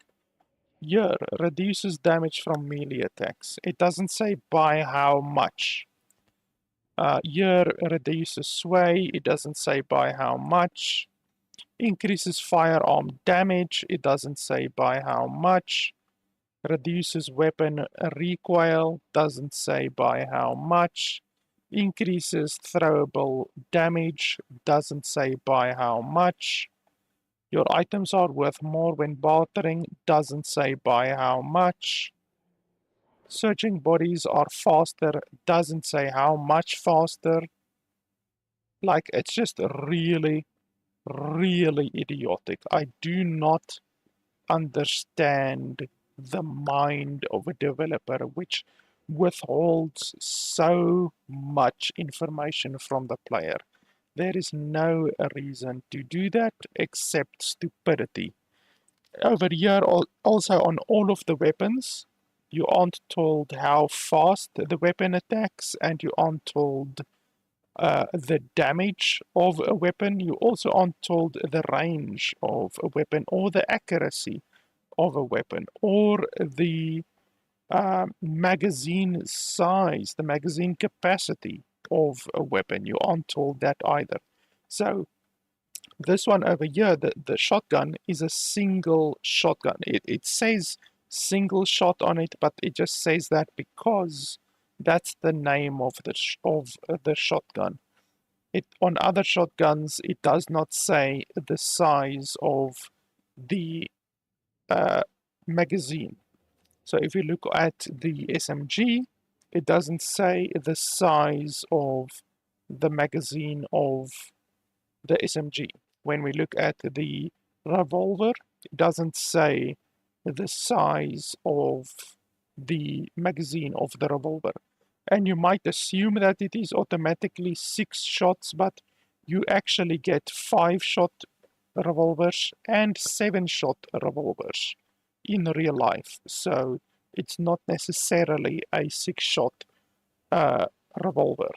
Here, reduces damage from melee attacks. It doesn't say by how much. Here, reduces sway. It doesn't say by how much. Increases firearm damage. It doesn't say by how much. Reduces weapon recoil. Doesn't say by how much. Increases throwable damage. Doesn't say by how much. Your items are worth more when bartering. Doesn't say by how much. Searching bodies are faster. Doesn't say how much faster. Like, it's just really, really idiotic. I do not understand the mind of a developer which withholds so much information from the player. There is no reason to do that except stupidity. Over here, also on all of the weapons, you aren't told how fast the weapon attacks, and you aren't told the damage of a weapon. You also aren't told the range of a weapon, or the accuracy of a weapon, or the magazine size, the magazine capacity of a weapon. You aren't told that either. So this one over here, the shotgun, is a single shotgun. It says single shot on it, but it just says that because that's the name of the shotgun. On other shotguns, it does not say the size of the magazine. So if you look at the SMG, it doesn't say the size of the magazine of the SMG. When we look at the revolver, it doesn't say the size of the magazine of the revolver. And you might assume that it is automatically 6 shots, but you actually get 5-shot revolvers and 7-shot revolvers in real life. So it's not necessarily a 6-shot revolver.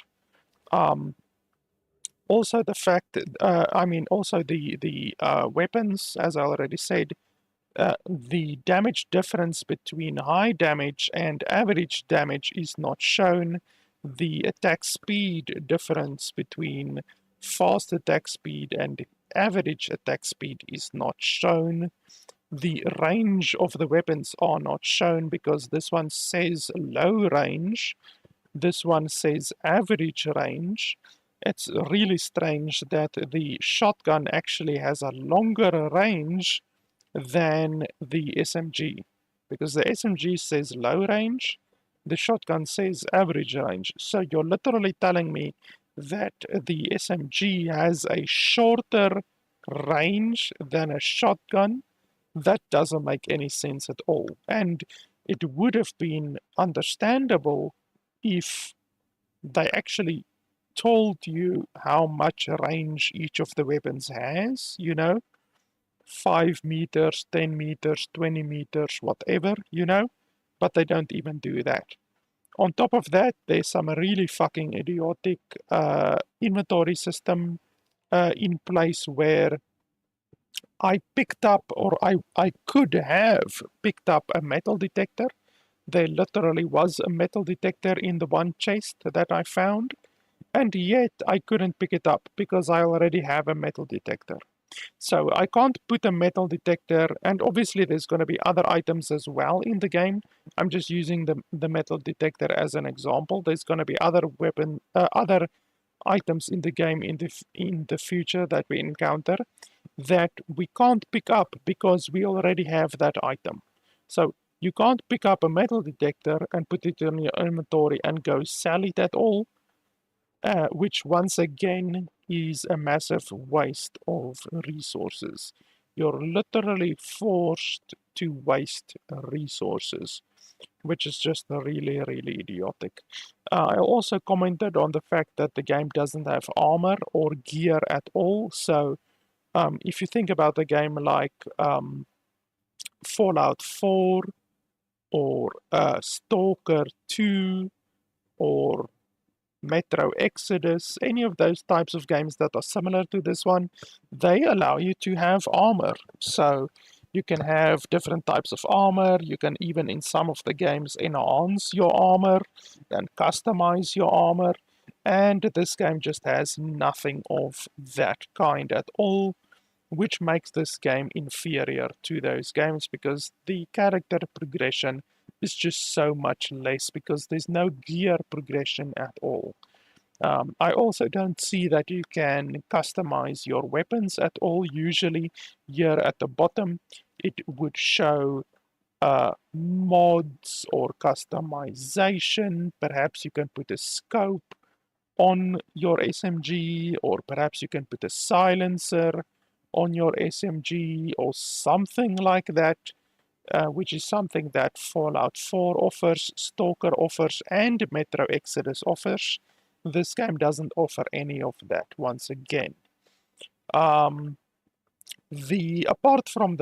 Also the fact, also the weapons, as I already said, the damage difference between high damage and average damage is not shown. The attack speed difference between fast attack speed and average attack speed is not shown. The range of the weapons are not shown because this one says low range, this one says average range. It's really strange that the shotgun actually has a longer range than the SMG, because the SMG says low range, the shotgun says average range. So you're literally telling me that the SMG has a shorter range than a shotgun? That doesn't make any sense at all. And it would have been understandable if they actually told you how much range each of the weapons has, you know? 5 meters, 10 meters, 20 meters, whatever, you know, but they don't even do that. On top of that, there's some really fucking idiotic inventory system in place where I picked up, or I could have picked up a metal detector. There literally was a metal detector in the one chest that I found, and yet I couldn't pick it up because I already have a metal detector. So I can't put a metal detector, and obviously there's going to be other items as well in the game. I'm just using the metal detector as an example. There's going to be other other items in the game in the future that we encounter that we can't pick up because we already have that item. So you can't pick up a metal detector and put it in your inventory and go sell it at all, which once again is a massive waste of resources. You're literally forced to waste resources, which is just really, really idiotic. I also commented on the fact that the game doesn't have armor or gear at all, so if you think about a game like Fallout 4 or Stalker 2 or Metro Exodus, any of those types of games that are similar to this one, they allow you to have armor. So you can have different types of armor. You can even in some of the games enhance your armor and customize your armor. And this game just has nothing of that kind at all, which makes this game inferior to those games because the character progression is just so much less because there's no gear progression at all. I also don't see that you can customize your weapons at all. Usually here at the bottom it would show mods or customization. Perhaps you can put a scope on your SMG, or perhaps you can put a silencer on your SMG or something like that, which is something that Fallout 4 offers, Stalker offers, and Metro Exodus offers. This game doesn't offer any of that once again. Apart from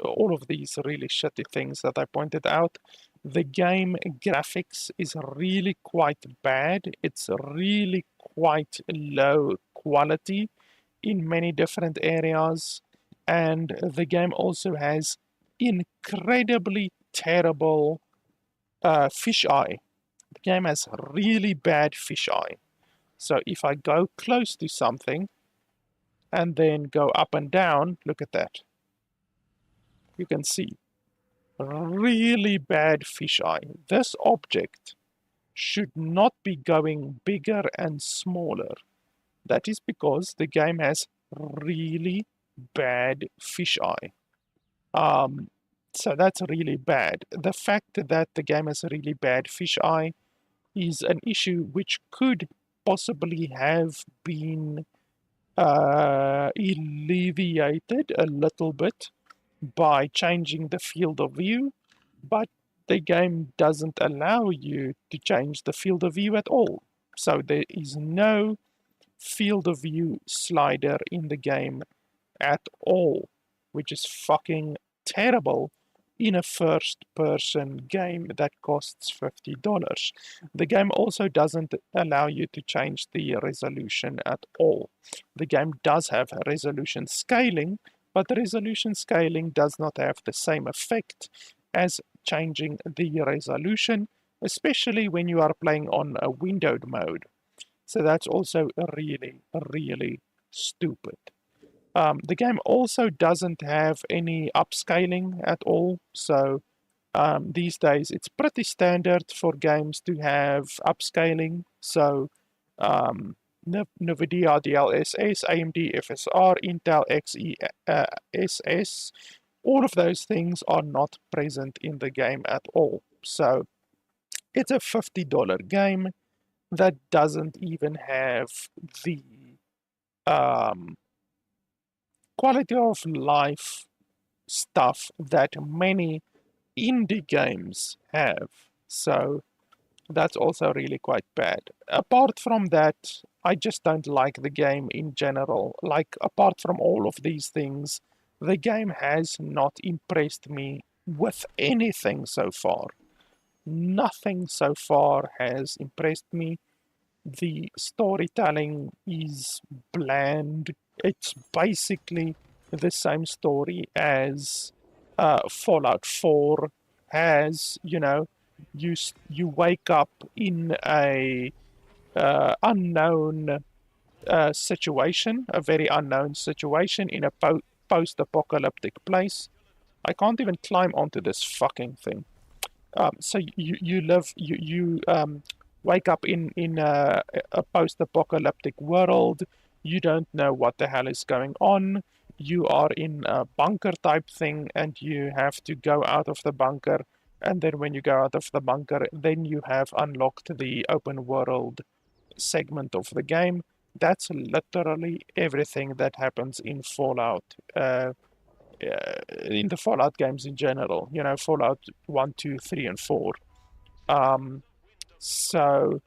all of these really shitty things that I pointed out, the game graphics is really quite bad. It's really quite low quality in many different areas, and the game also has incredibly terrible fisheye. The game has really bad fisheye. So if I go close to something and then go up and down, look at that. You can see really bad fisheye. This object should not be going bigger and smaller. That is because the game has really bad fisheye. So that's really bad. The fact that the game has a really bad fisheye is an issue which could possibly have been alleviated a little bit by changing the field of view, but the game doesn't allow you to change the field of view at all. So there is no field of view slider in the game at all, which is fucking terrible in a first-person game that costs $50. The game also doesn't allow you to change the resolution at all. The game does have resolution scaling, but the resolution scaling does not have the same effect as changing the resolution, especially when you are playing on a windowed mode. So that's also really, really stupid. The game also doesn't have any upscaling at all, so these days it's pretty standard for games to have upscaling. So Nvidia DLSS, AMD FSR, Intel XeSS, all of those things are not present in the game at all. So it's a $50 game that doesn't even have the quality of life stuff that many indie games have. So that's also really quite bad. Apart from that, I just don't like the game in general. Like, apart from all of these things, the game has not impressed me with anything so far. Nothing so far has impressed me. The storytelling is bland. It's basically the same story as Fallout 4 has. You know, you wake up in a unknown situation, a very unknown situation in a post-apocalyptic place. I can't even climb onto this fucking thing. So you wake up in a post-apocalyptic world. You don't know what the hell is going on. You are in a bunker type thing, and you have to go out of the bunker. And then when you go out of the bunker, then you have unlocked the open world segment of the game. That's literally everything that happens in Fallout. In the Fallout games in general, you know, Fallout 1, 2, 3, and 4. So,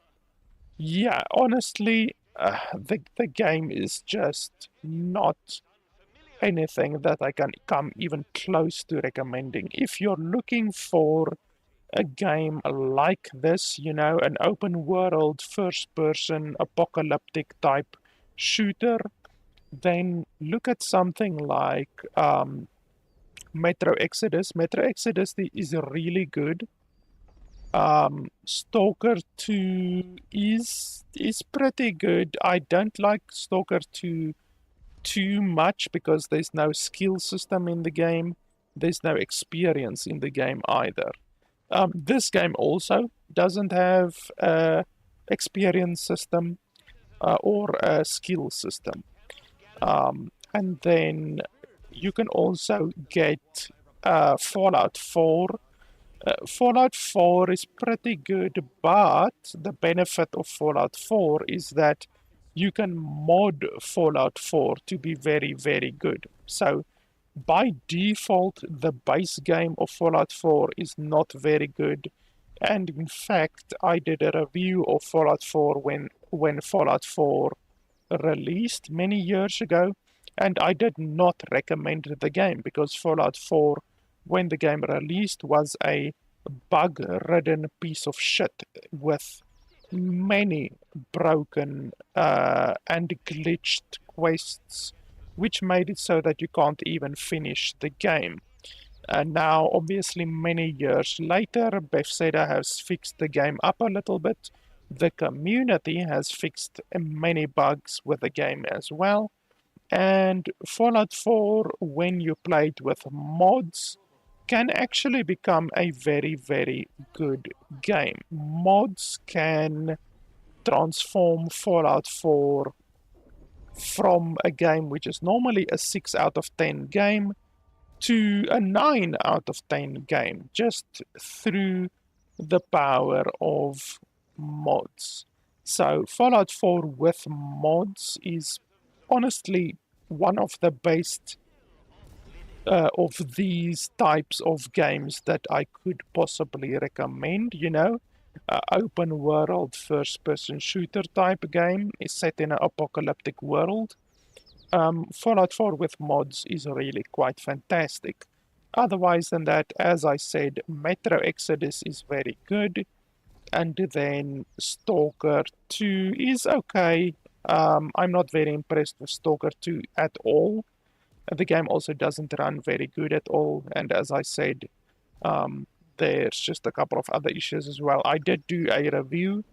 yeah, honestly, the game is just not anything that I can come even close to recommending. If you're looking for a game like this, you know, an open world, first person, apocalyptic type shooter, then look at something like Metro Exodus. Metro Exodus is really good. Stalker 2 is pretty good. I don't like Stalker 2 too much because there's no skill system in the game. There's no experience in the game either. This game also doesn't have a experience system or a skill system. And then you can also get Fallout 4. Fallout 4 is pretty good, but the benefit of Fallout 4 is that you can mod Fallout 4 to be very, very good. So by default, the base game of Fallout 4 is not very good. And in fact, I did a review of Fallout 4 when Fallout 4 released many years ago, and I did not recommend the game because Fallout 4, when the game released, was a bug-ridden piece of shit with many broken and glitched quests, which made it so that you can't even finish the game. And now, obviously, many years later, Bethesda has fixed the game up a little bit. The community has fixed many bugs with the game as well. And Fallout 4, when you play it with mods, can actually become a very, very good game. Mods can transform Fallout 4 from a game which is normally a 6 out of 10 game to a 9 out of 10 game, just through the power of mods. So Fallout 4 with mods is honestly one of the best of these types of games that I could possibly recommend, you know. Open world first person shooter type game is set in an apocalyptic world. Fallout 4 with mods is really quite fantastic. Otherwise than that, as I said, Metro Exodus is very good. And then Stalker 2 is okay. I'm not very impressed with Stalker 2 at all. The game also doesn't run very good at all. And as I said, there's just a couple of other issues as well. I did do a review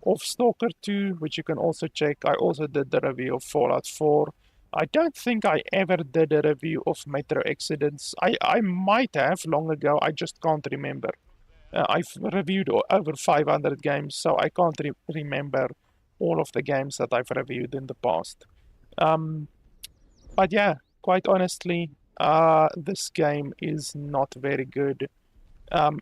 of Stalker 2, which you can also check. I also did the review of Fallout 4. I don't think I ever did a review of Metro Exodus. I might have long ago, I just can't remember. I've reviewed over 500 games, so I can't remember all of the games that I've reviewed in the past. But yeah, quite honestly, this game is not very good.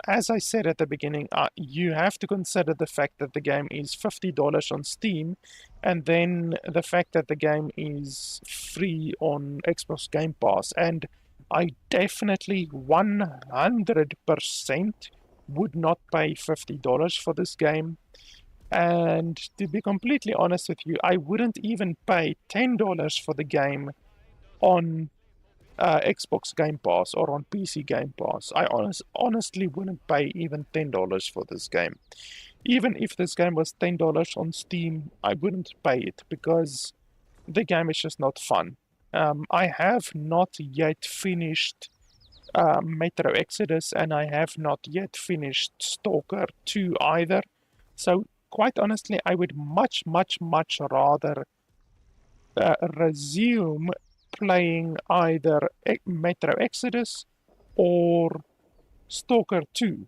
As I said at the beginning, you have to consider the fact that the game is $50 on Steam, and then the fact that the game is free on Xbox Game Pass. And I definitely 100% would not pay $50 for this game. And to be completely honest with you, I wouldn't even pay $10 for the game on Xbox Game Pass or on PC Game Pass, I honestly wouldn't pay even $10 for this game. Even if this game was $10 on Steam, I wouldn't pay it because the game is just not fun. I have not yet finished Metro Exodus, and I have not yet finished Stalker 2 either. So quite honestly, I would much rather resume playing either Metro Exodus or Stalker 2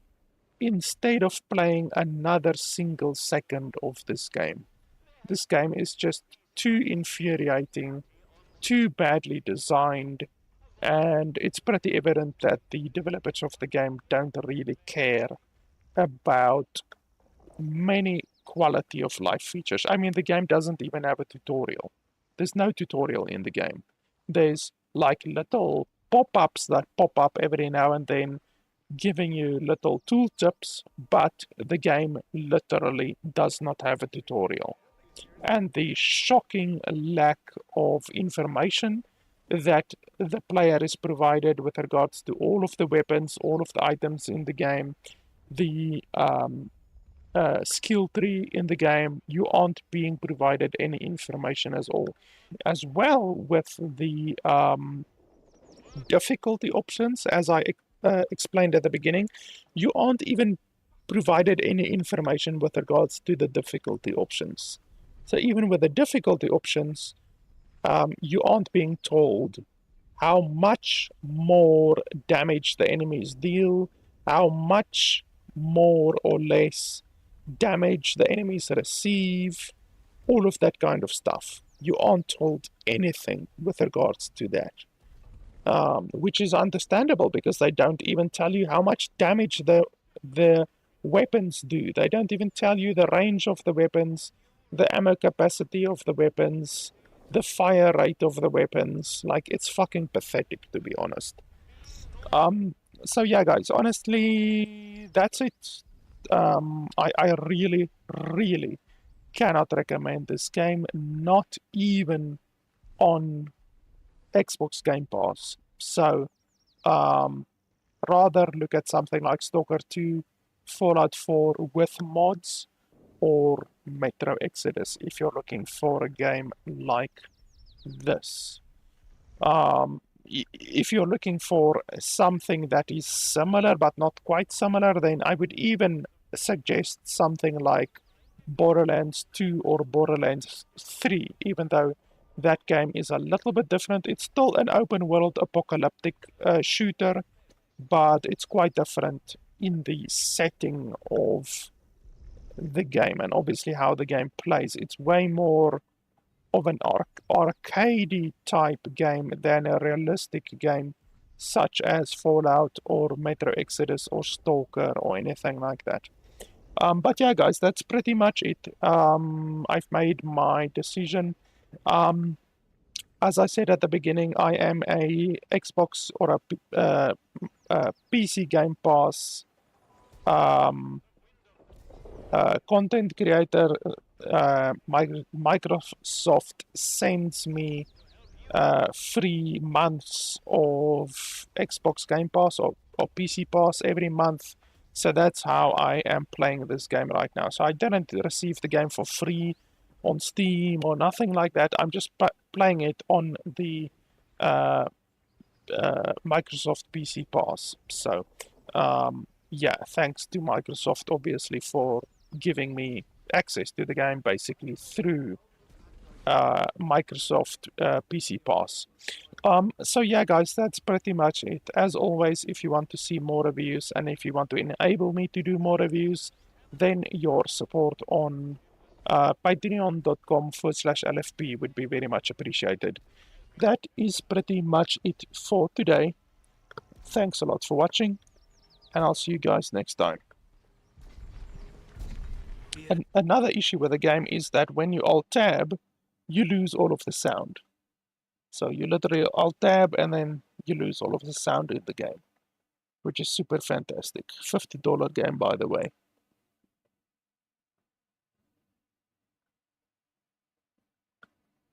instead of playing another single second of this game. This game is just too infuriating, too badly designed, and it's pretty evident that the developers of the game don't really care about many quality of life features. I mean, the game doesn't even have a tutorial. There's no tutorial in the game. There's like little pop-ups that pop up every now and then giving you little tooltips, but the game literally does not have a tutorial. And the shocking lack of information that the player is provided with regards to all of the weapons, all of the items in the game, the skill tree in the game, you aren't being provided any information at all. As well with the difficulty options, as I explained at the beginning, you aren't even provided any information with regards to the difficulty options. So even with the difficulty options, you aren't being told how much more damage the enemies deal, how much more or less damage the enemies receive, all of that kind of stuff. You aren't told anything with regards to that, which is understandable because they don't even tell you how much damage the weapons do. They don't even tell you the range of the weapons, the ammo capacity of the weapons, the fire rate of the weapons. Like, it's fucking pathetic, to be honest. So yeah, guys, honestly, that's it. I really cannot recommend this game, not even on Xbox Game Pass. So, rather look at something like Stalker 2, Fallout 4 with mods, or Metro Exodus if you're looking for a game like this. If you're looking for something that is similar but not quite similar, then I would even suggest something like Borderlands 2 or Borderlands 3, even though that game is a little bit different. It's still an open world apocalyptic shooter, but it's quite different in the setting of the game and obviously how the game plays. It's way more of an arcadey type game than a realistic game such as Fallout or Metro Exodus or Stalker or anything like that. But yeah, guys, that's pretty much it. I've made my decision. As I said at the beginning, I am a Xbox or a PC Game Pass content creator. Microsoft sends me 3 months of Xbox Game Pass or PC Pass every month. So that's how I am playing this game right now. So I didn't receive the game for free on Steam or nothing like that. I'm just playing it on the Microsoft PC Pass. So yeah, thanks to Microsoft obviously for giving me access to the game basically through Microsoft PC Pass. So yeah, guys, that's pretty much it. As always, if you want to see more reviews and if you want to enable me to do more reviews, then your support on patreon.com/LFP would be very much appreciated. That is pretty much it for today. Thanks a lot for watching, and I'll see you guys next time. And another issue with the game is that when you Alt-Tab, you lose all of the sound. So you literally Alt-Tab and then you lose all of the sound in the game, which is super fantastic. $50 game, by the way.